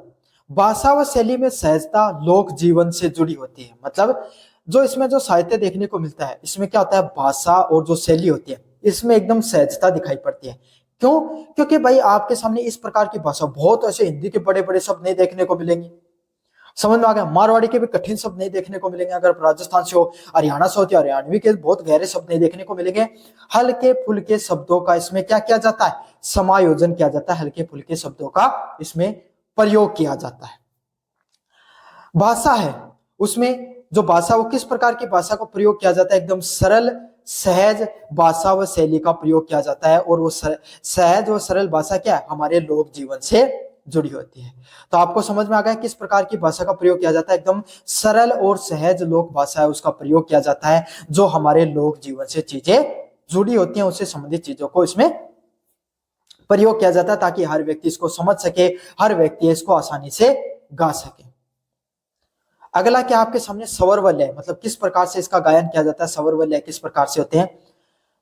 भाषा व शैली में सहजता लोक जीवन से जुड़ी होती है। मतलब जो इसमें जो साहित्य देखने को मिलता है इसमें क्या होता है, भाषा और जो शैली होती है इसमें एकदम सहजता दिखाई पड़ती है। क्यों, क्योंकि भाई आपके सामने इस प्रकार की भाषा, बहुत ऐसे हिंदी के बड़े बड़े शब्द नहीं देखने को मिलेंगे, समझ में आ गया। मारवाड़ी के भी कठिन शब्द नहीं देखने को मिलेंगे, अगर राजस्थान से हो, हरियाणा से हो तो हरियाणवी के बहुत गहरे शब्द नहीं देखने को मिलेंगे। हल्के फुल्के शब्दों का इसमें क्या किया जाता है, समायोजन किया जाता है, हल्के फुल्के शब्दों का इसमें प्रयोग किया जाता है। भाषा है उसमें जो भाषा, वो किस प्रकार की भाषा को प्रयोग किया जाता है, एकदम सरल सहज भाषा व शैली का प्रयोग किया जाता है। और वो सहज और सरल भाषा क्या है, हमारे लोक जीवन से जुड़ी होती है। तो आपको समझ में आ गया किस प्रकार की भाषा का प्रयोग किया जाता है, एकदम सरल और सहज लोक भाषा है उसका प्रयोग किया जाता है, जो हमारे लोक जीवन से चीजें जुड़ी होती हैं, उससे संबंधित चीजों को इसमें प्रयोग किया जाता है ताकि हर व्यक्ति इसको समझ सके, हर व्यक्ति इसको आसानी से गा सके। अगला क्या आपके सामने स्वर व लय, मतलब किस प्रकार से इसका गायन किया जाता है, स्वर व लय किस प्रकार से होते हैं।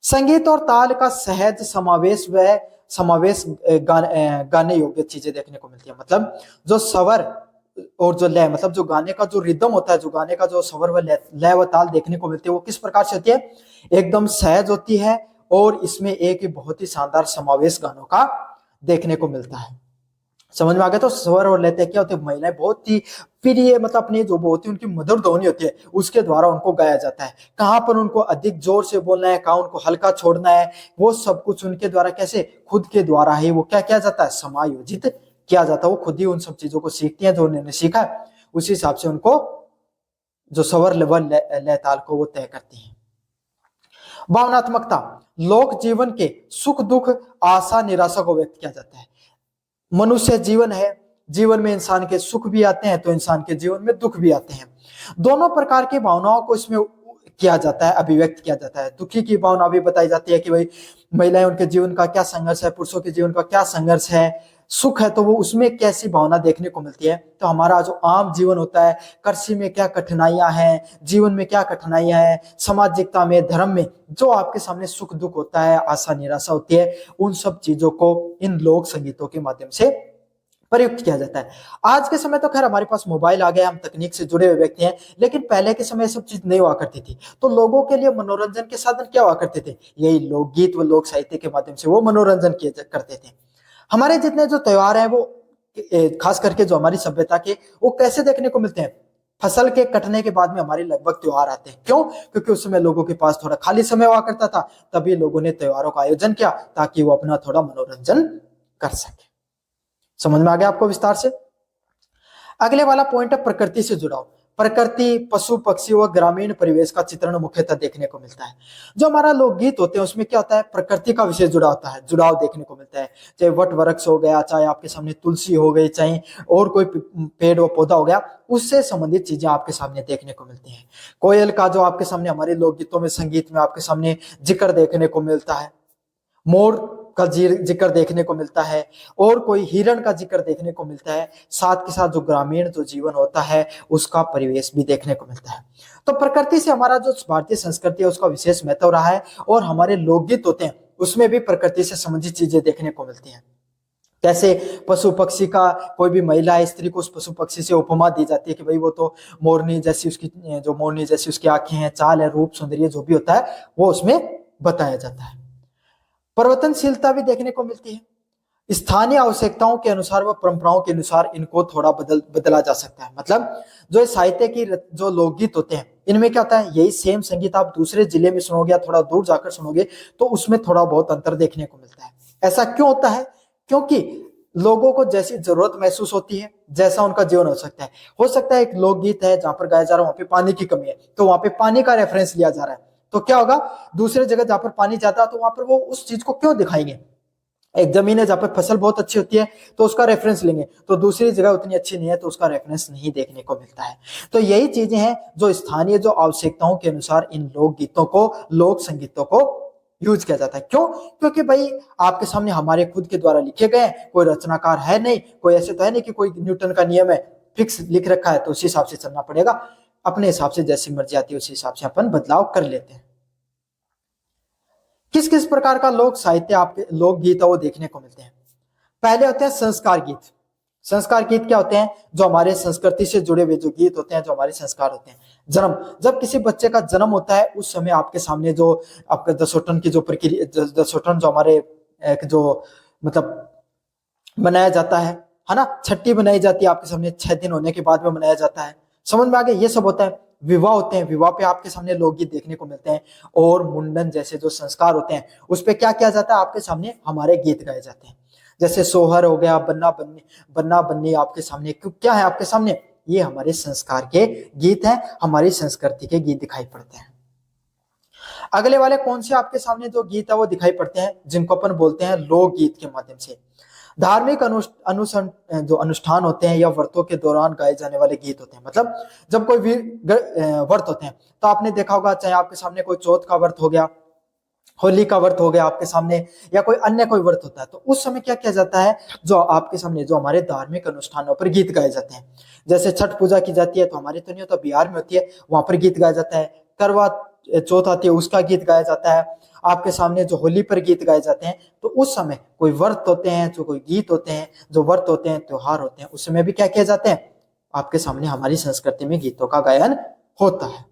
संगीत और ताल का सहज समावेश व समावेश गाने योग्य चीजें देखने को मिलती है। मतलब जो स्वर और जो लय, मतलब जो गाने का जो रिदम होता है, जो गाने का जो स्वर व लय व ताल देखने को मिलती है, वो किस प्रकार से होती है, एकदम सहज होती है और इसमें एक बहुत ही शानदार समावेश गानों का देखने को मिलता है। समझ में आ गया। तो स्वर और लय क्या होते हैं, महिलाएं बहुत ही प्रिय, मतलब अपनी जो होती है उनकी मधुर ध्वनि होती है उसके द्वारा उनको गाया जाता है। कहाँ पर उनको अधिक जोर से बोलना है, कहाँ उनको हल्का छोड़ना है, वो सब कुछ उनके द्वारा कैसे, खुद के द्वारा ही वो क्या किया जाता है, समायोजित किया जाता है। वो खुद ही उन सब चीजों को सीखती है जो उन्होंने सीखा, उसी हिसाब से उनको जो स्वर लय ताल को वो तय करती है। भावनात्मकता, लोक जीवन के सुख दुख आशा निराशा को व्यक्त किया जाता है। मनुष्य जीवन है, जीवन में इंसान के सुख भी आते हैं तो इंसान के जीवन में दुख भी आते हैं। दोनों प्रकार की भावनाओं को इसमें किया जाता है, अभिव्यक्त किया जाता है। दुखी की भावना भी बताई जाती है कि भाई महिलाएं उनके जीवन का क्या संघर्ष है, पुरुषों के जीवन का क्या संघर्ष है। सुख है तो वो उसमें कैसी भावना देखने को मिलती है। तो हमारा जो आम जीवन होता है, कृषि में क्या कठिनाइयां हैं, जीवन में क्या कठिनाइयां हैं, सामाजिकता में, धर्म में जो आपके सामने सुख दुख होता है, आशा निराशा होती है, उन सब चीजों को इन लोक संगीतों के माध्यम से प्रयुक्त किया जाता है। आज के समय तो खैर हमारे पास मोबाइल आ गया, हम तकनीक से जुड़े हुए व्यक्ति हैं, लेकिन पहले के समय सब चीज नहीं हुआ करती थी। तो लोगों के लिए मनोरंजन के साधन क्या हुआ करते थे, यही लोकगीत व लोक साहित्य के माध्यम से वो मनोरंजन किए करते थे। हमारे जितने जो त्योहार हैं वो खास करके जो हमारी सभ्यता के, वो कैसे देखने को मिलते हैं, फसल के कटने के बाद में हमारे लगभग त्योहार आते हैं। क्यों, क्योंकि उस समय लोगों के पास थोड़ा खाली समय हुआ करता था, तभी लोगों ने त्योहारों का आयोजन किया ताकि वो अपना थोड़ा मनोरंजन कर सके। समझ में आ गया आपको विस्तार से। अगले वाला पॉइंट है प्रकृति से जुड़ाव। प्रकृति, पशु पक्षी व ग्रामीण परिवेश का चित्रण मुख्यतः देखने को मिलता है। जो हमारा लोकगीत होते हैं उसमें क्या होता है, प्रकृति का विशेष जुड़ाव होता है, जुड़ाव देखने को मिलता है। चाहे वट वृक्ष हो गया, चाहे आपके सामने तुलसी हो गई, चाहे और कोई पेड़ व पौधा हो गया, उससे संबंधित चीजें आपके सामने देखने को मिलती हैं। कोयल का जो आपके सामने हमारे लोकगीतों में, संगीत में आपके सामने जिक्र देखने को मिलता है, मोर का जिक्र देखने को मिलता है, और कोई हिरण का जिक्र देखने को मिलता है। साथ के साथ जो ग्रामीण जो जीवन होता है उसका परिवेश भी देखने को मिलता है। तो प्रकृति से हमारा जो भारतीय संस्कृति है उसका विशेष महत्व रहा है, और हमारे लोकगीत होते हैं उसमें भी प्रकृति से संबंधित चीजें देखने को मिलती हैं। कैसे पशु पक्षी का, कोई भी महिला है, स्त्री को उस पशु पक्षी से उपमा दी जाती है कि भाई वो तो मोरनी जैसी, उसकी जो मोरनी जैसी उसकी आंखें हैं, चाल है, रूप सौंदर्य जो भी होता है वो उसमें बताया जाता है। परिवर्तनशीलता भी देखने को मिलती है। स्थानीय आवश्यकताओं के अनुसार व परंपराओं के अनुसार इनको थोड़ा बदला जा सकता है। मतलब जो साहित्य की जो लोकगीत होते हैं इनमें क्या होता है, यही सेम संगीत आप दूसरे जिले में सुनोगे या थोड़ा दूर जाकर सुनोगे तो उसमें थोड़ा बहुत अंतर देखने को मिलता है। ऐसा क्यों होता है, क्योंकि लोगों को जैसी जरूरत महसूस होती है, जैसा उनका जीवन हो सकता है एक लोकगीत है जहां पर गाया जा रहा है वहां पे पानी की कमी है, तो वहां पे पानी का रेफरेंस लिया जा रहा है, तो क्या होगा, दूसरे जगह जहां पर पानी ज्यादा तो वहां पर वो उस चीज को क्यों दिखाएंगे। एक जमीन है जहां पर फसल बहुत अच्छी होती है तो उसका रेफरेंस लेंगे, तो दूसरी जगह उतनी अच्छी नहीं है तो उसका रेफरेंस नहीं देखने को मिलता है। तो यही चीजें हैं जो स्थानीय जो आवश्यकताओं के अनुसार इन लोकगीतों को, लोक संगीतों को यूज किया जाता है। क्यों, क्योंकि भाई आपके सामने हमारे खुद के द्वारा लिखे गए, कोई रचनाकार है नहीं, कोई ऐसे तो है नहीं कि कोई न्यूटन का नियम है फिक्स लिख रखा है तो उसी हिसाब से चलना पड़ेगा। अपने हिसाब से जैसी मर्जी आती है उसी हिसाब से अपन बदलाव कर लेते हैं। किस किस प्रकार का लोक साहित्य आपके लोकगीत है वो देखने को मिलते हैं। पहले होते हैं संस्कार गीत। संस्कार गीत क्या होते हैं? जो हमारे संस्कृति से जुड़े हुए जो गीत होते हैं, जो हमारे संस्कार होते हैं। जन्म, जब किसी बच्चे का जन्म होता है उस समय आपके सामने जो आपका दसोटन की जो प्रक्रिया, दसोटन जो हमारे एक जो मतलब मनाया जाता है ना, छठी बनाई जाती है आपके सामने, 6 दिन होने के बाद में मनाया जाता है। समझ में आ गया? ये सब होता है। विवाह होते हैं, विवाह पे आपके सामने लोकगीत देखने को मिलते हैं। और मुंडन जैसे जो संस्कार होते हैं उस पे क्या किया जाता है? आपके सामने हमारे गीत गाए जाते हैं। जैसे सोहर हो गया, बन्ना बन्नी आपके सामने क्या है? आपके सामने ये हमारे संस्कार के गीत हैं, हमारी संस्कृति के गीत दिखाई पड़ते हैं। अगले वाले कौन से आपके सामने जो गीत है वो दिखाई पड़ते हैं, जिनको अपन बोलते हैं लोकगीत के माध्यम से। धार्मिक जो अनुष्ठान होते हैं या व्रतों के दौरान गाए जाने वाले गीत होते हैं। मतलब जब कोई भी व्रत होते हैं तो आपने देखा होगा, चाहे आपके सामने कोई चौथ का व्रत हो गया, होली का व्रत हो गया आपके सामने, या कोई अन्य कोई व्रत होता है, तो उस समय क्या किया जाता है? जो आपके सामने जो हमारे धार्मिक अनुष्ठानों पर गीत गाए जाते हैं। जैसे छठ पूजा की जाती है, तो हमारे तो नहीं होता, बिहार में होती है, वहां पर गीत गाया जाता है। करवा चौथ आती है, उसका गीत गाया जाता है। आपके सामने जो होली पर गीत गाए जाते हैं, तो उस समय कोई व्रत होते हैं, जो कोई गीत होते हैं, जो व्रत होते हैं, त्योहार होते हैं, उस समय भी क्या किया जाते हैं? आपके सामने हमारी संस्कृति में गीतों का गायन होता है।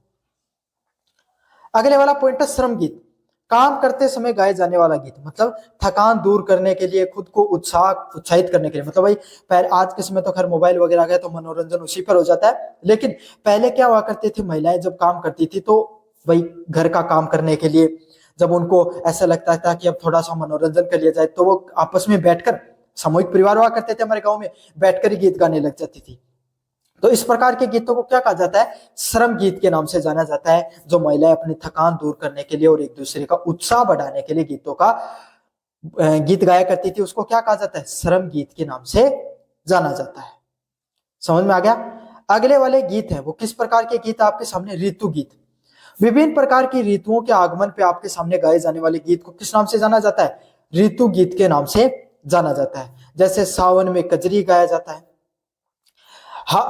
अगले वाला पॉइंट है श्रम गीत। काम करते समय गाए जाने वाला गीत, मतलब थकान दूर करने के लिए, खुद को उत्साहित करने के लिए। मतलब भाई पहले, आज के समय तो खैर मोबाइल वगैरह आ गया तो मनोरंजन उसी पर हो जाता है, लेकिन पहले क्या हुआ करती थी, महिलाएं जब काम करती थी तो भाई घर का काम करने के लिए जब उनको ऐसा लगता था कि अब थोड़ा सा मनोरंजन कर लिया जाए, तो वो आपस में बैठकर, सामूहिक परिवार हुआ करते थे हमारे गाँव में, बैठकर ही गीत गाने लग जाती थी। तो इस प्रकार के गीतों को क्या कहा जाता है? श्रम गीत के नाम से जाना जाता है। जो महिलाएं अपनी थकान दूर करने के लिए और एक दूसरे का उत्साह बढ़ाने के लिए गीतों का गीत गाया करती थी, उसको क्या कहा जाता है? श्रम गीत के नाम से जाना जाता है। समझ में आ गया? अगले वाले गीत है वो किस प्रकार के गीत आपके सामने? ऋतु गीत। विभिन्न प्रकार की ऋतुओं के आगमन पे आपके सामने गाए जाने वाले गीत को किस नाम से जाना जाता है? ऋतु गीत के नाम से जाना जाता है। जैसे सावन में कजरी गाया जाता है,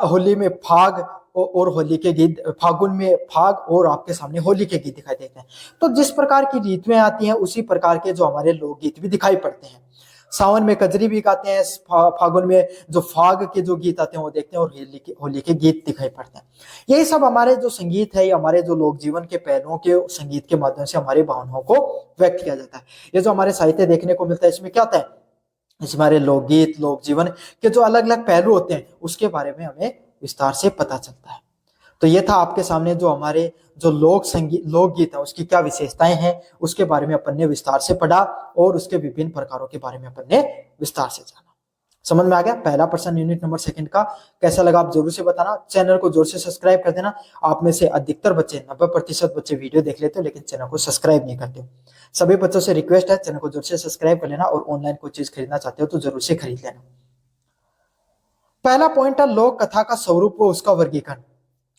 होली में फाग और होली के गीत, फागुन में फाग और आपके सामने होली के गीत दिखाई देते हैं। तो जिस प्रकार की ऋतुएं आती हैं उसी प्रकार के जो हमारे लोकगीत भी दिखाई पड़ते हैं। सावन में कजरी भी गाते हैं, फागुन में जो फाग के जो गीत आते हैं वो देखते हैं, और होली के गीत दिखाई पड़ते हैं। यही सब हमारे जो संगीत है, हमारे जो लोक जीवन के पहलुओं के संगीत के माध्यम से हमारी भावनाओं को व्यक्त किया जाता है। ये जो हमारे साहित्य देखने को मिलता है, इसमें क्या होता है? इस हमारे लोकगीत, लोक जीवन के जो अलग अलग पहलू होते हैं उसके बारे में हमें विस्तार से पता चलता है। तो ये था आपके सामने जो हमारे जो लोकगीत है उसकी क्या विशेषताएं हैं, उसके बारे में अपन ने विस्तार से पढ़ा, और उसके विभिन्न प्रकारों के बारे में अपन ने विस्तार से जाना। समझ में आ गया? पहला प्रश्न यूनिट नंबर 2 का कैसा लगा आप जरूर से बताना। चैनल को जोर से सब्सक्राइब कर देना। आप में से अधिकतर बच्चे, 90% बच्चे वीडियो देख लेते हो लेकिन चैनल को सब्सक्राइब नहीं करते हो। सभी बच्चों से रिक्वेस्ट है, चैनल को जोर से सब्सक्राइब कर लेना, और ऑनलाइन कोई चीज खरीदना चाहते हो तो जरूर से खरीद लेना। पहला पॉइंट है लोक कथा का स्वरूप व उसका वर्गीकरण।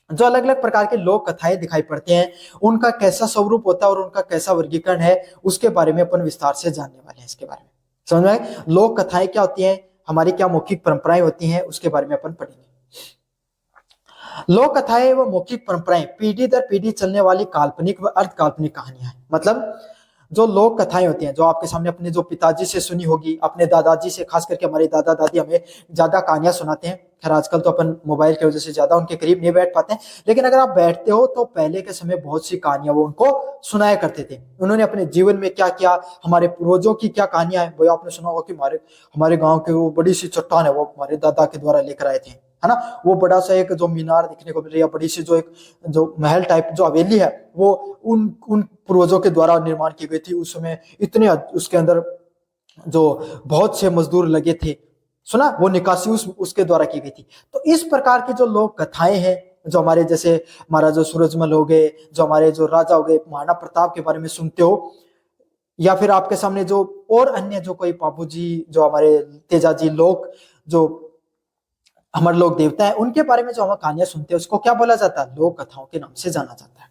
जो अलग अलग प्रकार के लोक कथाएं दिखाई पड़ती हैं उनका कैसा स्वरूप होता है और उनका कैसा वर्गीकरण है, उसके बारे में अपन विस्तार से जानने वाले हैं। इसके बारे में समझ में आए? लोक कथाएं क्या होती हैं, हमारी क्या मौखिक परंपराएं होती हैं, उसके बारे में अपन पढ़ेंगे। लोक कथाएं व मौखिक परंपराएं पीढ़ी दर पीढ़ी चलने वाली काल्पनिक व अर्ध काल्पनिक कहानियां हैं। मतलब जो लोक कथाएं होती हैं, जो आपके सामने अपने जो पिताजी से सुनी होगी, अपने दादाजी से, खास करके हमारे दादा दादी हमें ज्यादा कहानियां सुनाते हैं। खैर आजकल तो अपन मोबाइल की वजह से ज्यादा उनके करीब नहीं बैठ पाते हैं, लेकिन अगर आप बैठते हो तो पहले के समय बहुत सी कहानियां वो उनको सुनाया करते थे। उन्होंने अपने जीवन में क्या किया, हमारे पूर्वजों की क्या कहानियां हैं, वो आपने सुना होगा कि हमारे गाँव के वो बड़ी सी चट्टान है, वो हमारे दादा के द्वारा लेकर आए थे, है ना। वो बड़ा सा एक जो मीनार देखने को मिल रही है, बड़ी सी जो एक जो महल टाइप जो हवेली है, वो उन पूर्वजों के द्वारा निर्माण की गई थी। उस समय इतने उसके अंदर जो बहुत से मजदूर लगे थे, सुना, वो निकासी उसके द्वारा की गई थी। तो इस प्रकार की जो लोक कथाएं हैं, जो हमारे जैसे महाराजा सूरजमल हो गए, जो हमारे जो राजा हो गए, महाराणा प्रताप के बारे में सुनते हो, या फिर आपके सामने जो और अन्य जो कोई बाबूजी, जो हमारे तेजाजी लोग, जो हमारे लोग देवता है, उनके बारे में जो हम कहानियां सुनते हैं उसको क्या बोला जाता है? लोक कथाओं के नाम से जाना जाता है।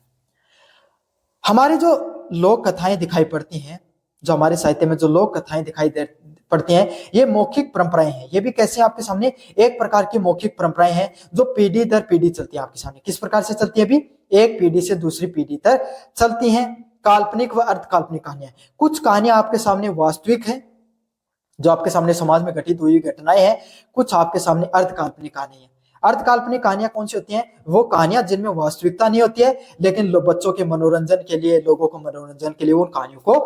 हमारी जो लोक कथाएं दिखाई पड़ती हैं, जो हमारे साहित्य में जो लोक कथाएं दिखाई पड़ती हैं, ये मौखिक परंपराएं हैं। ये भी कैसे आपके सामने एक प्रकार की मौखिक परंपराएं हैं जो पीढ़ी दर पीढ़ी चलती है आपके सामने। किस प्रकार से चलती है? अभी एक पीढ़ी से दूसरी पीढ़ी तक चलती हैं। काल्पनिक व अर्ध काल्पनिक कहानियां, कुछ कहानियां आपके सामने वास्तविक है जो आपके सामने समाज में घटित हुई घटनाएं हैं, कुछ आपके सामने अर्ध काल्पनिक कहानी है। अर्ध काल्पनिक कहानियां कौन सी होती हैं? वो कहानियां जिनमें वास्तविकता नहीं होती है, लेकिन बच्चों के मनोरंजन के लिए, लोगों को मनोरंजन के लिए उन कहानियों को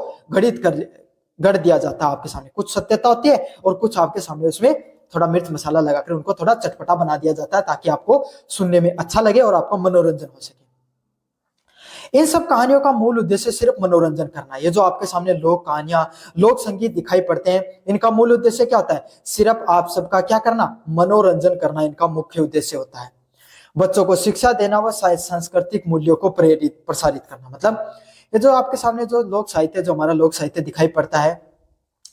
गढ़ दिया जाता है आपके सामने। कुछ सत्यता होती है और कुछ आपके सामने उसमें थोड़ा मिर्च मसाला लगाकर उनको थोड़ा चटपटा बना दिया जाता है ताकि आपको सुनने में अच्छा लगे और आपका मनोरंजन हो सके। इन सब कहानियों का मूल उद्देश्य सिर्फ मनोरंजन करना है। ये जो आपके सामने लोक कहानियां, लोक संगीत दिखाई पड़ते हैं, इनका मूल उद्देश्य क्या होता है? सिर्फ आप सबका क्या करना? मनोरंजन करना इनका मुख्य उद्देश्य होता है। बच्चों को शिक्षा देना व सांस्कृतिक मूल्यों को प्रसारित करना। मतलब ये जो आपके सामने जो लोक साहित्य, जो हमारा लोक साहित्य दिखाई पड़ता है,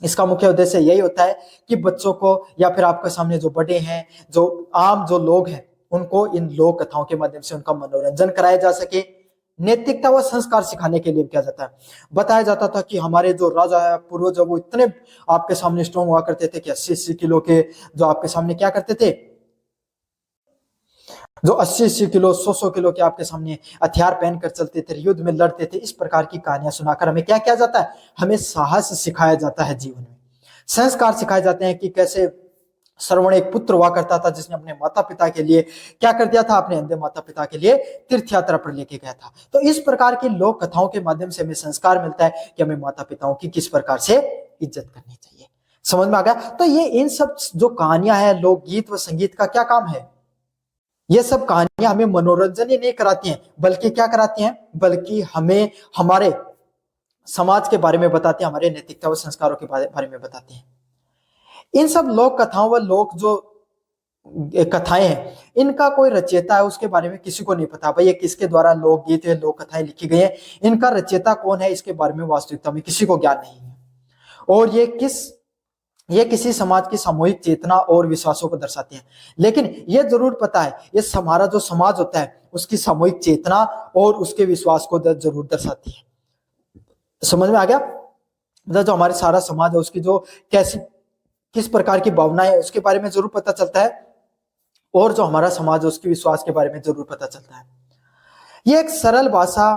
इसका मुख्य उद्देश्य यही होता है कि बच्चों को या फिर आपके सामने जो बड़े हैं, जो आम जो लोग हैं, उनको इन लोक कथाओं के माध्यम से उनका मनोरंजन कराया जा सके। नैतिकता व संस्कार सिखाने के लिए किया जाता है। बताया जाता था कि हमारे जो राजा है, पूर्वज, वो इतने आपके सामने स्ट्रॉन्ग हुआ करते थे कि 80-80 किलो के जो आपके सामने क्या करते थे, जो 80-80 किलो, 100-100 किलो के आपके सामने हथियार पहनकर चलते थे, युद्ध में लड़ते थे। इस प्रकार की कहानियां सुनाकर हमें क्या किया जाता है? हमें साहस सिखाया जाता है जीवन में। संस्कार सिखाए जाते हैं कि कैसे श्रवण एक पुत्र हुआ करता था जिसने अपने माता पिता के लिए क्या कर दिया था? अपने अंधे माता पिता के लिए तीर्थ यात्रा पर लेके गया था। तो इस प्रकार की लोक कथाओं के माध्यम से हमें संस्कार मिलता है कि हमें माता पिताओं की किस प्रकार से इज्जत करनी चाहिए। समझ में आ गया? तो ये इन सब जो कहानियां हैं, लोकगीत व संगीत का क्या काम है? ये सब कहानियां हमें मनोरंजन ही नहीं कराती हैं, बल्कि क्या कराती हैं? बल्कि हमें हमारे समाज के बारे में बताती हैं, हमारे नैतिकता व संस्कारों के बारे में बताती हैं। इन सब लोक कथाओं व लोक जो कथाएं हैं, इनका कोई रचयिता है उसके बारे में किसी को नहीं पता। भाई ये किसके द्वारा लोकगीत या लोक कथाएं लिखी गई हैं, इनका रचयिता कौन है, इसके बारे में वास्तविकता में किसी को ज्ञान नहीं है। और ये किसी समाज की सामूहिक चेतना और विश्वासों को दर्शाती हैं। लेकिन ये जरूर पता है, ये हमारा जो समाज होता है उसकी सामूहिक चेतना और उसके विश्वास को जरूर दर्शाती है। समझ में आ गया? मतलब जो हमारे सारा समाज है उसकी जो किस प्रकार की भावनाएं है उसके बारे में जरूर पता चलता है, और जो हमारा समाज है उसके विश्वास के बारे में जरूर पता चलता है। ये एक सरल भाषा,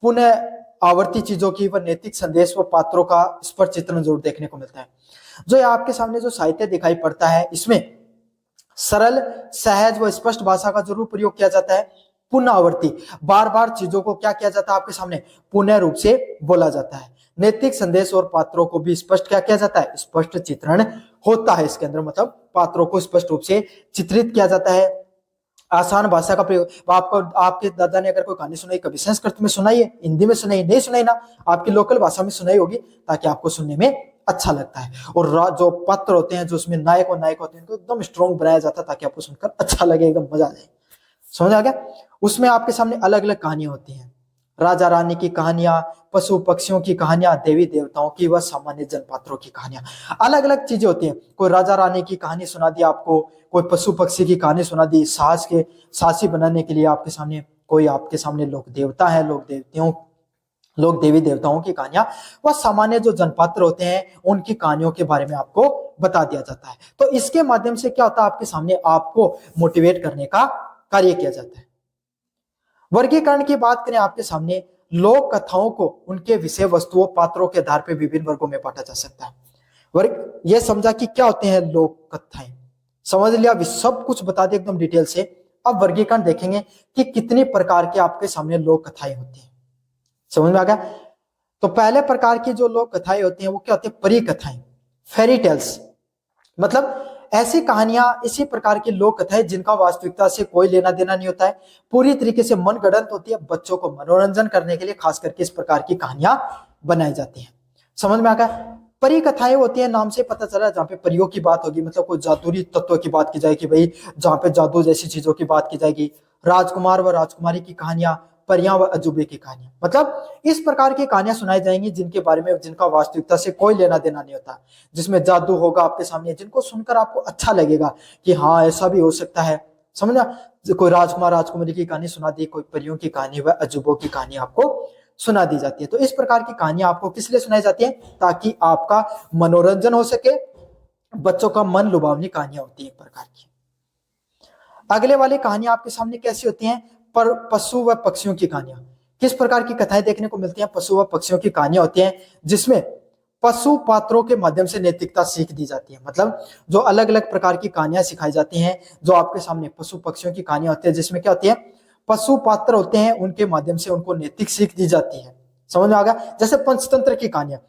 पुनः आवर्ती चीजों की व नैतिक संदेश व पात्रों का स्पष्ट चित्रण जरूर देखने को मिलता है। जो आपके सामने जो साहित्य दिखाई पड़ता है, इसमें सरल, सहज व स्पष्ट भाषा का जरूर प्रयोग किया जाता है। पुनः आवर्ती, बार बार चीजों को क्या किया जाता है? आपके सामने पुनः रूप से बोला जाता है। नैतिक संदेश और पात्रों को भी स्पष्ट क्या किया जाता है? स्पष्ट चित्रण होता है इसके अंदर। मतलब पात्रों को स्पष्ट रूप से चित्रित किया जाता है। आसान भाषा का प्रयोग। आपको आपके दादा ने अगर कोई कहानी सुनाई, कभी संस्कृत में सुनाई है, हिंदी में सुनाई, नहीं सुनाई ना, आपकी लोकल भाषा में सुनाई होगी, ताकि आपको सुनने में अच्छा लगता है। और जो पात्र होते हैं, जो उसमें नायक और नायिका होते हैं, उनको एकदम स्ट्रॉन्ग बनाया जाता है ताकि आपको सुनकर अच्छा लगे, एकदम मजा आ जाए। समझ आ गया? उसमें आपके सामने अलग अलग कहानियां होती हैं। राजा रानी की कहानियां, पशु पक्षियों की कहानियां, देवी देवताओं की व सामान्य जनपात्रों की कहानियां, अलग अलग चीजें होती हैं। कोई राजा रानी की कहानी सुना दी आपको, कोई पशु पक्षी की कहानी सुना दी, साहसी बनाने के लिए आपके सामने, कोई आपके सामने लोक देवता है, लोक देवी देवताओं की कहानियां, व सामान्य जो जनपात्र होते हैं उनकी कहानियों के बारे में आपको बता दिया जाता है। तो इसके माध्यम से क्या होता है? आपके सामने आपको मोटिवेट करने का कार्य किया जाता है। वर्गीकरण की बात करें, आपके सामने लोक कथाओं को उनके विषय वस्तुओं, पात्रों के आधार पर विभिन्न वर्गों में बांटा जा सकता है। वर्ग ये समझा कि क्या होते हैं लोक कथाएं, समझ लिया, सब कुछ बता दिया एकदम डिटेल से। अब वर्गीकरण देखेंगे कि कितनी प्रकार के आपके सामने लोक कथाएं होती हैं। समझ में आ गया? तो पहले प्रकार की जो लोक कथाएं होती हैं वो क्या होती है? परी कथाएं, फेरी टेल्स। मतलब ऐसी कहानियां, इसी प्रकार की लोक कथाएं जिनका वास्तविकता से कोई लेना देना नहीं होता है, पूरी तरीके से मनगढ़ंत होती है, बच्चों को मनोरंजन करने के लिए खास करके इस प्रकार की कहानियां बनाई जाती हैं। समझ में आ गया? परी कथाएं होती है, नाम से पता चला, जहाँ पे परियों की बात होगी, मतलब कोई जादुई तत्वों की बात की जाएगी, भाई जहाँ पे जादू जैसी चीजों की बात की जाएगी। राजकुमार व राजकुमारी की कहानियां, परियां व अजूबे की कहानियां, मतलब इस प्रकार की कहानियां सुनाई जाएंगी जिनके बारे में, जिनका वास्तविकता से कोई लेना देना नहीं होता, जिसमें जादू होगा आपके सामने, जिनको सुनकर आपको अच्छा लगेगा कि हाँ ऐसा भी हो सकता है। समझा? कोई राजकुमार राजकुमारी की कहानी सुना दी, कोई परियों की कहानी व अजूबों की कहानी आपको सुना दी जाती है। तो इस प्रकार की कहानियां आपको किस लिए सुनाई जाती है? ताकि आपका मनोरंजन हो सके, बच्चों का मन लुभावनी कहानियां होती है एक प्रकार की। अगले वाली कहानियां आपके सामने कैसी होती हैं? पर पशु व पक्षियों की कहानियां। किस प्रकार की कथाएं देखने को मिलती हैं? पशु व पक्षियों की कहानियां होती हैं जिसमें पशु पात्रों के माध्यम से नैतिकता सीख दी जाती है। मतलब जो अलग अलग प्रकार की कहानियां सिखाई जाती हैं, जो आपके सामने पशु पक्षियों की कहानियां होती है, जिसमें क्या होती है, पशु पात्र होते हैं, उनके माध्यम से उनको नैतिक सीख दी जाती है। समझ में आ गया? जैसे पंचतंत्र की कहानियां,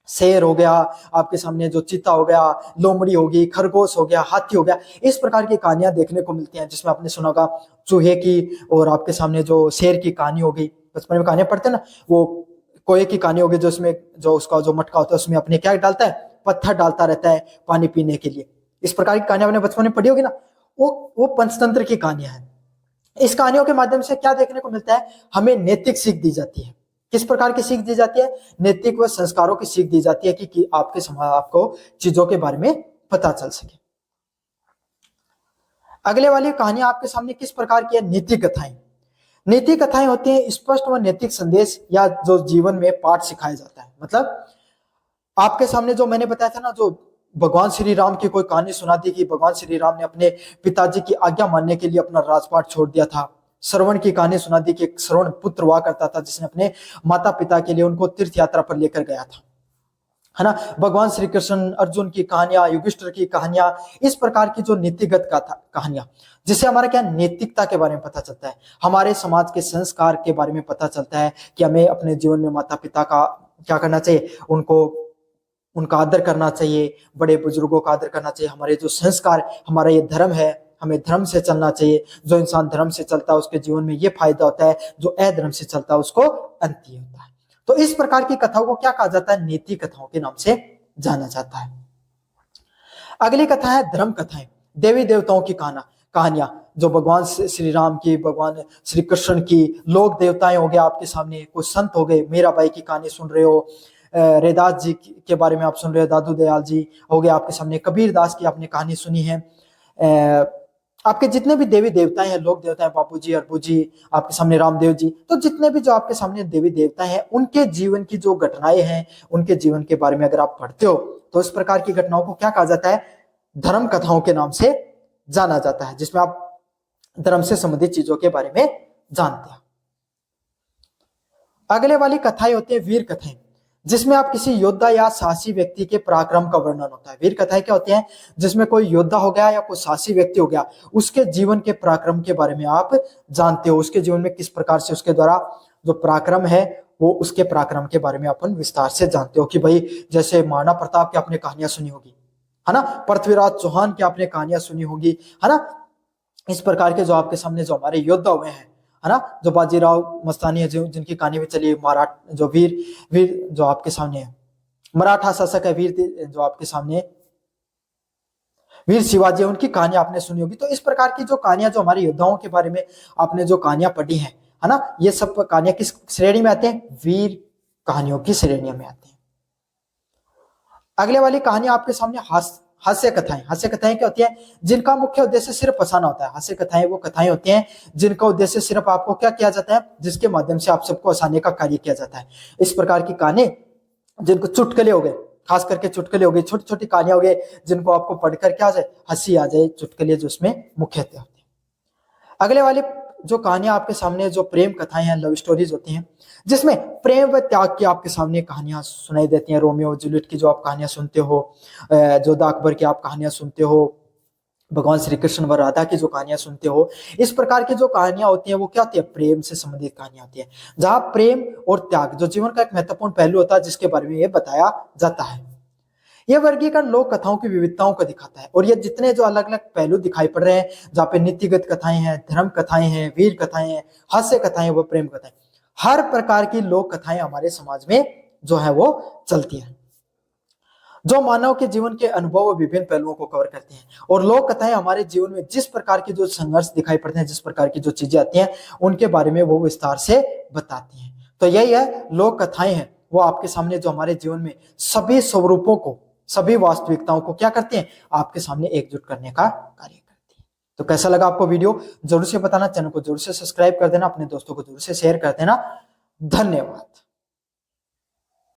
शेर हो गया आपके सामने, जो चीता हो गया, लोमड़ी होगी, खरगोश हो गया, हाथी हो गया, इस प्रकार की कहानियां देखने को मिलती हैं। जिसमें आपने सुना होगा चूहे की, और आपके सामने जो शेर की कहानी हो गई, बचपन में कहानियां पढ़ते हैं ना, वो कोए की कहानी होगी, जो उसमें जो उसका जो मटका होता है उसमें अपने क्या डालता है, पत्थर डालता रहता है पानी पीने के लिए। इस प्रकार की कहानियां आपने बचपन में पढ़ी होगी ना, वो पंचतंत्र की कहानियां हैं। इस कहानियों के माध्यम से क्या देखने को मिलता है? हमें नैतिक सीख दी जाती है। किस प्रकार की सीख दी जाती है? नैतिक व संस्कारों की सीख दी जाती है कि आपके समाज, आपको चीजों के बारे में पता चल सके। अगले वाली कहानी आपके सामने किस प्रकार की है? नीति कथाएं। नीति कथाएं होती हैं स्पष्ट व नैतिक संदेश या जो जीवन में पाठ सिखाया जाता है। मतलब आपके सामने जो मैंने बताया था ना, जो भगवान श्री राम की कोई कहानी सुना दी कि भगवान श्री राम ने अपने पिताजी की आज्ञा मानने के लिए अपना राजपाट छोड़ दिया था। श्रवण की कहानी सुना दी कि एक श्रवण पुत्र हुआ करता था जिसने अपने माता पिता के लिए उनको तीर्थ यात्रा पर लेकर गया था, है ना। भगवान श्री कृष्ण अर्जुन की कहानियां, युधिष्ठिर की कहानियां, इस प्रकार की जो नीतिगत कहानियां, जिससे हमारा क्या नैतिकता के बारे में पता चलता है, हमारे समाज के संस्कार के बारे में पता चलता है कि हमें अपने जीवन में माता पिता का क्या करना चाहिए, उनका आदर करना चाहिए, बड़े बुजुर्गों का आदर करना चाहिए। हमारे जो संस्कार, हमारा ये धर्म है, हमें धर्म से चलना चाहिए। जो इंसान धर्म से चलता है उसके जीवन में ये फायदा होता है, जो अधर्म से चलता है उसको अंती होता है। तो इस प्रकार की कथाओं को क्या कहा जाता है? नीति कथाओं के नाम से जाना जाता है। अगली कथा है धर्म कथाएं, देवी देवताओं की कहानियां, जो भगवान श्री राम की, भगवान श्री कृष्ण की, लोक देवताएं हो गए आपके सामने, कुछ संत हो गए, मीराबाई की कहानी सुन रहे हो, रैदास जी के बारे में आप सुन रहे हो, दादू दयाल जी हो गए आपके सामने, कबीर दास की आपने कहानी सुनी है। आपके जितने भी देवी देवताएं हैं, लोक देवताएं, बापू जी, अरबू जी, आपके सामने रामदेव जी, तो जितने भी जो आपके सामने देवी देवता हैं, उनके जीवन की जो घटनाएं हैं, उनके जीवन के बारे में अगर आप पढ़ते हो तो इस प्रकार की घटनाओं को क्या कहा जाता है? धर्म कथाओं के नाम से जाना जाता है, जिसमें आप धर्म से संबंधित चीजों के बारे में जानते हैं। अगले वाली कथाएं होती है वीर कथाएं, जिसमें आप किसी योद्धा या साहसी व्यक्ति के पराक्रम का वर्णन होता है। वीर कथाएं क्या होती हैं? जिसमें कोई योद्धा हो गया या कोई साहसी व्यक्ति हो गया, उसके जीवन के पराक्रम के बारे में आप जानते हो, उसके जीवन में किस प्रकार से उसके द्वारा जो पराक्रम है, वो उसके पराक्रम के बारे में अपन विस्तार से जानते हो। कि भाई जैसे महाराणा प्रताप की आपने कहानियां सुनी होगी, है ना, पृथ्वीराज चौहान की आपने कहानियां सुनी होगी, है ना। इस प्रकार के जो आपके सामने जो हमारे योद्धा हुए हैं, है ना, जो बाजीराव मस्तानी है, जो जिनकी कहानी भी चली, जो वीर वीर जो आपके सामने है, मराठा शासक है वीर, जो आपके सामने वीर शिवाजी, उनकी कहानी आपने सुनी होगी। तो इस प्रकार की जो कहानियां, जो हमारे योद्धाओं के बारे में आपने जो कहानियां पढ़ी हैं, है ना, ये सब कहानियां किस श्रेणी में आते हैं? वीर कहानियों की श्रेणियों में आते हैं। अगले वाली कहानी आपके सामने हास्य कथाएं। हास्य कथाएं क्या होती है? जिनका मुख्य उद्देश्य सिर्फ हंसाना होता है। हास्य कथाएं वो कथाएं होती हैं जिनका उद्देश्य सिर्फ आपको क्या किया जाता है? जिसके माध्यम से आप सबको हंसाने का कार्य किया जाता है। इस प्रकार की कहानी, जिनको चुटकुले हो गए, खास करके चुटकुले हो गए, छोटी छोटी कहानियां हो गई, जिनको आपको पढ़कर क्या आ जाए, हंसी आ जाए, चुटकुले जो उसमें मुख्यतः होते हैं। अगले वाले जो कहानियां आपके सामने, जो प्रेम कथाएं हैं, लव स्टोरीज होती हैं, जिसमें प्रेम व त्याग की आपके सामने कहानियां सुनाई देती हैं। रोमियो जूलियट की जो आप कहानियां सुनते हो, जोधा अकबर की आप कहानियां सुनते हो, भगवान श्री कृष्ण व राधा की जो कहानियां सुनते हो, इस प्रकार की जो कहानियां होती हैं वो क्या होती है? प्रेम से संबंधित कहानियां होती है, जहां प्रेम और त्याग जो जीवन का एक महत्वपूर्ण पहलू होता है, जिसके बारे में ये बताया जाता है। यह वर्गीकरण लोक कथाओं की विविधताओं को दिखाता है। और ये जितने जो अलग अलग पहलू दिखाई पड़ रहे हैं, जहाँ पे नीतिगत कथाएं हैं, धर्म कथाएं हैं, वीर कथाएं हैं, हास्य कथाएं, वो प्रेम कथाएं, हर प्रकार की लोक कथाएं हमारे समाज में जो है वो चलती है, जो मानव के जीवन के अनुभव और विभिन्न पहलुओं को कवर करते हैं। और लोक कथाएं हमारे जीवन में जिस प्रकार की जो संघर्ष दिखाई पड़ते हैं, जिस प्रकार की जो चीजें आती हैं, उनके बारे में वो विस्तार से बताती हैं। तो यही है, लोक कथाएं हैं वो आपके सामने जो हमारे जीवन में सभी स्वरूपों को, सभी वास्तविकताओं को क्या करते हैं? आपके सामने एकजुट करने का कार्य करती है। तो कैसा लगा आपको वीडियो? जरूर से बताना, चैनल को जरूर से सब्सक्राइब कर देना, अपने दोस्तों को जरूर से शेयर कर देना। धन्यवाद।